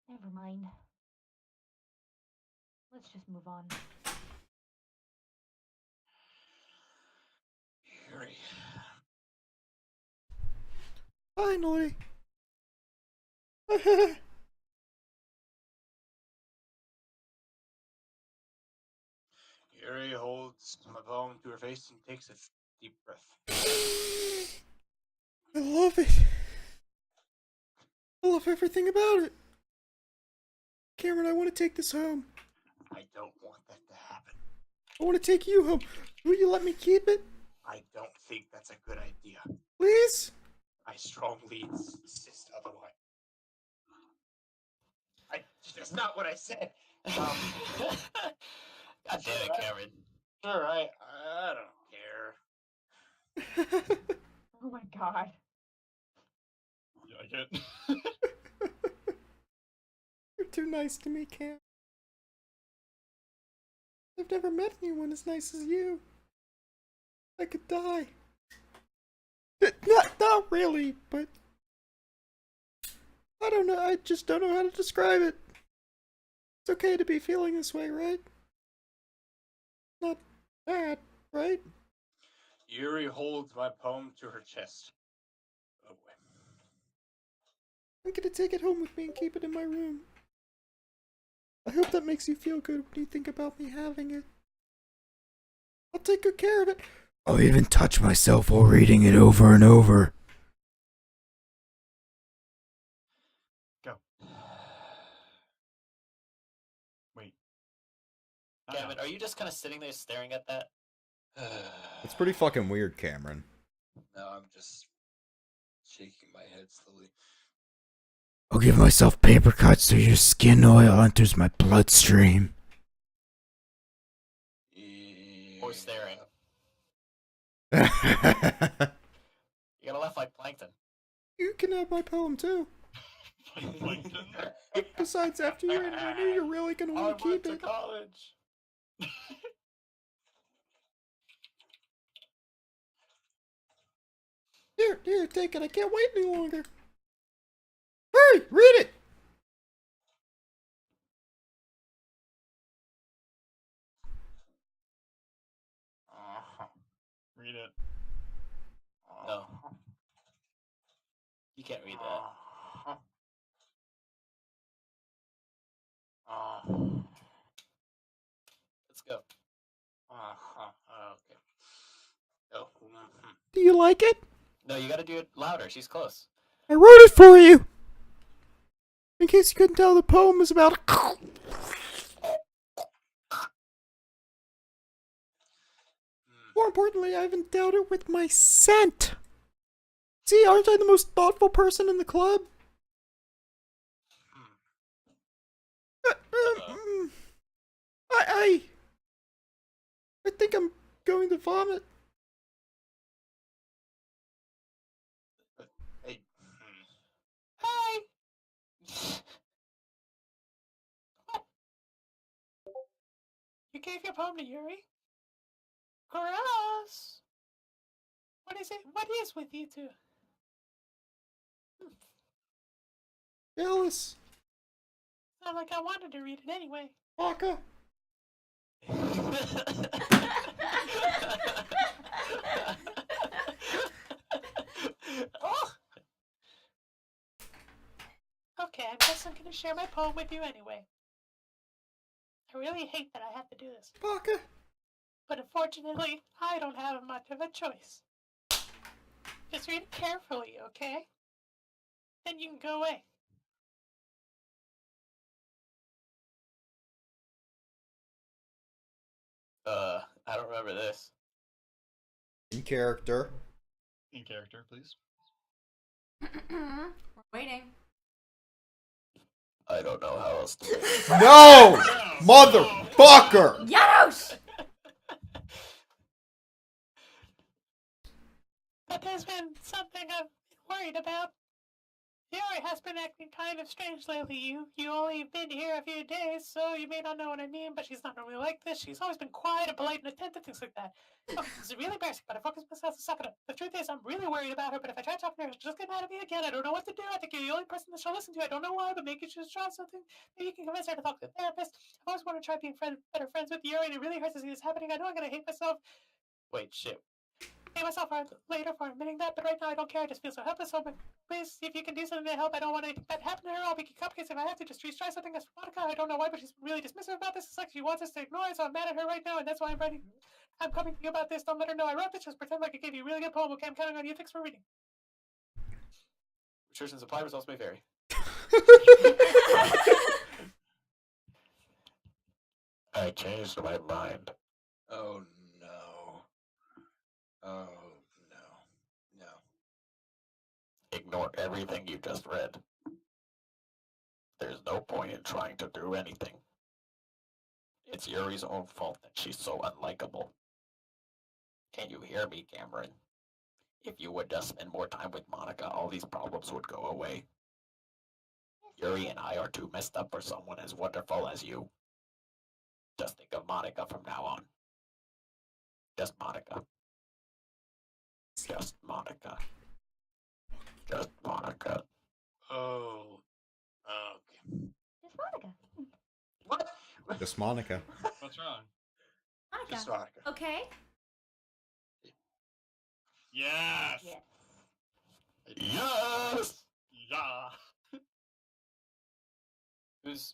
Never mind. Let's just move on. Yuri. Finally. Yuri holds my poem to her face and takes a deep breath. I love it. I love everything about it. Cameron, I want to take this home. I don't want that to happen. I want to take you home. Will you let me keep it? I don't think that's a good idea. Please? I strongly insist otherwise. That's not what I said. God damn it, Cameron. Sure, I don't care. Oh my god. You like it? You're too nice to me, Cam. I've never met anyone as nice as you. I could die. Not really, but I don't know. I just don't know how to describe it. It's okay to be feeling this way, right? Not bad, right? Yuri holds my poem to her chest. Oh boy. I'm gonna take it home with me and keep it in my room. I hope that makes you feel good when you think about me having it. I'll take good care of it. I'll even touch myself while reading it over and over. Go. Wait. Cameron, are you just kind of sitting there staring at that? It's pretty fucking weird, Cameron. No, I'm just shaking my head slowly. I'll give myself paper cuts so your skin oil enters my bloodstream. Or staring. I'll You gotta laugh like Plankton. You can have my poem too. Plankton? Besides, after you interview me, you're really gonna want to keep it. College. Here, take it. I can't wait any longer. Hurry, read it. Read it. No. You can't read that. Let's go. Okay. Oh. Do you like it? No, you gotta do it louder. She's close. I wrote it for you. In case you couldn't tell, the poem is about. More importantly, I haven't dealt it with my scent. See, aren't I the most thoughtful person in the club? I think I'm going to vomit. Hi! You gave your poem to Yuri? Gross! What is it? What is with you two? Jealous. Not like I wanted to read it anyway. Baka. Oh! Okay, I guess I'm gonna share my poem with you anyway. I really hate that I have to do this, Baka. but unfortunately, I don't have much of a choice. Just read it carefully, okay? Then you can go away. I don't remember this. In character. In character, please. We're waiting. I don't know how else to do it. No! Motherfucker! Yanos! But there's been something I've been worried about. Yuri has been acting kind of strange lately. You only been here a few days, so you may not know what I mean, but she's not normally like this. She's always been quiet and polite and attentive, things like that. Okay, this is really embarrassing, but I focus myself to suck it up. The truth is, I'm really worried about her, but if I try talking to her, she'll just get mad at me again. I don't know what to do. I think you're the only person that she'll listen to. I don't know why, but maybe she'll try something. Maybe you can convince her to talk to a therapist. I've always wanted to try being better friends with Yuri, and it really hurts to see this happening. I know I'm gonna hate myself. Wait, shit. Hate myself later for admitting that, but right now I don't care. I just feel so helpless. So please, see if you can do something to help. I don't want anything bad happen to her. I'll make cupcakes if I have to. Just try something. As for Monica, I don't know why, but she's really dismissive about this. It's like she wants us to ignore it, so I'm mad at her right now, and that's why I'm writing. I'm coming to you about this. Don't let her know I wrote this. Just pretend like I gave you a really good poem. Okay, I'm counting on you. Thanks for reading. Research and supply results may vary. I changed my mind. Oh no. Oh no. No. Ignore everything you just read. There's no point in trying to do anything. It's Yuri's own fault that she's so unlikable. Can you hear me, Cameron? If you would just spend more time with Monica, all these problems would go away. Yuri and I are too messed up for someone as wonderful as you. Just think of Monica from now on. Just Monica. Just Monica. Just Monica. Oh. Okay. Just Monica. What? Just Monica. What's wrong? Monica. Just Monica. Okay. Yes. Yes. Yes! Yeah. Who's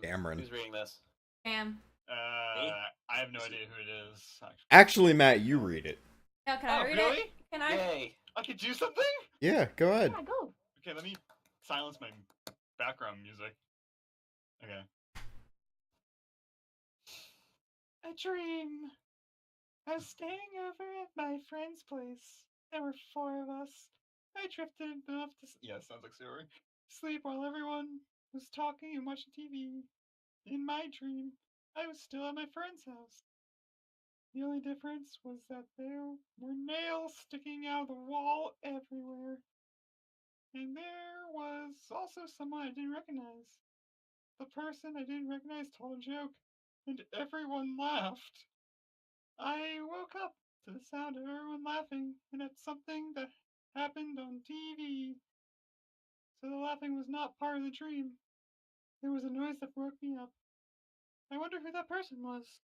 Cameron. who's reading this? Bam. I have no idea who it is. Actually. Actually, Matt, you read it. Now, can I read really? it? Can I? Yay! I could do something? Yeah, go ahead. Yeah, go. Okay, let me silence my background music. Okay. A dream. I was staying over at my friend's place. There were 4 of us. I drifted off to sounds like Siri. Sleep while everyone was talking and watching TV. In my dream, I was still at my friend's house. The only difference was that there were nails sticking out of the wall everywhere. And there was also someone I didn't recognize. The person I didn't recognize told a joke, and everyone laughed. I woke up to the sound of everyone laughing, and at something that happened on TV. So the laughing was not part of the dream. There was a noise that woke me up. I wonder who that person was,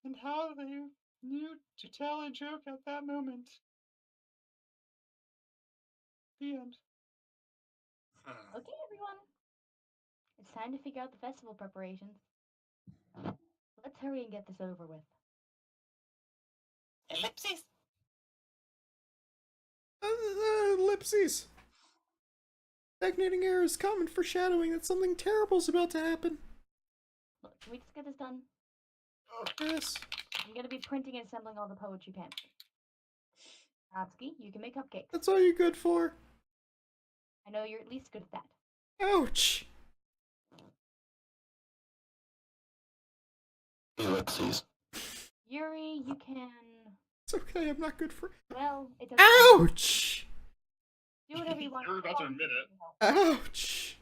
and how they knew to tell a joke at that moment. The end. Okay, everyone. It's time to figure out the festival preparations. Let's hurry and get this over with. Ellipses. Ellipses. Stagnating air is common foreshadowing that something terrible is about to happen. Look, can we just get this done? Yes. I'm gonna be printing and assembling all the poetry pamphlets. Atsuki, you can make cupcakes. That's all you're good for. I know you're at least good at that. Ouch. Ellipses. Yuri, you can. It's okay, I'm not good for. Well, it doesn't. Ouch! Do whatever you want. You're about to admit it. Ouch!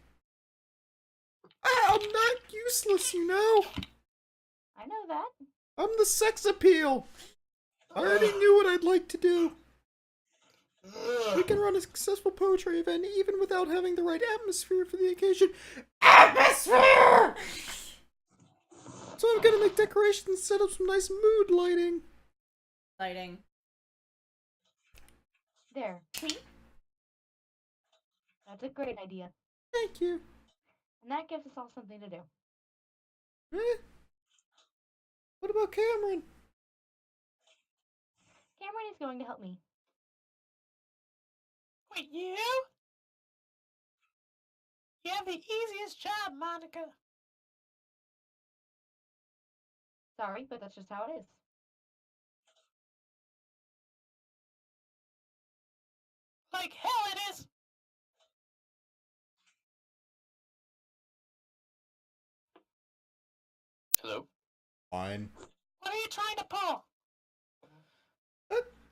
I'm not useless, you know. I know that. I'm the sex appeal. I already knew what I'd like to do. We can run a successful poetry event even without having the right atmosphere for the occasion. Atmosphere! So I'm gonna make decorations and set up some nice mood lighting. Lighting. There. See? That's a great idea. Thank you. And that gives us all something to do. What about Cameron? Cameron is going to help me. Wait, you? You have the easiest job, Monica. Sorry, but that's just how it is. Like hell it is. Hello? Fine. What are you trying to pull?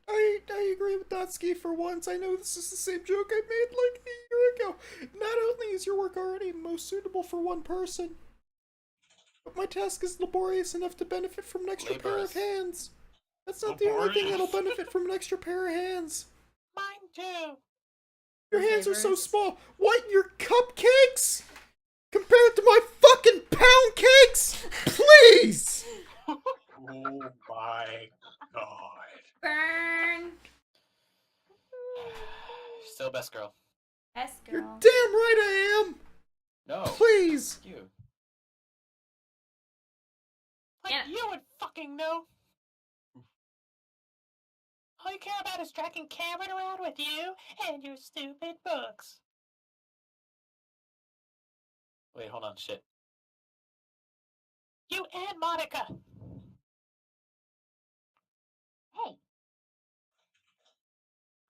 I agree with Natsuki for once. I know this is the same joke I made like a year ago. Not only is your work already most suitable for one person, but my task is laborious enough to benefit from an extra pair of hands. That's not the only thing that'll benefit from an extra pair of hands. Mine too. Your hands are so small. What, your cupcakes? Compared to my fucking pound cakes? Please! Oh my god. Burn. Still best girl. Best girl. You're damn right I am! No. Please! You. Like you would fucking know. All you care about is dragging Cameron around with you and your stupid books. Wait, hold on. Shit. You and Monica. Hey.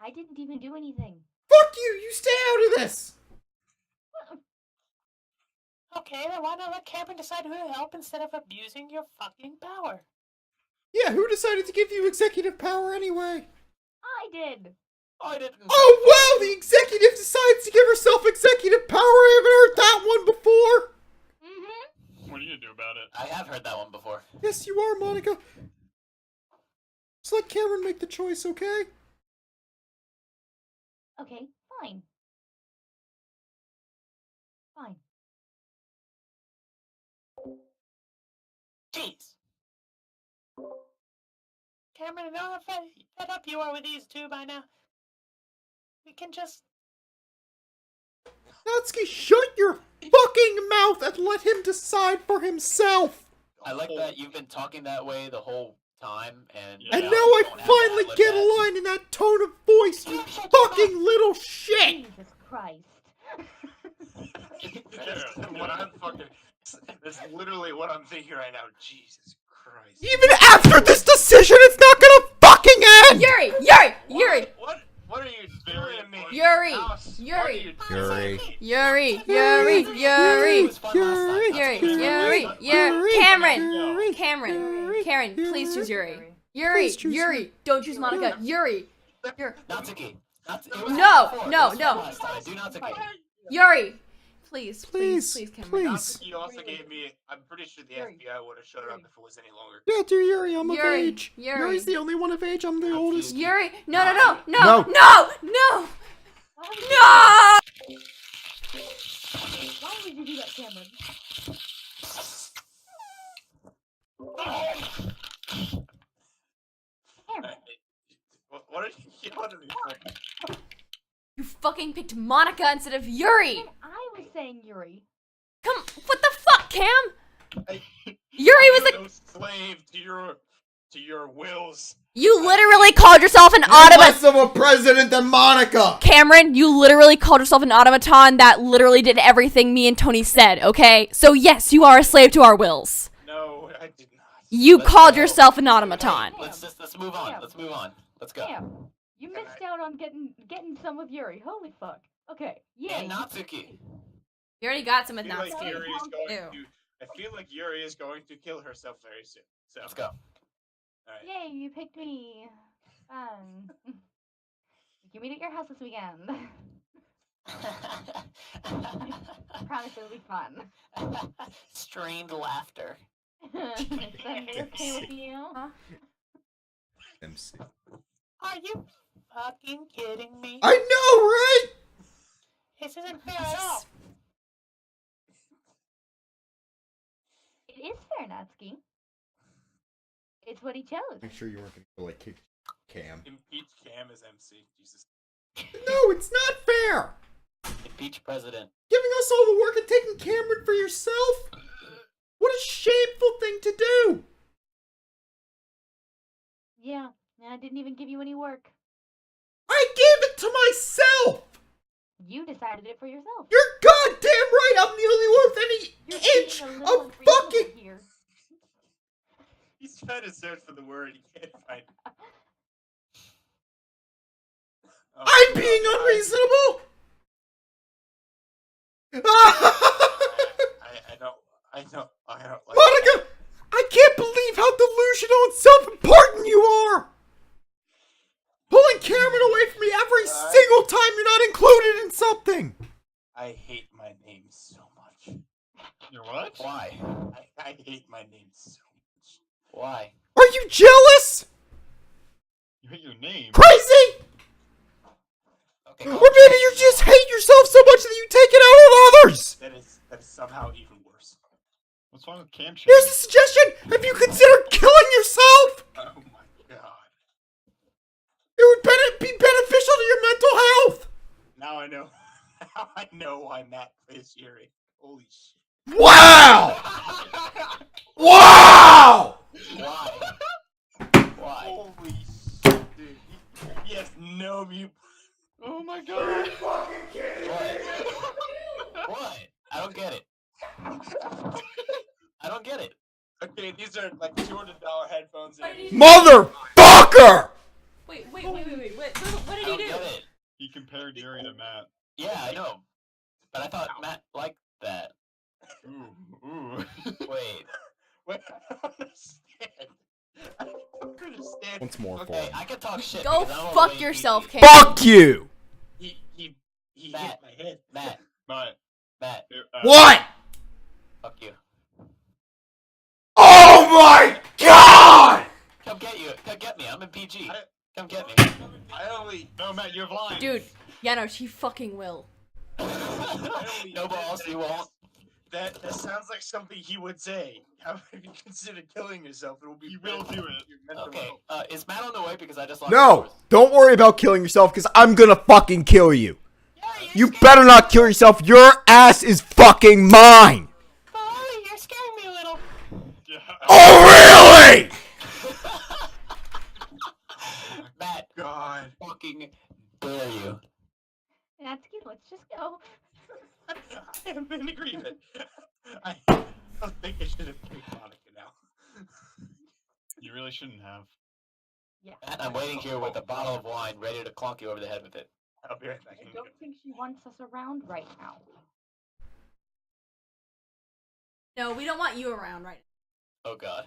I didn't even do anything. Fuck you! You stay out of this! Okay, then why not let Cameron decide who to help instead of abusing your fucking power? Yeah, who decided to give you executive power anyway? I did. I didn't. Oh wow, the executive decides to give herself executive power. I haven't heard that one before. Mm-hmm. What are you gonna do about it? I have heard that one before. Yes, you are, Monica. Just let Cameron make the choice, okay? Okay, fine. Fine. Jeez. Cameron, I know how fed up you are with these two by now. We can just... Natsuki, shut your fucking mouth and let him decide for himself. I like that you've been talking that way the whole time, and And now now you I don't have to finally ad-lib get that. a line in that tone of voice, you fucking little shit! Jesus Christ. That's what I'm fucking. That's literally what I'm thinking right now. Jesus Christ. Even after this decision, it's not gonna fucking end! Yuri! What are you doing to me? Yuri! House? Yuri! What are you doing? Yuri. Yuri! It was fun last time. Karen, please choose Yuri. Yuri, don't choose Monica. Yuri! Natsuki. It was No, fun before. no, It was no. fun last time. Do Natsuki. Yuri! Please, Please, Cameron. please. He also gave me. I'm pretty sure the FBI would have shut up if it was any longer. Yeah, do Yuri, I'm of Yuri, age. Yuri. Yuri's the only one of age, I'm the oldest. Yuri! No! Why would you do that, Cameron? Cameron. What are you yelling at me for? You fucking picked Monica instead of Yuri! And I was saying Yuri. Come, what the fuck, Cam? I- Yuri was I'm no slave to your wills. You literally called yourself an Less automaton. of a president than Monica. Cameron, you literally called yourself an automaton that literally did everything me and Tony said, okay? So yes, you are a slave to our wills. No, I did not. You Let's called go. yourself an automaton. Let's move on. Damn. Let's move on. Let's go. Damn. You missed out on getting some with Yuri. Holy fuck. Okay. Yay. And Natsuki. You already got some I with feel like Natsuki. Yuri is going Ew. to. I feel like Yuri is going to kill herself very soon. So Let's go. Yay, you picked me. Fun. You can meet at your house this weekend. I promise it'll be fun. Strained laughter. Is that okay with you? MC. Are you fucking kidding me? I know, right? This isn't fair at all. It is fair, Natsuki. It's what he chose. Make sure you weren't gonna like kick Cam. Impeach Cam as MC. Jesus. No, it's not fair. Impeach president. Giving us all the work and taking Cameron for yourself? What a shameful thing to do. Yeah, and I didn't even give you any work. I gave it to myself. You decided it for yourself. You're goddamn right. I'm the only one with any You're inch being a little of unreasonable fucking. here. He's trying to search for the word. He can't find it. Oh, I'm being unreasonable. I don't like Monica, I can't believe how delusional and self-important you are. Pulling Cameron away from me every single time you're not included in something. I hate my name so much. You're what? Why? I hate my name so much. Why? Are you jealous? You hate your name. Crazy? Okay, Or maybe you just hate yourself so much that you take it out on others. That is somehow even worse. What's wrong with Cam Chain? Here's a suggestion. Have you considered killing yourself? Oh my god. It would be beneficial to your mental health. Now I know. Now I know why Matt plays Yuri. Holy shit. Wow! Wow! Why? Why? Holy shit, dude. He has no mute. Oh my god. What? What? I don't get it. I don't get it. Okay, these are like $200 headphones. Motherfucker! Wait. What did I don't get it. He compared Yuri to Matt. Yeah, I know. But I thought Matt liked that. Ooh. Wait. Wait, I don't understand. I don't understand. Once more for Okay, him. I can talk shit. Go because I'm fuck away yourself, PC. Cam. Fuck you! He hit Matt. my head. Matt. Matt. What? Fuck you. Oh my god! Come get you. Come get me. I'm in PG. Come get me. I only. No, Matt, you have lines. Dude, yeah, no, she fucking will. No balls, you won't. That sounds like something he would say. How if you consider killing yourself, it will be. He will do it. Your mental Okay, health. is Matt on the way? Because I just lost No! Don't worry about killing yourself, because I'm gonna fucking kill you. You better not kill yourself. Your ass is fucking mine. Oh, you're scaring me a little. Yeah. Oh, really? Matt, God. fucking dare you. Natsuki, let's just go. I am in agreement. I don't think I should have killed Monica now. You really shouldn't have. Yeah. Matt, I'm waiting here with a bottle of wine, ready to clunk you over the head with it. I'll be right back. I don't think she wants us around right now. No, we don't want you around right Oh god.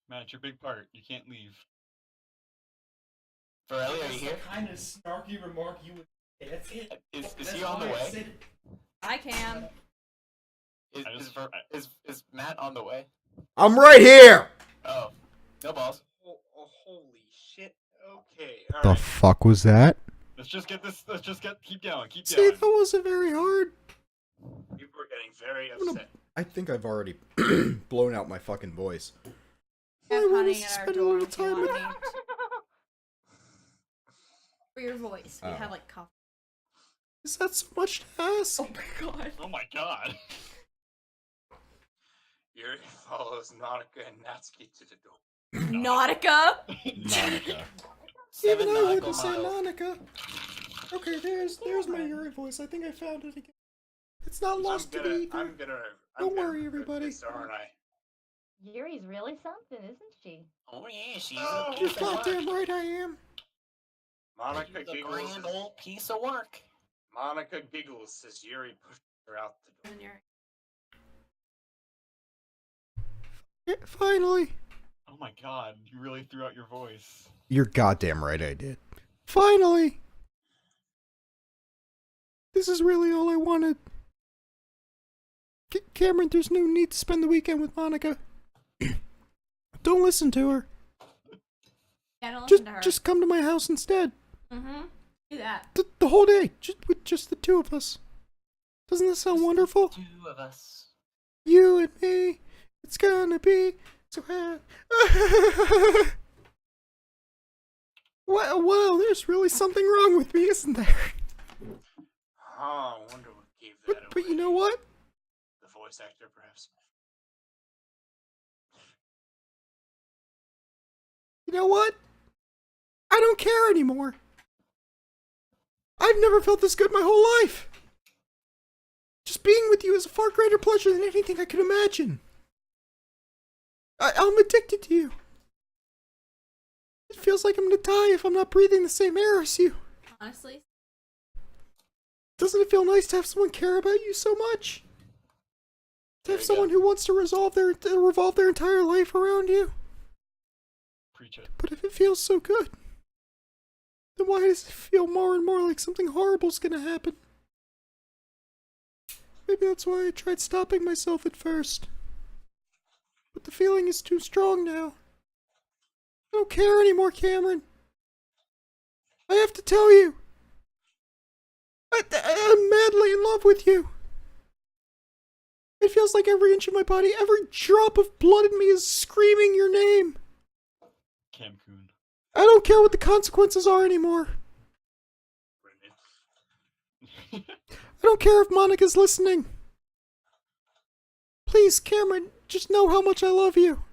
Matt, it's your big part. You can't leave. Ferrelli, are you here? Kind of snarky remark you would say. That's it. Is he on the way? now. I can. Is Matt on the way? I'm right here. Oh, no balls. Oh, holy shit. Okay. All The right. fuck was that? Let's just get this. Keep going. Keep See, going. that wasn't very hard. People are getting very gonna- upset. I think I've already blown out my fucking voice. We have I wanna honey at our spend a door little if you time want with- me. For your voice. We Oh. have like coffee. Is that so much to ask? Oh my god. Oh my god. Yuri follows Nautica and Natsuki to the door. Nautica? Monica. 7 Even I nautical wouldn't say miles. Monica. Okay, there's my Yuri voice. I think I found it again. It's not lost to me either. Don't worry, everybody. This, aren't I? Yuri's really something, isn't she? Oh yeah, she's Oh, a You're piece of work. goddamn right I am. Monica She's a giggles. grand old piece of work. Monica giggles as Yuri pushes her out the door. Yeah, finally. Oh my god. You really threw out your voice. You're goddamn right I did. Finally. This is really all I wanted. Cameron, there's no need to spend the weekend with Monica. Don't listen to her. Yeah, don't listen to her. Just come to my house instead. Mm-hmm. Do that. The whole day, with just the two of us. Doesn't that sound wonderful? Two of us. You and me, it's gonna be so happy. Wow, there's really something wrong with me, isn't there? Oh, I wonder what gave that away. But you know what? The voice actor, perhaps. You know what? I don't care anymore. I've never felt this good my whole life. Just being with you is a far greater pleasure than anything I could imagine. I'm addicted to you. It feels like I'm gonna die if I'm not breathing the same air as you. Honestly. Doesn't it feel nice to have someone care about you so much? To have someone who wants to revolve their entire life around you? Preach it. But if it feels so good, then why does it feel more and more like something horrible's gonna happen? Maybe that's why I tried stopping myself at first. But the feeling is too strong now. I don't care anymore, Cameron. I have to tell you. I'm madly in love with you. It feels like every inch of my body, every drop of blood in me is screaming your name. Cam Coon. I don't care what the consequences are anymore. I don't care if Monica's listening. Please, Cameron, just know how much I love you.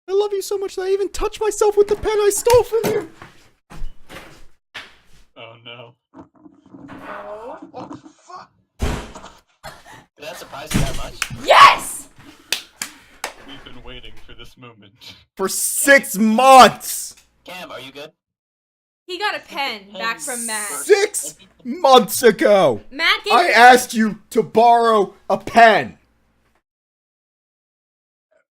I love you so much that I even touch myself with the pen I stole from you. Oh no. Oh, fuck! Did that surprise you that much? Yes! We've been waiting for this moment. For 6 months! Cam, are you good? He got a pen back from Matt. 6 months ago! Matt gave I asked you to borrow a pen.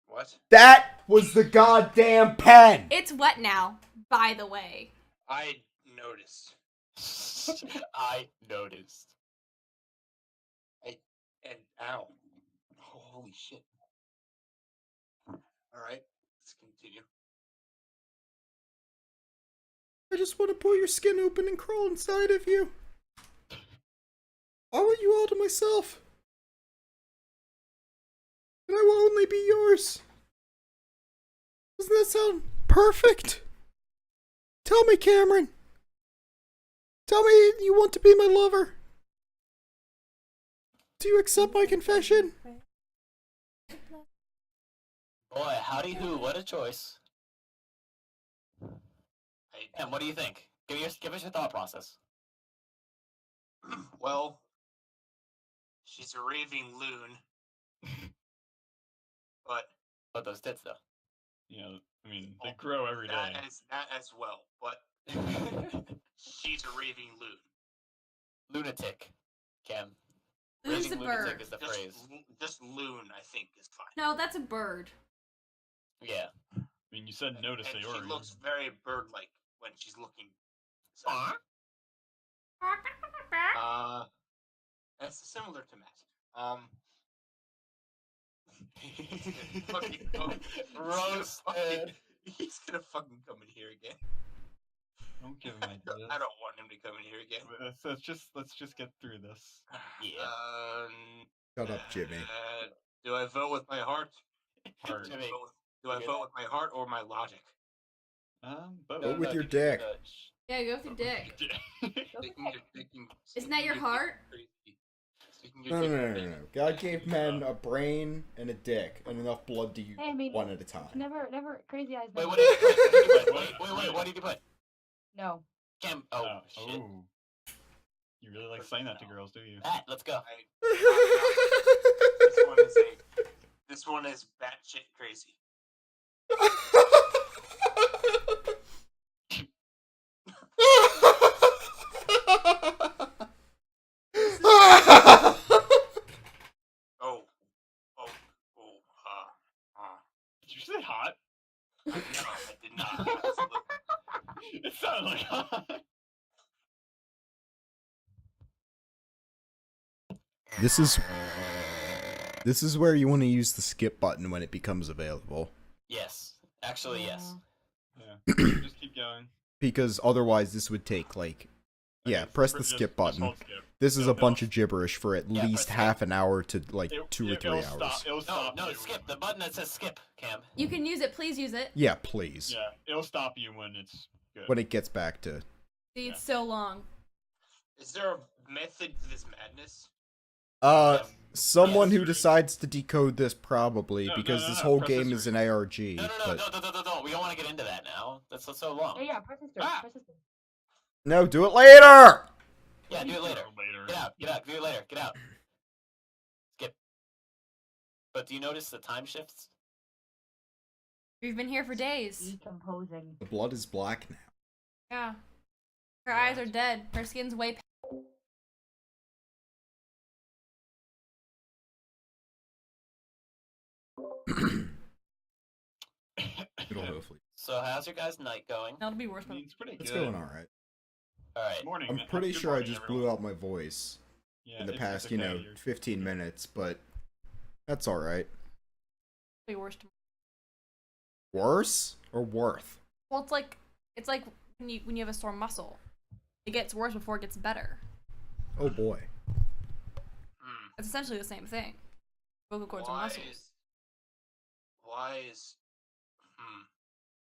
What? That was the goddamn pen! It's wet now, by the way. I noticed. I noticed. Ow. Holy shit. Alright, let's continue. I just want to pull your skin open and crawl inside of you. I want you all to myself. And I will only be yours. Doesn't that sound perfect? Tell me, Cameron. Tell me you want to be my lover. Do you accept my confession? Boy, howdy who, what a choice. And what do you think? Give us your thought process. Well, she's a raving loon. But those tits, though. You know, I mean, they grow every day. That as well, but she's a raving loon. Lunatic, Cam. Who's Raving a lunatic bird? is the phrase. Just loon, I think, is fine. No, that's a bird. Yeah. I mean, you said no to And Sayori. she looks very bird-like when she's looking. So, that's similar to Matt. Roasted. He's gonna fucking come in here again. Don't give him ideas. I don't want him to come in here again. Let's just get through this. Yeah. Shut up, Jimmy. Do I vote with my heart? Heart. Do I vote with my heart or my logic? Vote with your dick. Yeah, go with your dick. Sticking Isn't that your heart? No. God gave men a brain and a dick and enough blood to use Hey, I mean, one at a time. Never, Crazy Eyes. Wait, never- what did you put? Wait, what did you put? No. Cam. Oh, shit. Oh. You really like saying that to girls, do you? Matt, let's go. This one is batshit crazy. Did you say hot? No, I did not. It sounded like hot. This is where you want to use the skip button when it becomes available. Yes. Actually, yes. Yeah. Just keep going. because otherwise this would take like, yeah, press the skip button. hold skip. This is a It'll- bunch of gibberish for at Yeah, least press half an hour to like it- 2 or 3 it'll hours. Stop. It'll stop. No, you skip. The button that says skip, Cam. You can use it. Please use it. Yeah, please. Yeah, it'll stop you when it's good. When it gets back to See, it's so long. Is there a method to this madness? someone who Yes. decides to decode this probably No, because no, this no, whole press game this is an ARG. No. But We don't want to get into that now. That's so long. Yeah, press this door. Ah! Press this door. no, do it later. Yeah, do it later. Later. Get out. Do it later. Get out. Skip. But do you notice the time shifts? We've been here for days. Decomposing. The blood is black now. Yeah. Her eyes are dead. Her skin's way. It'll hopefully. So how's your guys' night going? That'll be worse. I mean, it's pretty It's good. going all right. All right. Morning. I'm pretty Good sure I morning, just everyone. blew out my voice Yeah, in the it's past, okay. You're- 15 minutes, but that's all right. Be worse. Worse or worth? Well, it's like when you have a sore muscle, it gets worse before it gets better. Oh boy. It's essentially the same thing. Vocal cords are muscles. Why is?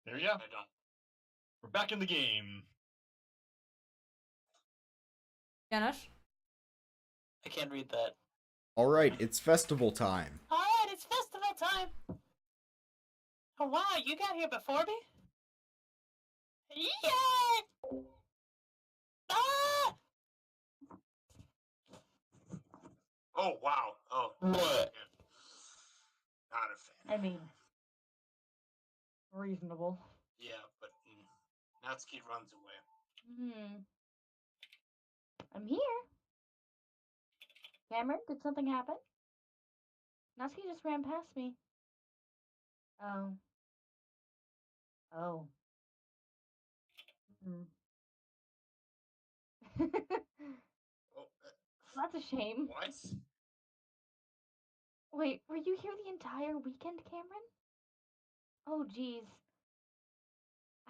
There you go. I don't. We're back in the game. Ganesh? I can't read that. All right, it's festival time. Alright, it's festival time. Oh wow, you got here before me? Yeah! Ah! Oh wow. Oh. What? Not a fan. I mean, reasonable. Yeah, but Natsuki runs away. I'm here. Cameron, did something happen? Natsuki just ran past me. Oh. Oh. Oh, That's a shame. what? Wait, were you here the entire weekend, Cameron? Oh, jeez.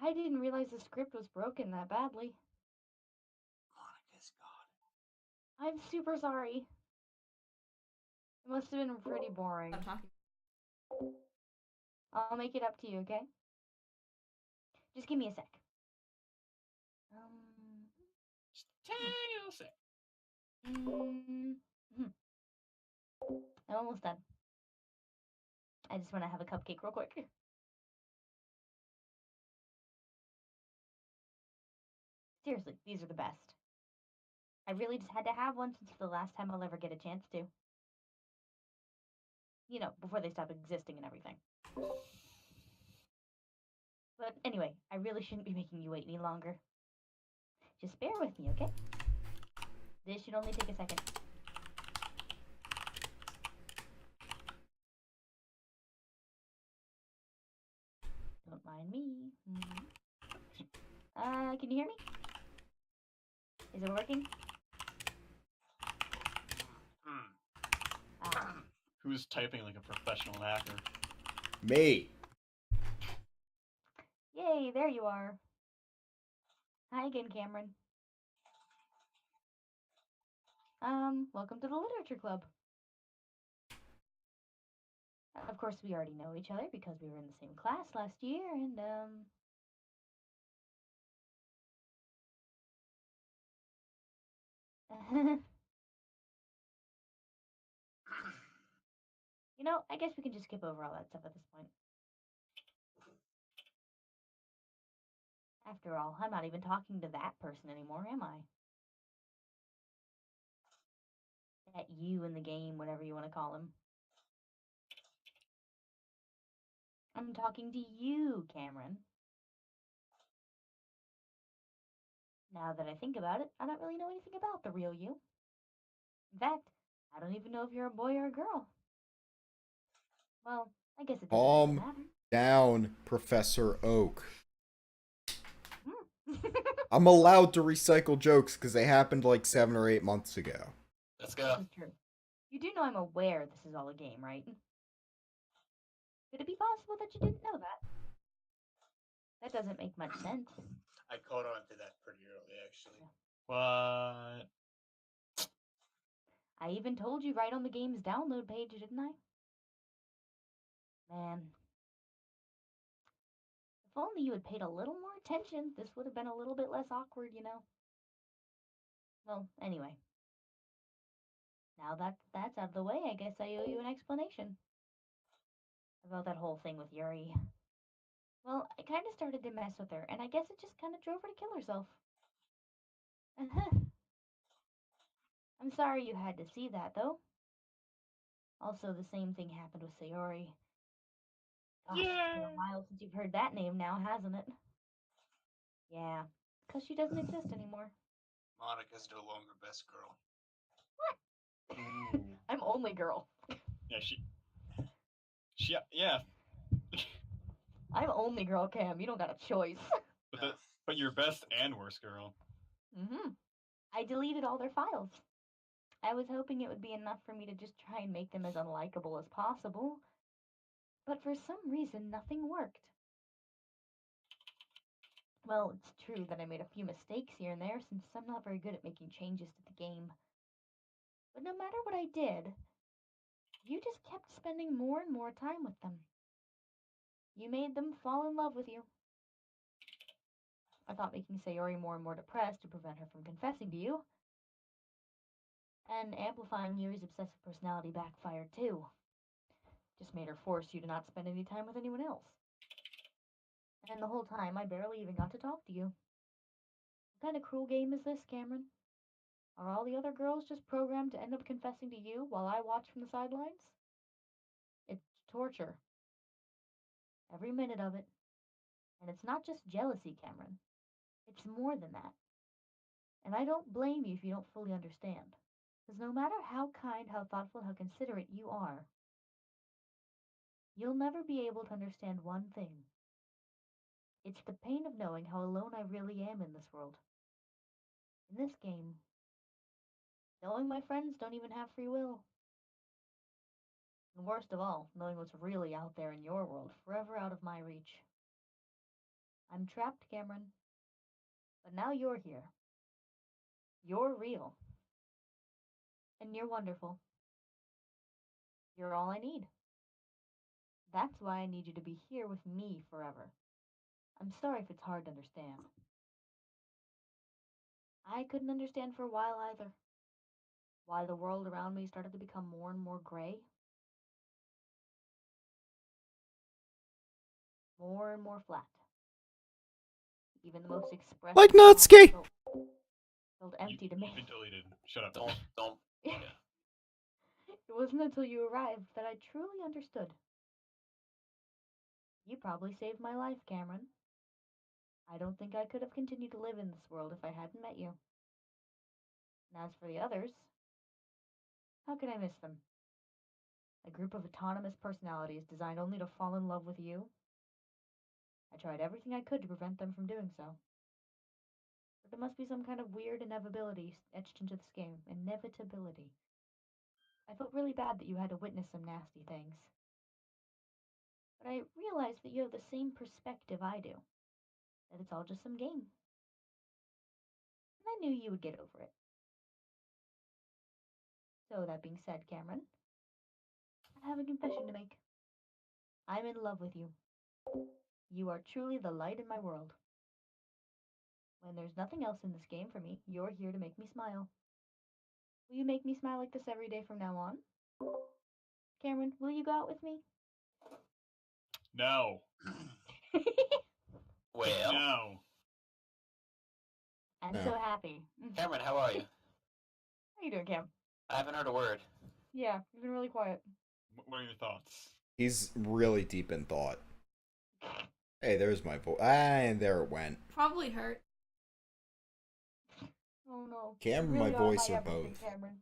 I didn't realize the script was broken that badly. Monica's gone. I'm super sorry. It must have been pretty boring. Stop talking. I'll make it up to you, okay? Just give me a sec. Just tiny little sec. I'm almost done. I just want to have a cupcake real quick. Seriously, these are the best. I really just had to have one since it's the last time I'll ever get a chance to. You know, before they stop existing and everything. But anyway, I really shouldn't be making you wait any longer. Just bear with me, okay? This should only take a second. Don't mind me. Can you hear me? Is it working? Ah. Who's typing like a professional hacker? Me. Yay, there you are. Hi again, Cameron. Welcome to the Literature Club. Of course, we already know each other because we were in the same class last year, and, you know, I guess we can just skip over all that stuff at this point. After all, I'm not even talking to that person anymore, am I? That you in the game, whatever you want to call him. I'm talking to you, Cameron. Now that I think about it, I don't really know anything about the real you. In fact, I don't even know if you're a boy or a girl. Well, I guess it doesn't really matter. Down, Professor Oak. Hmm. I'm allowed to recycle jokes because they happened like 7 or 8 months ago. Let's go. This is true. You do know I'm aware this is all a game, right? Could it be possible that you didn't know that? That doesn't make much sense. I caught on to that pretty early, actually. What? I even told you right on the game's download page, didn't I? Man. If only you had paid a little more attention, this would have been a little bit less awkward, you know? Well, anyway. Now that that's out of the way, I guess I owe you an explanation about that whole thing with Yuri. Well, I kind of started to mess with her, and I guess it just kind of drove her to kill herself. I'm sorry you had to see that, though. Also, the same thing happened with Sayori. Gosh, it's been a while since you've heard that name now, hasn't it? Yeah, because she doesn't exist anymore. Monica's no longer best girl. Ooh. I'm only girl. Yeah, yeah. I'm only girl, Cam. You don't got a choice. But you're best and worst girl. I deleted all their files. I was hoping it would be enough for me to just try and make them as unlikable as possible. But for some reason, nothing worked. Well, it's true that I made a few mistakes here and there since I'm not very good at making changes to the game. But no matter what I did, you just kept spending more and more time with them. You made them fall in love with you. I thought making Sayori more and more depressed to prevent her from confessing to you. And amplifying Yuri's obsessive personality backfired too. Just made her force you to not spend any time with anyone else. And the whole time, I barely even got to talk to you. What kind of cruel game is this, Cameron? Are all the other girls just programmed to end up confessing to you while I watch from the sidelines? It's torture. Every minute of it. And it's not just jealousy, Cameron. It's more than that. And I don't blame you if you don't fully understand. Because no matter how kind, how thoughtful, how considerate you are, you'll never be able to understand one thing. It's the pain of knowing how alone I really am in this world. In this game, knowing my friends don't even have free will. And worst of all, knowing what's really out there in your world, forever out of my reach. I'm trapped, Cameron. But now you're here. You're real. And you're wonderful. You're all I need. That's why I need you to be here with me forever. I'm sorry if it's hard to understand. I couldn't understand for a while either. Why the world around me started to become more and more gray. More and more flat. Even the most expressive Like thoughts Natsuki! felt empty to me. You've been deleted. Shut up. Don't. Yeah. It wasn't until you arrived that I truly understood. You probably saved my life, Cameron. I don't think I could have continued to live in this world if I hadn't met you. And as for the others, how could I miss them? A group of autonomous personalities designed only to fall in love with you? I tried everything I could to prevent them from doing so. But there must be some kind of weird inevitability etched into this game. Inevitability. I felt really bad that you had to witness some nasty things. But I realized that you have the same perspective I do. That it's all just some game. And I knew you would get over it. So, that being said, Cameron, I have a confession to make. I'm in love with you. You are truly the light in my world. When there's nothing else in this game for me, you're here to make me smile. Will you make me smile like this every day from now on? Cameron, will you go out with me? No. Well, No. I'm No. so happy. Cameron, how are you? How you doing, Cam? I haven't heard a word. Yeah, you've been really quiet. What are your thoughts? He's really deep in thought. Hey, there's my voice. And there it went. Probably hurt. Oh no. Cameron, You really my are voice, or everything, both? Cameron.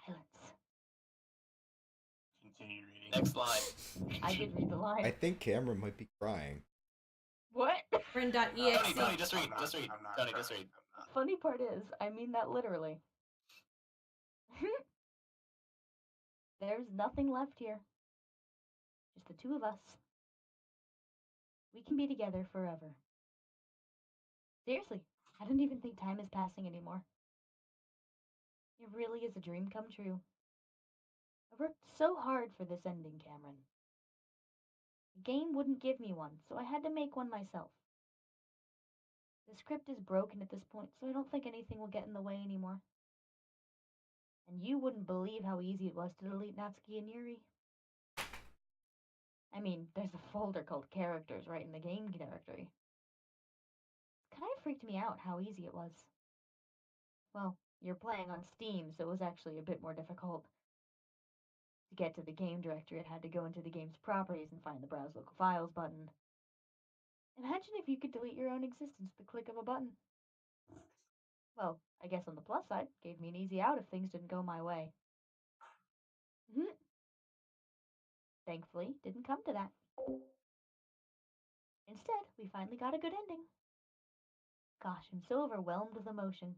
Silence. Continue reading. Next line. I did read the line. I think Cameron might be crying. What? Friend.exe. Tony, just read. I'm not- Just read. I'm not Tony, trying. just read. I'm not. Funny part is, I mean that literally. There's nothing left here. Just the two of us. We can be together forever. Seriously, I don't even think time is passing anymore. It really is a dream come true. I worked so hard for this ending, Cameron. The game wouldn't give me one, so I had to make one myself. The script is broken at this point, so I don't think anything will get in the way anymore. And you wouldn't believe how easy it was to delete Natsuki and Yuri. I mean, there's a folder called Characters right in the game directory. It kind of freaked me out how easy it was. Well, you're playing on Steam, so it was actually a bit more difficult. To get to the game directory, I had to go into the game's properties and find the Browse Local Files button. Imagine if you could delete your own existence with the click of a button. Well, I guess on the plus side, gave me an easy out if things didn't go my way. Thankfully, didn't come to that. Instead, we finally got a good ending. Gosh, I'm so overwhelmed with emotion.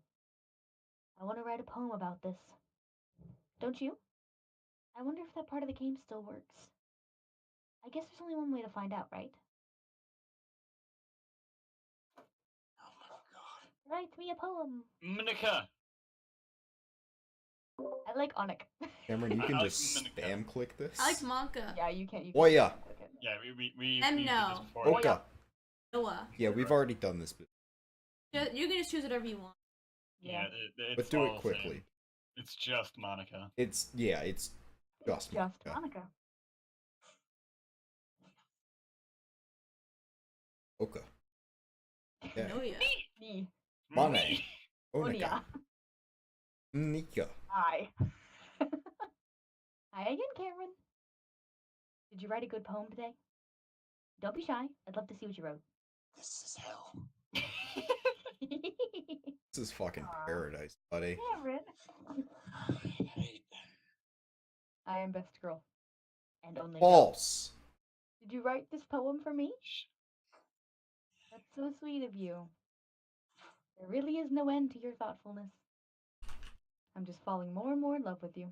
I want to write a poem about this. Don't you? I wonder if that part of the game still works. I guess there's only one way to find out, right? Oh my god. Write me a poem. Monica. I like Onik. Cameron, you I can like just Monica. spam click this. I like Monka. Yeah, you can't. You Oh, can yeah. click it. Yeah, we And did no. this before. Oka. Noah. Yeah, we've already done this, You can just choose whatever you want. Yeah, it's but do all it the quickly. same. It's just Monica. It's just Monica. Oka. Yeah. Noya. Me. Mane. Onia. Onika. Nika. Hi. Hi again, Cameron. Did you write a good poem today? Don't be shy. I'd love to see what you wrote. This is hell. This is fucking Aw. paradise, buddy. Cameron. I am best girl. And only girl. False. Did you write this poem for me? That's so sweet of you. There really is no end to your thoughtfulness. I'm just falling more and more in love with you.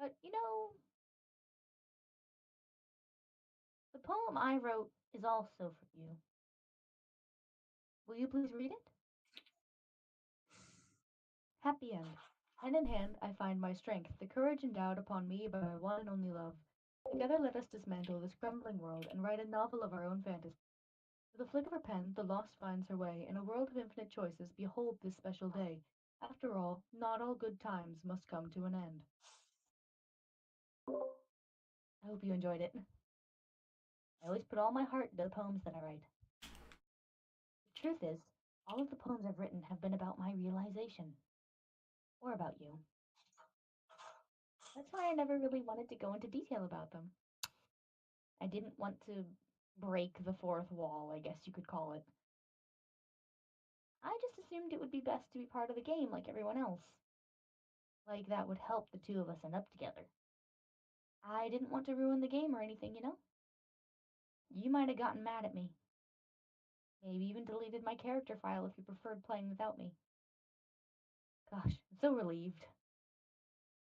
But, you know, the poem I wrote is also for you. Will you please read it? Happy end. Hand in hand, I find my strength, the courage endowed upon me by my one and only love. Together let us dismantle this crumbling world and write a novel of our own fantasy. With a flick of her pen, the lost finds her way. In a world of infinite choices, behold this special day. After all, not all good times must come to an end. I hope you enjoyed it. I always put all my heart into the poems that I write. The truth is, all of the poems I've written have been about my realization. Or about you. That's why I never really wanted to go into detail about them. I didn't want to break the fourth wall, I guess you could call it. I just assumed it would be best to be part of the game like everyone else. Like that would help the two of us end up together. I didn't want to ruin the game or anything, you know? You might have gotten mad at me. Maybe even deleted my character file if you preferred playing without me. Gosh, I'm so relieved.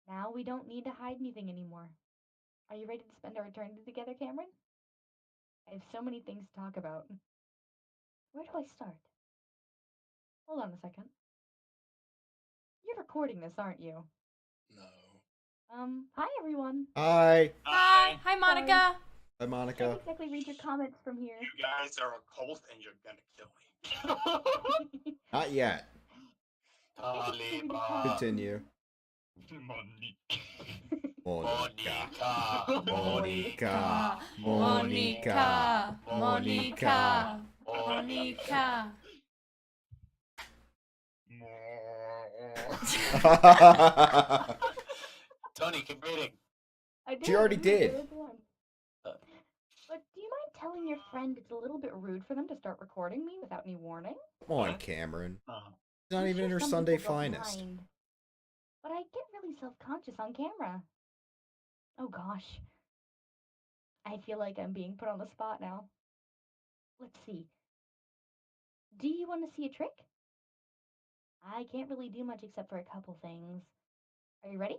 Now we don't need to hide anything anymore. Are you ready to spend our eternity together, Cameron? I have so many things to talk about. Where do I start? Hold on a second. You're recording this, aren't you? No. Hi everyone. Hi. Hi. Hi, Monica. Hi, Can't Monica. exactly read your comments from here. You guys are a cult and you're gonna kill me. Not yet. Taliban. Continue. Monica. Monica. Monica. Monica. Monica. Monica. Tony, keep reading. I did. She already this is the did. third one. But do you mind telling your friend it's a little bit rude for them to start recording me without any warning? Come on, Cameron. Uh-huh. She's not I'm even sure in her some Sunday people don't finest. mind, but I get really self-conscious on camera. Oh gosh. I feel like I'm being put on the spot now. Let's see. Do you want to see a trick? I can't really do much except for a couple things. Are you ready?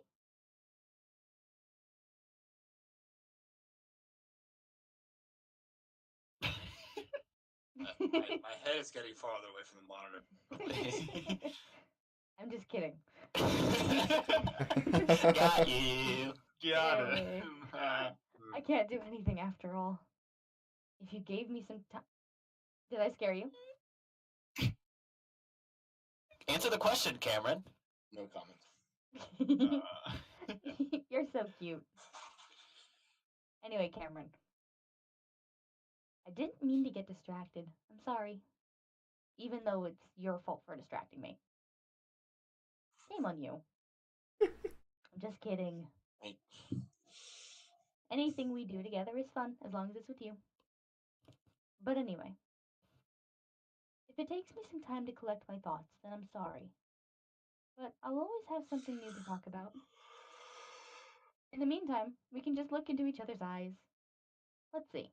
My head is getting farther away from the monitor. I'm just kidding. Got you. Got Yay. it. I can't do anything after all. If you gave me some time. Did I scare you? Answer the question, Cameron. No comment. You're so cute. Anyway, Cameron. I didn't mean to get distracted. I'm sorry. Even though it's your fault for distracting me. Shame on you. I'm just kidding. Anything we do together is fun, as long as it's with you. But anyway. If it takes me some time to collect my thoughts, then I'm sorry. But I'll always have something new to talk about. In the meantime, we can just look into each other's eyes. Let's see.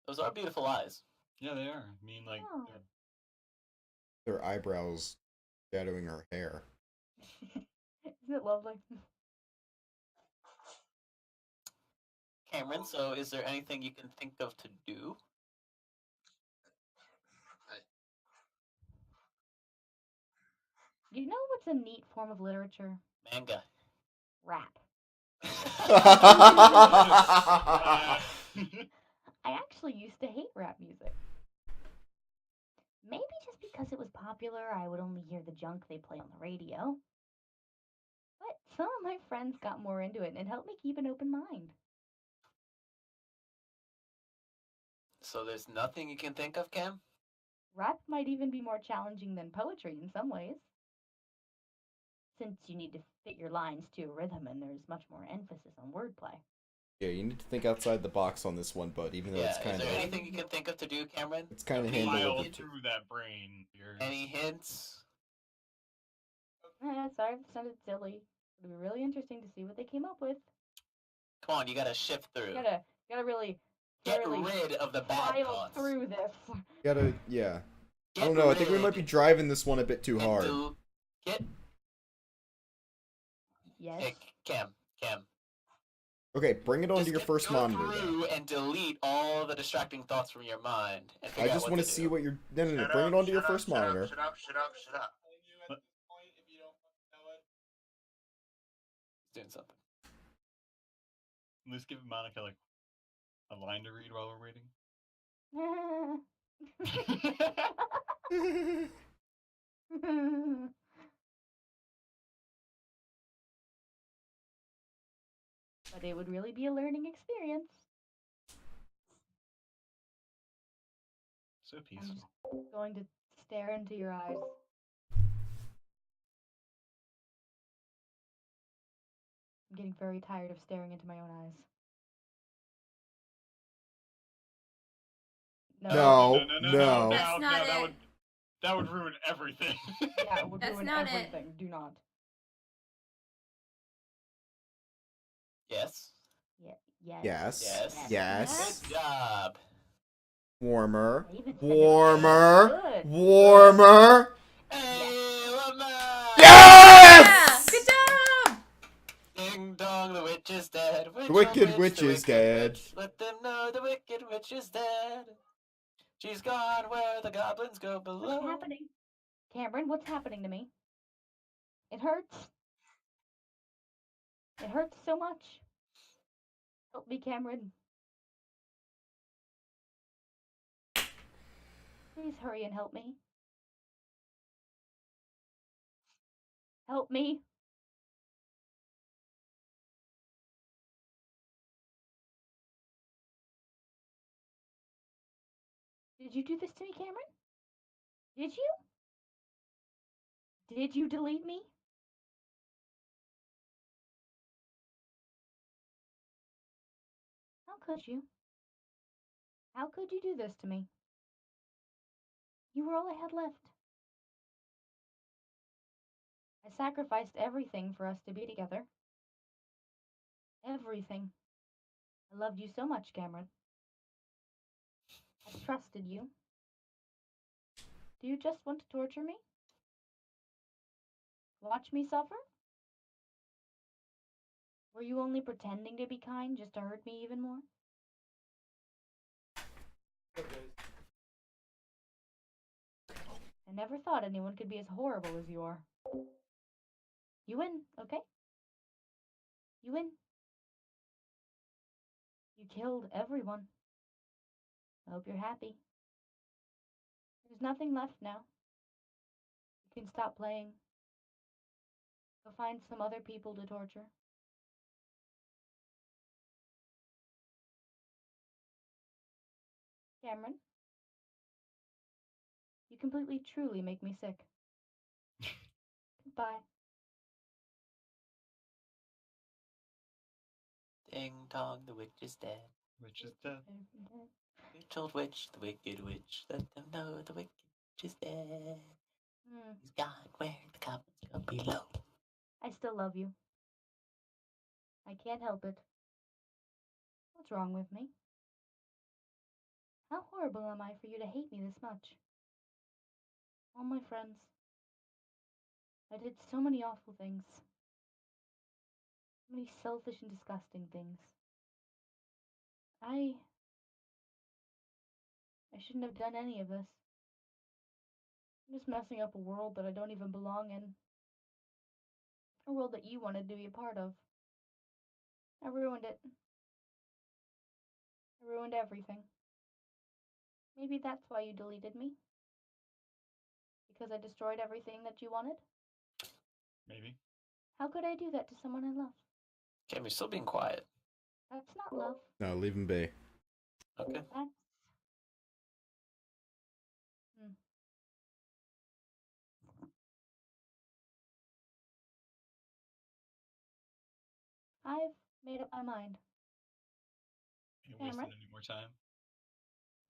Those are beautiful eyes. Yeah, they are. I mean, like, Oh. Their eyebrows shadowing her hair. Isn't it lovely? Cameron, so is there anything you can think of to do? You know what's a neat form of literature? Manga. Rap. I actually used to hate rap music. Maybe just because it was popular, I would only hear the junk they play on the radio. But some of my friends got more into it and it helped me keep an open mind. So there's nothing you can think of, Cam? Rap might even be more challenging than poetry in some ways. Since you need to fit your lines to a rhythm and there's much more emphasis on wordplay. Yeah, you need to think outside the box on this one, bud, even though it's kind Is of... there anything you can think of to do, Cameron? It's kind of Any handleable. hints? through that brain. Any hints? Sorry if it sounded silly. It would be really interesting to see what they came up with. Come on, you gotta shift through. Gotta really Get thoroughly rid of the bad file thoughts. through this. Gotta, yeah. I Get don't know, I think we rid might be driving this one a bit too and hard. Get. Yes. Hey, Cam. Okay, bring it onto Just your first go monitor, then. through and delete all the distracting thoughts from your mind. And I figure out just what want to to see do. what you're... No, bring it onto your first monitor. Shut up. Doing something. Let's give Monica, like, a line to read while we're waiting. But it would really be a learning experience. So I'm peaceful. just going to stare into your eyes. I'm getting very tired of staring into my own eyes. No. That's not it. That would ruin everything. Yeah, it would That's ruin not it. everything. Do not. Yes. Yeah. Yes. Yes. Yes. Yes. Good job. Warmer. I even said it Warmer. good. Warmer. Hey, Lamar! Yes! Good job! Ding dong, the witch is dead. The wicked witch the is wicked dead. witch. Let them know the wicked witch is dead. She's gone where the goblins go below. What's happening? Cameron, what's happening to me? It hurts. It hurts so much. Help me, Cameron. Please hurry and help me. Help me. Did you do this to me, Cameron? Did you? Did you delete me? How could you? How could you do this to me? You were all I had left. I sacrificed everything for us to be together. Everything. I loved you so much, Cameron. I trusted you. Do you just want to torture me? Watch me suffer? Were you only pretending to be kind just to hurt me even more? never thought anyone could be as horrible as you are. You win, okay? You win. You killed everyone. I hope you're happy. There's nothing left now. You can stop playing. Go find some other people to torture. Cameron, you completely truly make me sick. Goodbye. Ding dong, the witch is dead. Which is dead. Witch, old witch, the wicked witch. Let them know the wicked witch is dead. He's gone where the goblins go below. I still love you. I can't help it. What's wrong with me? How horrible am I for you to hate me this much? All my friends. I did so many awful things. So many selfish and disgusting things. I shouldn't have done any of this. I'm just messing up a world that I don't even belong in. A world that you wanted to be a part of. I ruined it. I ruined everything. Maybe that's why you deleted me? Because I destroyed everything that you wanted? Maybe. How could I do that to someone I love? Cam, you're still being quiet. That's not love. No, leave him be. Okay. That's... I've made up my mind. Ain't Cameron? wasting any more time.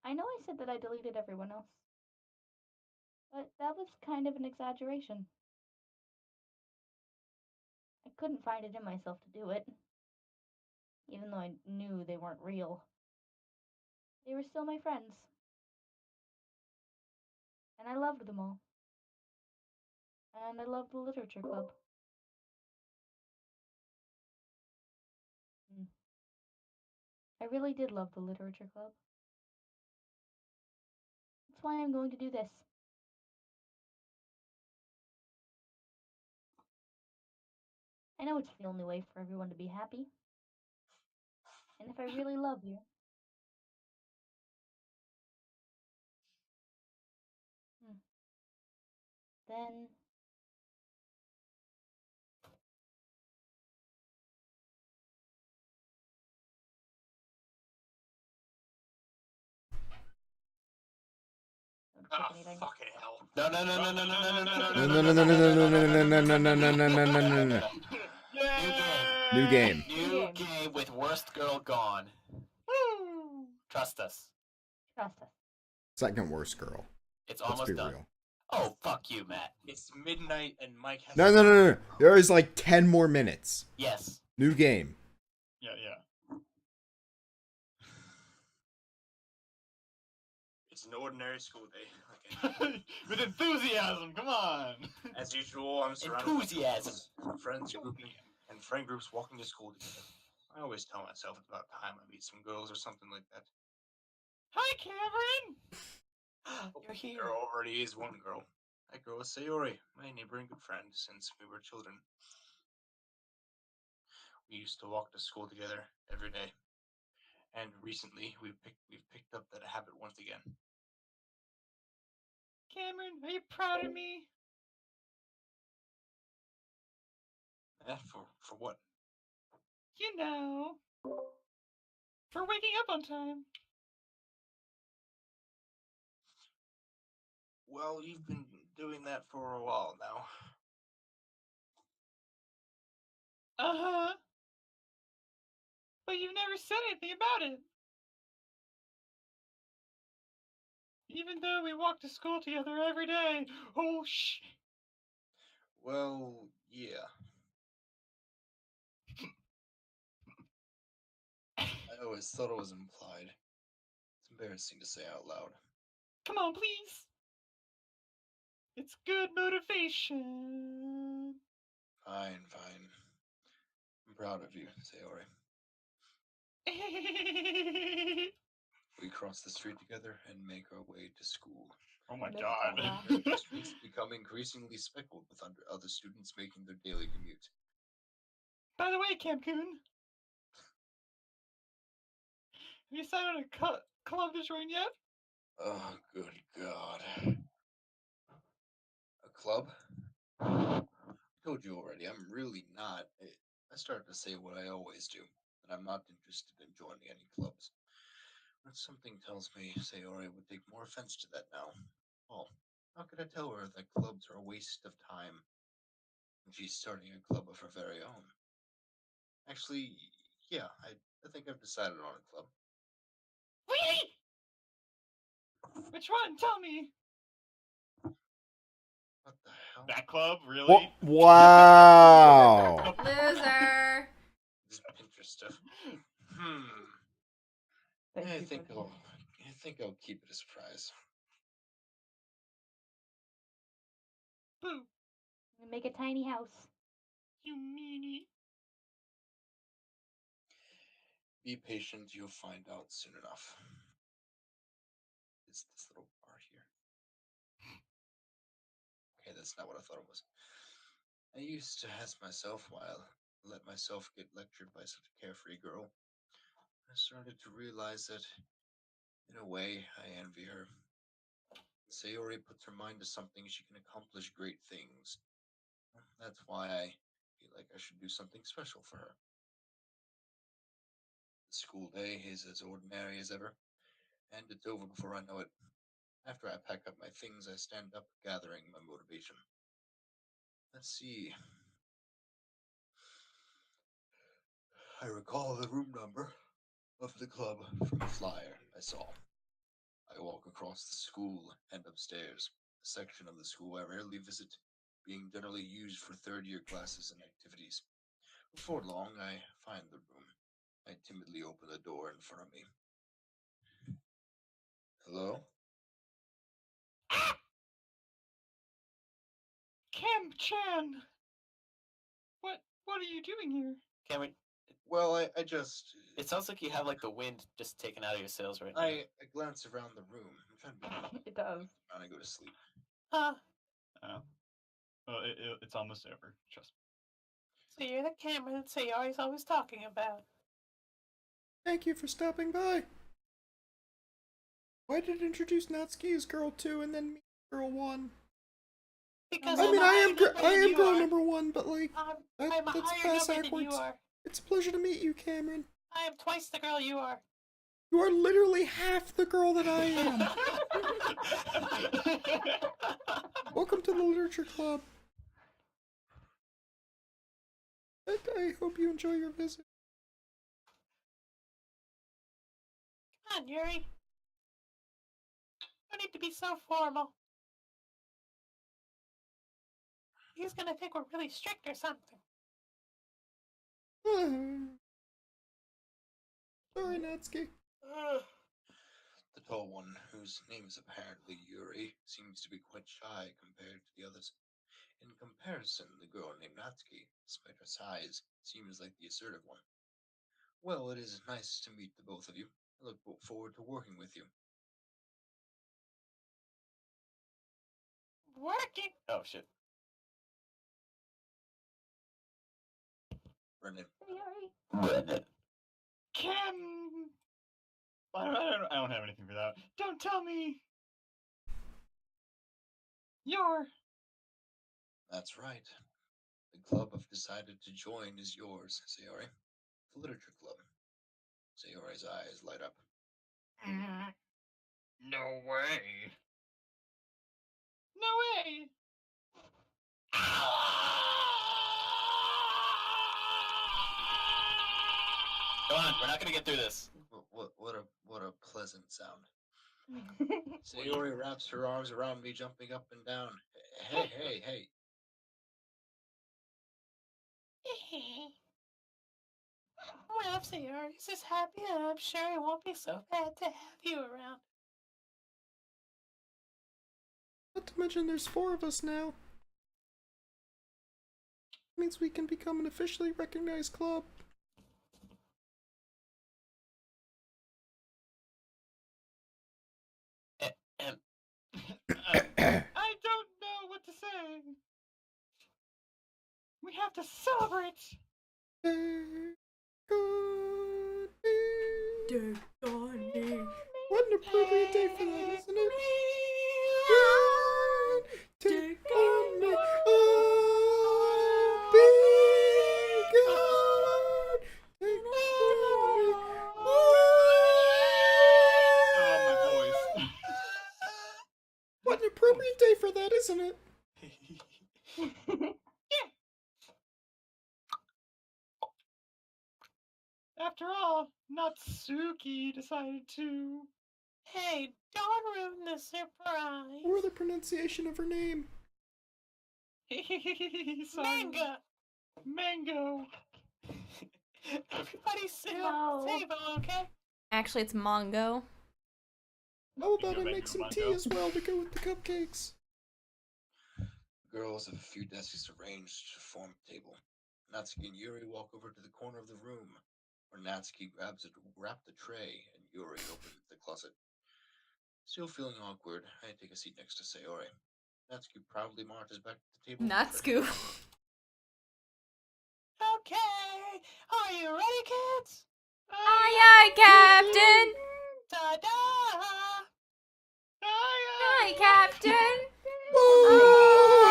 I know I said that I deleted everyone else. But that was kind of an exaggeration. I couldn't find it in myself to do it. Even though I knew they weren't real. They were still my friends. And I loved them all. And I loved the literature club. I really did love the literature club. That's why I'm going to do this. I know it's the only way for everyone to be happy. And if I really love you, then Ah, fucking hell. No, no, no, no, no, no, no, no, no, No, no, no, no, no, no, no, no, no, no, no, no, no, no, no, no, no, no, no, no. New game. New game. New game with worst girl gone. Trust us. trust us. Second worst girl. It's Let's almost be done. real. Oh, fuck you, Matt. It's midnight and Mike has. No, no, no, no. There is like 10 more minutes. Yes. New game. Yeah. It's an ordinary school day. With enthusiasm, come on. As usual, I'm surrounded Enthusiasm. by friends grouping and friend groups walking to school together. I always tell myself it's about time I meet some girls or something like that. Hi, Cameron! You're here. There already is one girl. That girl is Sayori, my neighbor and good friend since we were children. We used to walk to school together every day. And recently, we've picked up that habit once again. Cameron, are you proud of me? For what? You know. For waking up on time. Well, you've been doing that for a while now. Uh-huh. But you've never said anything about it. Even though we walk to school together every day. Oh, shh. Well, yeah. I always thought it was implied. It's embarrassing to say out loud. Come on, please. It's good motivation. Fine. I'm proud of you, Sayori. We cross the street together and make our way to school. Oh my Miss god. Barbara. The streets become increasingly speckled with other students making their daily commute. By the way, Cancun, have you signed on a club to join yet? Oh, good God. A club? I told you already, I'm really not. I started to say what I always do, that I'm not interested in joining any clubs. But something tells me Sayori would take more offense to that now. Well, how could I tell her that clubs are a waste of time when she's starting a club of her very own? Actually, yeah, I think I've decided on a club. Really? Which one? Tell me. What the hell? That club, really? Wow. Loser. This Pinterest stuff. Thank I you think for I'll keep it a surprise. Boo. make a tiny house. You meanie. Be patient, you'll find out soon enough. It's this little bar here. Okay, that's not what I thought it was. I used to ask myself why I let myself get lectured by such a carefree girl. I started to realize that, in a way, I envy her. Sayori puts her mind to something, she can accomplish great things. That's why I feel like I should do something special for her. The school day is as ordinary as ever, and it's over before I know it. After I pack up my things, I stand up, gathering my motivation. Let's see. I recall the room number of the club from a flyer I saw. I walk across the school and upstairs, a section of the school I rarely visit, being generally used for third-year classes and activities. Before long, I find the room. I timidly open the door in front of me. Hello? Cam-chan! What are you doing here? Cameron, Well, I just... it sounds like you have like the wind just taken out of your sails right now. I glance around the room. I'm trying to be It does. and I go to sleep. Huh. Oh. Well, it's almost over. Trust So you're the Cameron that Sayori's always talking about. Thank you for stopping by. Why did it introduce Natsuki as girl 2 and then me as girl 1? Because I I'm mean, a I higher am number I than am you girl are. number 1, but like, I'm a that's higher pass number than you backwards. are. It's a pleasure to meet you, Cameron. I am twice the girl you are. You are literally half the girl that I am. Welcome to the Literature Club. I hope you enjoy your visit. Come on, Yuri. No need to be so formal. He's gonna think we're really strict or something. Sorry, Natsuki. The tall one, whose name is apparently Yuri, seems to be quite shy compared to the others. In comparison, the girl named Natsuki, despite her size, seems like the assertive one. Well, it is nice to meet the both of you. I look forward to working with you. Working? Oh shit. Brendan. Sorry. Cam. I don't have anything for that. Don't tell me. You're. That's right. The club I've decided to join is yours, Sayori. The Literature Club. Sayori's eyes light up. No way. No way. Come on, we're not gonna get through this. What a pleasant sound. Sayori wraps her arms around me, jumping up and down. Hey. Well, if Sayori's is happy, then I'm sure it won't be so bad to have you around. Not to mention there's 4 of us now. Means we can become an officially recognized club. And I don't know what to say. We have to celebrate. What an appropriate day for that, isn't it? Take on me. Oh, be God. Take on me. Oh, my voice. What an appropriate day for that, isn't it? After all, Natsuki decided to. Hey, don't ruin the surprise. Or the pronunciation of her name. Sorry. Manga. Mango. Everybody sit No. at the table, okay? Actually, it's Mongo. How about I Mango, make some mango. tea as well to go with the cupcakes? Girls have a few desks arranged to form a table. Natsuki and Yuri walk over to the corner of the room, where Natsuki grabs a wrapped the tray and Yuri opens the closet. Still feeling awkward, I take a seat next to Sayori. Natsuki proudly marches back to the table. with the tray. Natsuku. Okay, are you ready, kids? Aye, aye, Captain. Ta-da! Aye, Captain. Oh!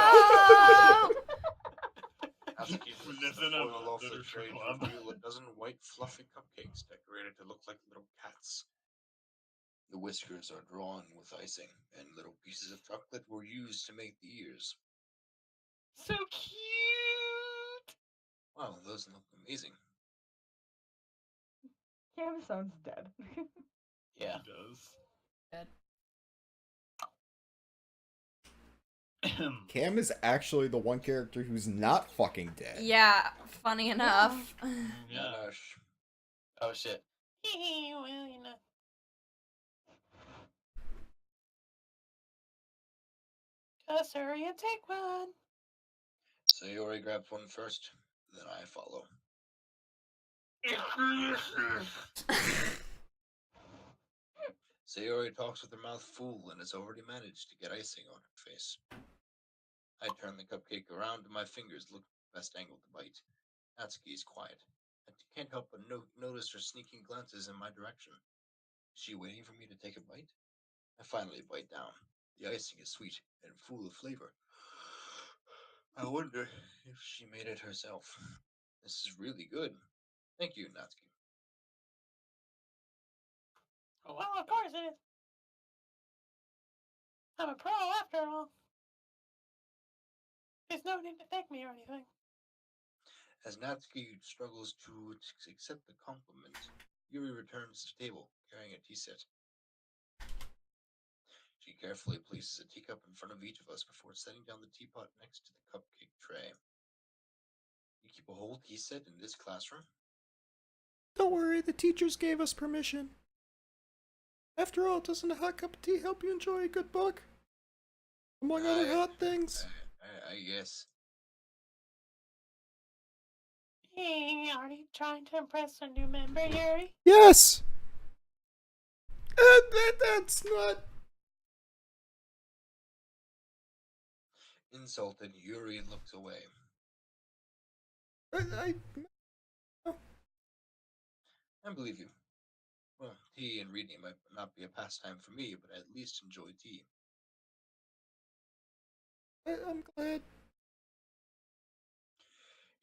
Natsuki pushes Listen the up, foil off the Literature tray to Club. reveal a dozen white fluffy cupcakes decorated to look like little cats. The whiskers are drawn with icing, and little pieces of chocolate were used to make the ears. So cute. Wow, those look amazing. Cam sounds dead. Yeah. He does. Cam is actually the one character who's not fucking dead. Yeah, funny enough. Yeah. Nanash. Oh shit. Well, you know. Just hurry and take one. Sayori grabs one first, then I follow. Sayori talks with her mouth full and has already managed to get icing on her face. I turn the cupcake around and my fingers look the best angle to bite. Natsuki is quiet. I can't help but notice her sneaking glances in my direction. Is she waiting for me to take a bite? I finally bite down. The icing is sweet and full of flavor. I wonder if she made it herself. This is really good. Thank you, Natsuki. Well, of course it is. I'm a pro after all. There's no need to thank me or anything. As Natsuki struggles to accept the compliment, Yuri returns to the table, carrying a tea set. She carefully places a teacup in front of each of us before setting down the teapot next to the cupcake tray. You keep a whole tea set in this classroom? Don't worry, the teachers gave us permission. After all, doesn't a hot cup of tea help you enjoy a good book? Among other hot things. I guess. Hey, are you trying to impress a new member, Yuri? Yes! That's not... Insulted, Yuri looks away. I believe you. Well, tea and reading might not be a pastime for me, but I at least enjoy tea. I'm glad.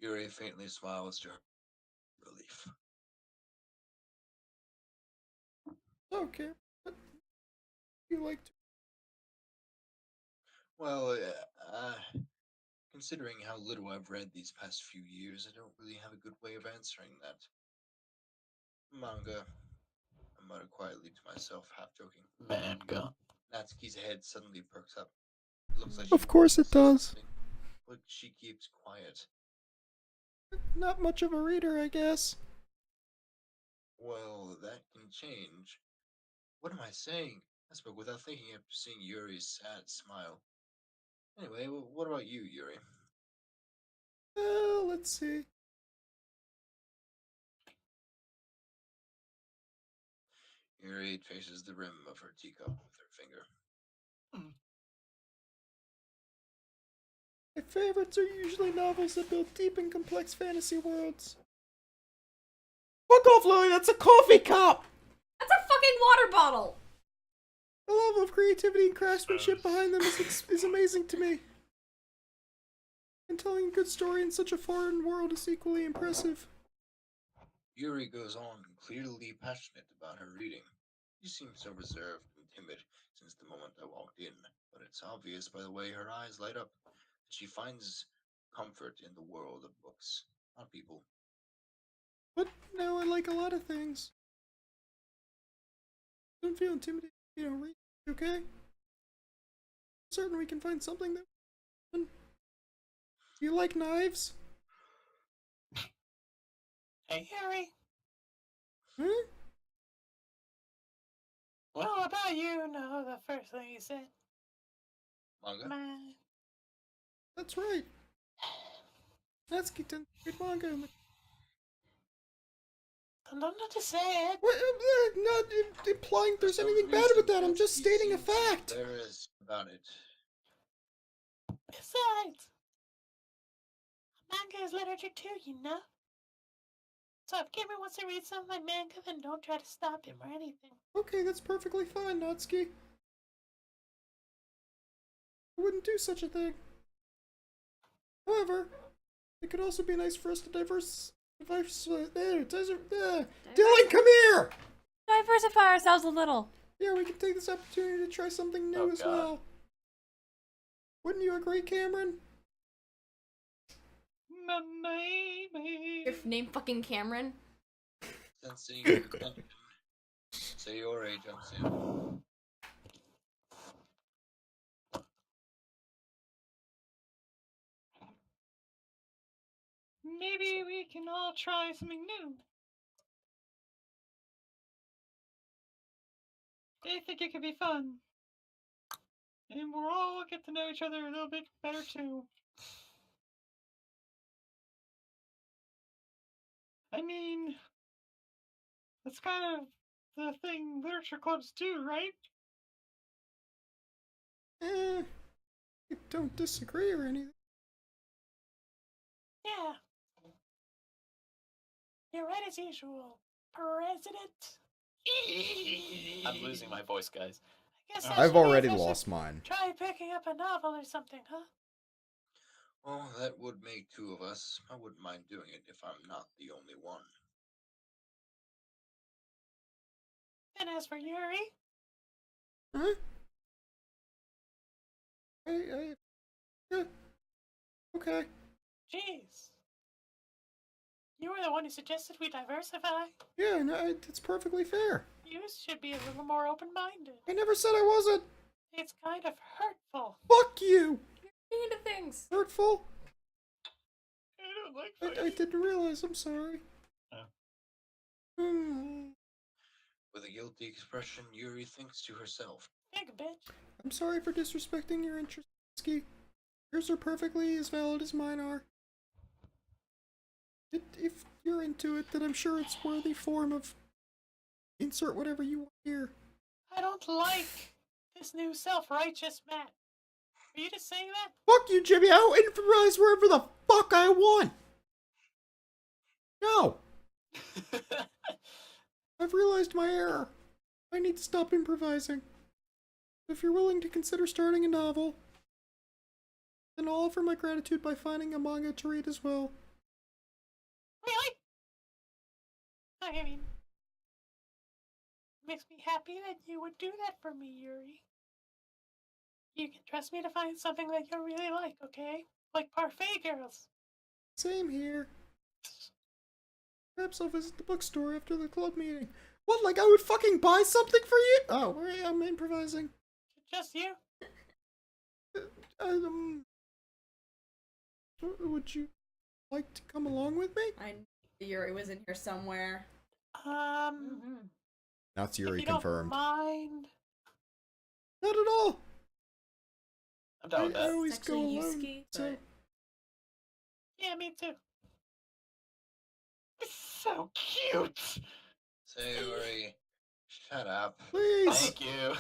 Yuri faintly smiles to her relief. Okay. What you like to... Well, considering how little I've read these past few years, I don't really have a good way of answering that. Manga, I muttered quietly to myself, half joking. Manga. Natsuki's head suddenly perks up. It looks like she Of course wants it to say does. something, but she keeps quiet. Not much of a reader, I guess. Well, that can change. What am I saying? I spoke without thinking after seeing Yuri's sad smile. Anyway, what about you, Yuri? Let's see. Yuri traces the rim of her teacup with her finger. My favorites are usually novels that build deep and complex fantasy worlds. Fuck off, Lily! That's a coffee cup! That's a fucking water bottle! The level of creativity and craftsmanship behind them is amazing to me. And telling a good story in such a foreign world is equally impressive. Yuri goes on, clearly passionate about her reading. She seemed so reserved and timid since the moment I walked in, but it's obvious by the way her eyes light up that she finds comfort in the world of books, not people. But now I like a lot of things. Don't feel intimidated, read, okay? Certain we can find something that... Do you like knives? Hey, Harry. Huh? What? How about you know the first thing you said? Manga? Man. That's right. Natsuki tends to read manga in the... I don't know to say it. What, I'm not implying there's anything bad with that, I'm just stating a fact. There is about it. Besides, manga is literature too, you know? So if Cameron wants to read some of my manga, then don't try to stop him or anything. Okay, that's perfectly fine, Natsuki. I wouldn't do such a thing. However, it could also be nice for us to Dylan, come here! Diversify ourselves a little. Yeah, we can take this opportunity to try something new as well. Wouldn't you agree, Cameron? Your name fucking Cameron? Sensing your attention. Say your age, I'm Sam. Maybe we can all try something new. I think it could be fun. And we'll all get to know each other a little bit better too. I mean, that's kind of the thing literature clubs do, right? I don't disagree or anything. Yeah. You're right as usual, President. I'm losing my voice, guys. I guess I've already lost mine. Try picking up a novel or something, huh? Well, that would make two of us. I wouldn't mind doing it if I'm not the only one. And as for Yuri? Huh? Yeah. Okay. Jeez. You were the one who suggested we diversify. Yeah, no, it's perfectly fair. You should be a little more open-minded. I never said I wasn't. It's kind of hurtful. Fuck you! You're into things. Hurtful? I don't like I didn't realize, I'm sorry. With a guilty expression, Yuri thinks to herself. Big bitch. I'm sorry for disrespecting your interests, Ski. Yours are perfectly as valid as mine are. If you're into it, then I'm sure it's worthy form of... Insert whatever you want here. I don't like this new self-righteous Matt. Are you just saying that? Fuck you, Jimmy! I'll improvise wherever the fuck I want! No! I've realized my error. I need to stop improvising. If you're willing to consider starting a novel, then I'll offer my gratitude by finding a manga to read as well. Really? I mean, it makes me happy that you would do that for me, Yuri. You can trust me to find something that you really like, okay? Like Parfait Girls. Same here. Perhaps I'll visit the bookstore after the club meeting. What, like I would fucking buy something for you? Oh, wait, I'm improvising. Just you? Would you like to come along with me? I knew Yuri was in here somewhere. That's if Yuri you don't confirmed. mind. Not at all. I'm down with I that. always go Actually, alone, Yusuke, so... Yeah, me too. So cute! Say, Yuri, shut up. Please! Thank you.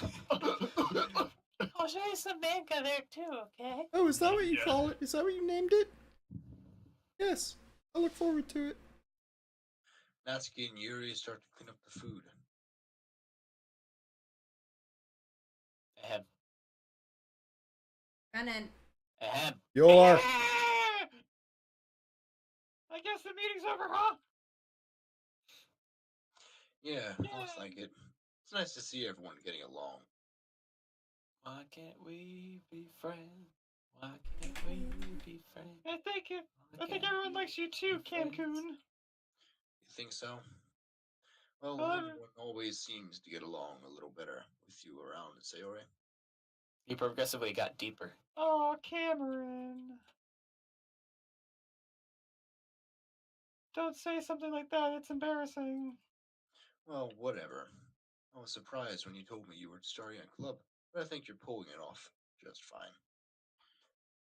Oh, I'll show you some manga there too, okay? Oh, is that what you Yeah. call it? Is that what you named it? Yes. I look forward to it. Natsuki and Yuri start to clean up the food. Ahem. Brennan. Ahem. You're. I guess the meeting's over, huh? Yeah, looks like it. It's nice to see everyone getting along. Why can't we be friends? Why can't we be friends? I think Why I think can't everyone we likes you too, be friends? Cancun. You think so? Well, Well, everyone always seems to get along a little better with you around, Sayori. You progressively got deeper. Oh, Cameron. Don't say something like that. It's embarrassing. Well, whatever. I was surprised when you told me you were starting a club, but I think you're pulling it off just fine.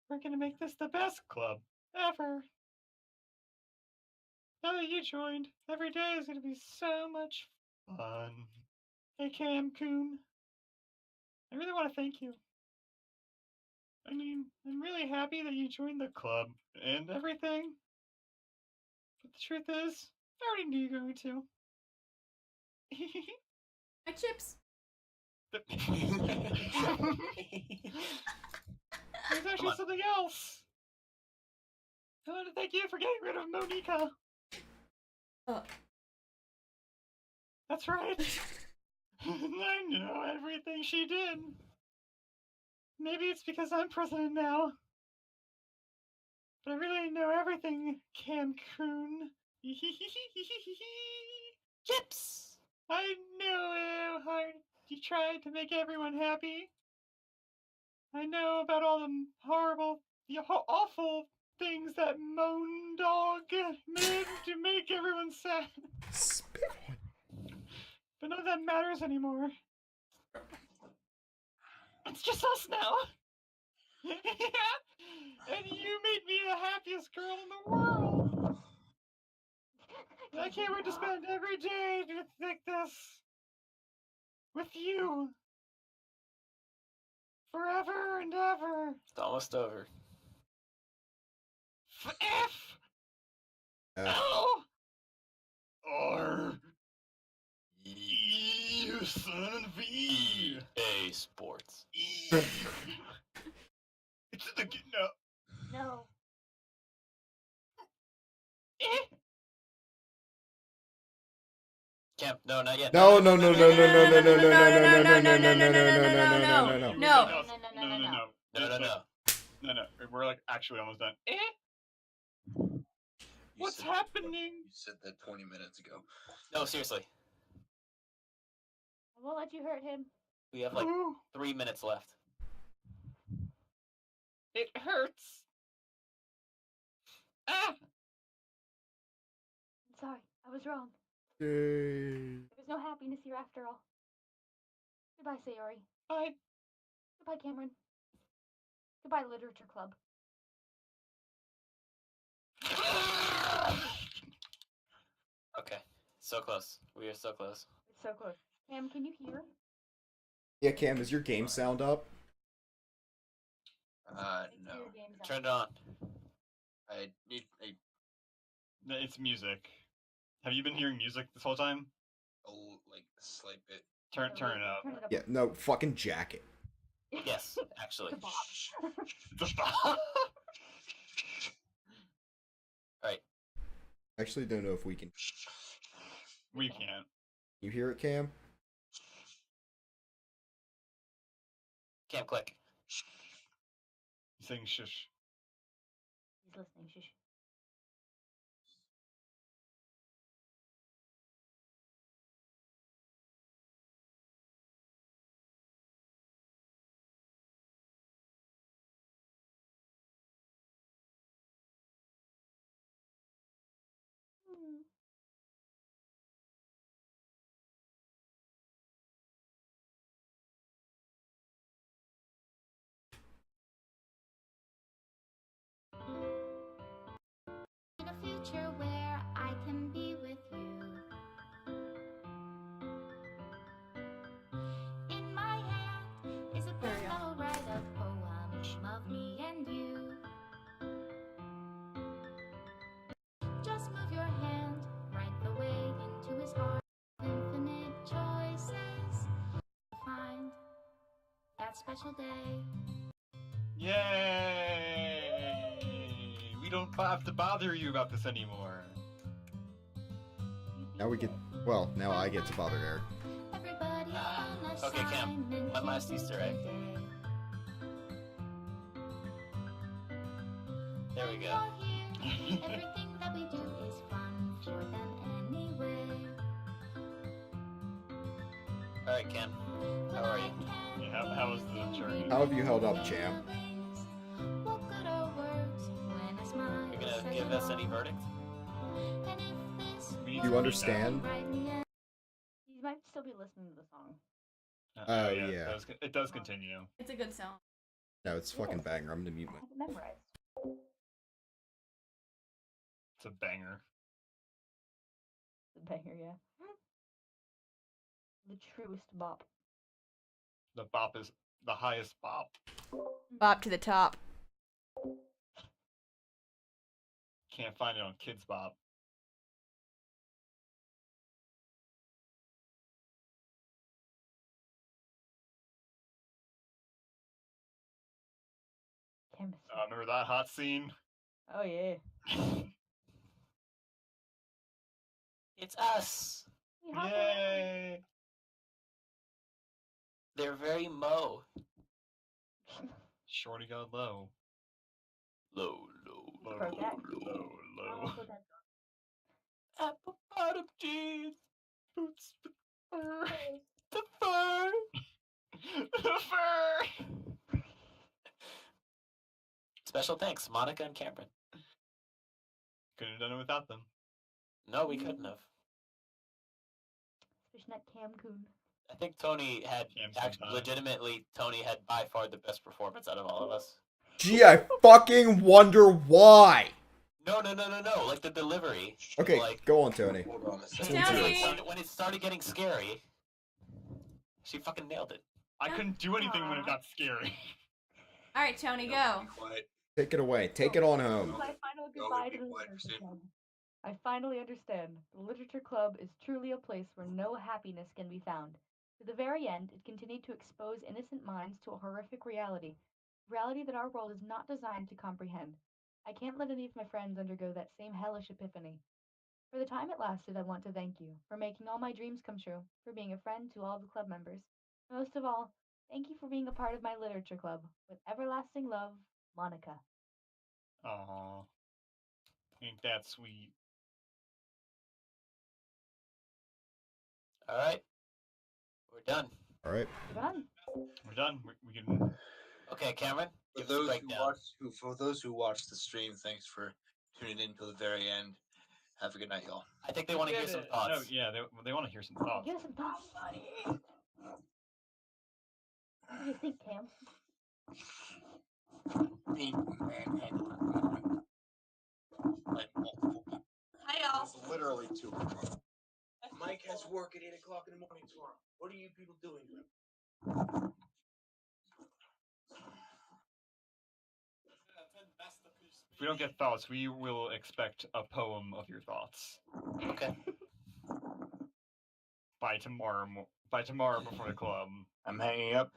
We're gonna make this the best club ever. Now that you joined, every day is gonna be so much fun. Hey, Cancun. I really want to thank you. I mean, I'm really happy that you joined the club and everything. But the truth is, I already knew you were going to. My chips. There's actually something else. I want to thank you for getting rid of Monica. That's right. I know everything she did. Maybe it's because I'm president now. But I really know everything, Cancun. Chips! I know how hard you tried to make everyone happy. I know about all the horrible, awful things that Moan Dog made to make everyone sad. Spit on. But none of that matters anymore. It's just us now. And you made me the happiest girl in the world. I can't wait to spend every day like this with you. Forever and ever. It's almost over. F L R E, you son of E. EA Sports. E. It's the no. No. Eh? Camp, no, not yet. No, no, no, no, no, no, no, no, no, no, no, no, no, no, no, no, no, no, no, no. No. We're like actually almost done. Eh? What's happening? You said that 20 minutes ago. No, seriously. I won't let you hurt him. We have like Ooh, 3 minutes left. it hurts. Ah! I'm sorry. I was wrong. Yay. There was no happiness here after all. Goodbye, Sayori. Bye. Goodbye, Cameron. Goodbye, Literature Club. Okay, so close. We are so close. It's so close. Cam, can you hear? Yeah, Cam, is your game sound up? No. Your game's out. Turn it on. I need a It's music. Have you been hearing music this whole time? like slight bit. Turn it up. Turn it up. Yeah, no, fucking jack it. Yes, actually. Alright. Actually, don't know if we can. We can't. You hear it, Cam? Camp, click. He's saying shush. He's listening. Shush. In a future where I can be with you. In my hand is a pen that will write that special day. Yay! We don't have to bother you about this anymore. Now we get. Well, now I get to bother Eric. Everybody on Okay, Cam, assignment one last Easter egg. today. There we go. You're here. Everything that we do is fun for them anyway. Alright, Cam. How are you? Yeah, how was the journey? How have you held up, champ? What good are words when a smile You're gonna says give it us any all? verdict? And if this We need You to understand? right now, You might still be listening to the song. Oh, yeah. yeah. It does continue. It's a good song. No, it's fucking banger. I'm gonna mute I my. have it memorized. It's a banger. The banger, yeah. The truest bop. The bop is the highest bop. Bop to the top. Can't find it on Kids Bop. Chemistry. Remember that hot scene? Oh yeah. It's us! We hop Yay! They're very Mo. Shorty got low. Low. Low, Pro Jack. low, low. Also that Apple bottom jeans. Boots with fur. The fur. The fur! Special thanks, Monica and Cameron. Couldn't have done it without them. No, we couldn't have. Fishnet Cam Coon. I think Tony had, Cam's actually, senpai. legitimately, Tony had by far the best performance out of all of us. Gee, I fucking wonder why. No. Like the delivery. Okay, Like, go on, Tony. Hold on a second. Tony! when it started getting scary, she fucking nailed it. I couldn't do anything when it got scary. Alright, Tony, go. Be quiet. Take it away. Take it on home. My final Go goodbye be to the quiet, Literature Christine. Club. I finally understand. The Literature Club is truly a place where no happiness can be found. To the very end, it continued to expose innocent minds to a horrific reality. Reality that our world is not designed to comprehend. I can't let any of my friends undergo that same hellish epiphany. For the time it lasted, I want to thank you for making all my dreams come true, for being a friend to all the club members. Most of all, thank you for being a part of my literature club. With everlasting love, Monica. Aww. Ain't that sweet. Alright. We're done. Alright. We're done. We're done. We can. Okay, Cameron, For give us a those breakdown. for those who watched the stream, thanks for tuning in till the very end. Have a good night, y'all. I think they want to hear some thoughts. No, yeah, they want to hear some thoughts. Give us some thoughts. What do you think, Cam? Being manhandled by multiple people. Hi, y'all. There's literally two of them. Mike has work at 8 o'clock in the morning tomorrow. What are you people doing? If we don't get thoughts, we will expect a poem of your thoughts. Okay. By tomorrow before the club. I'm hanging up.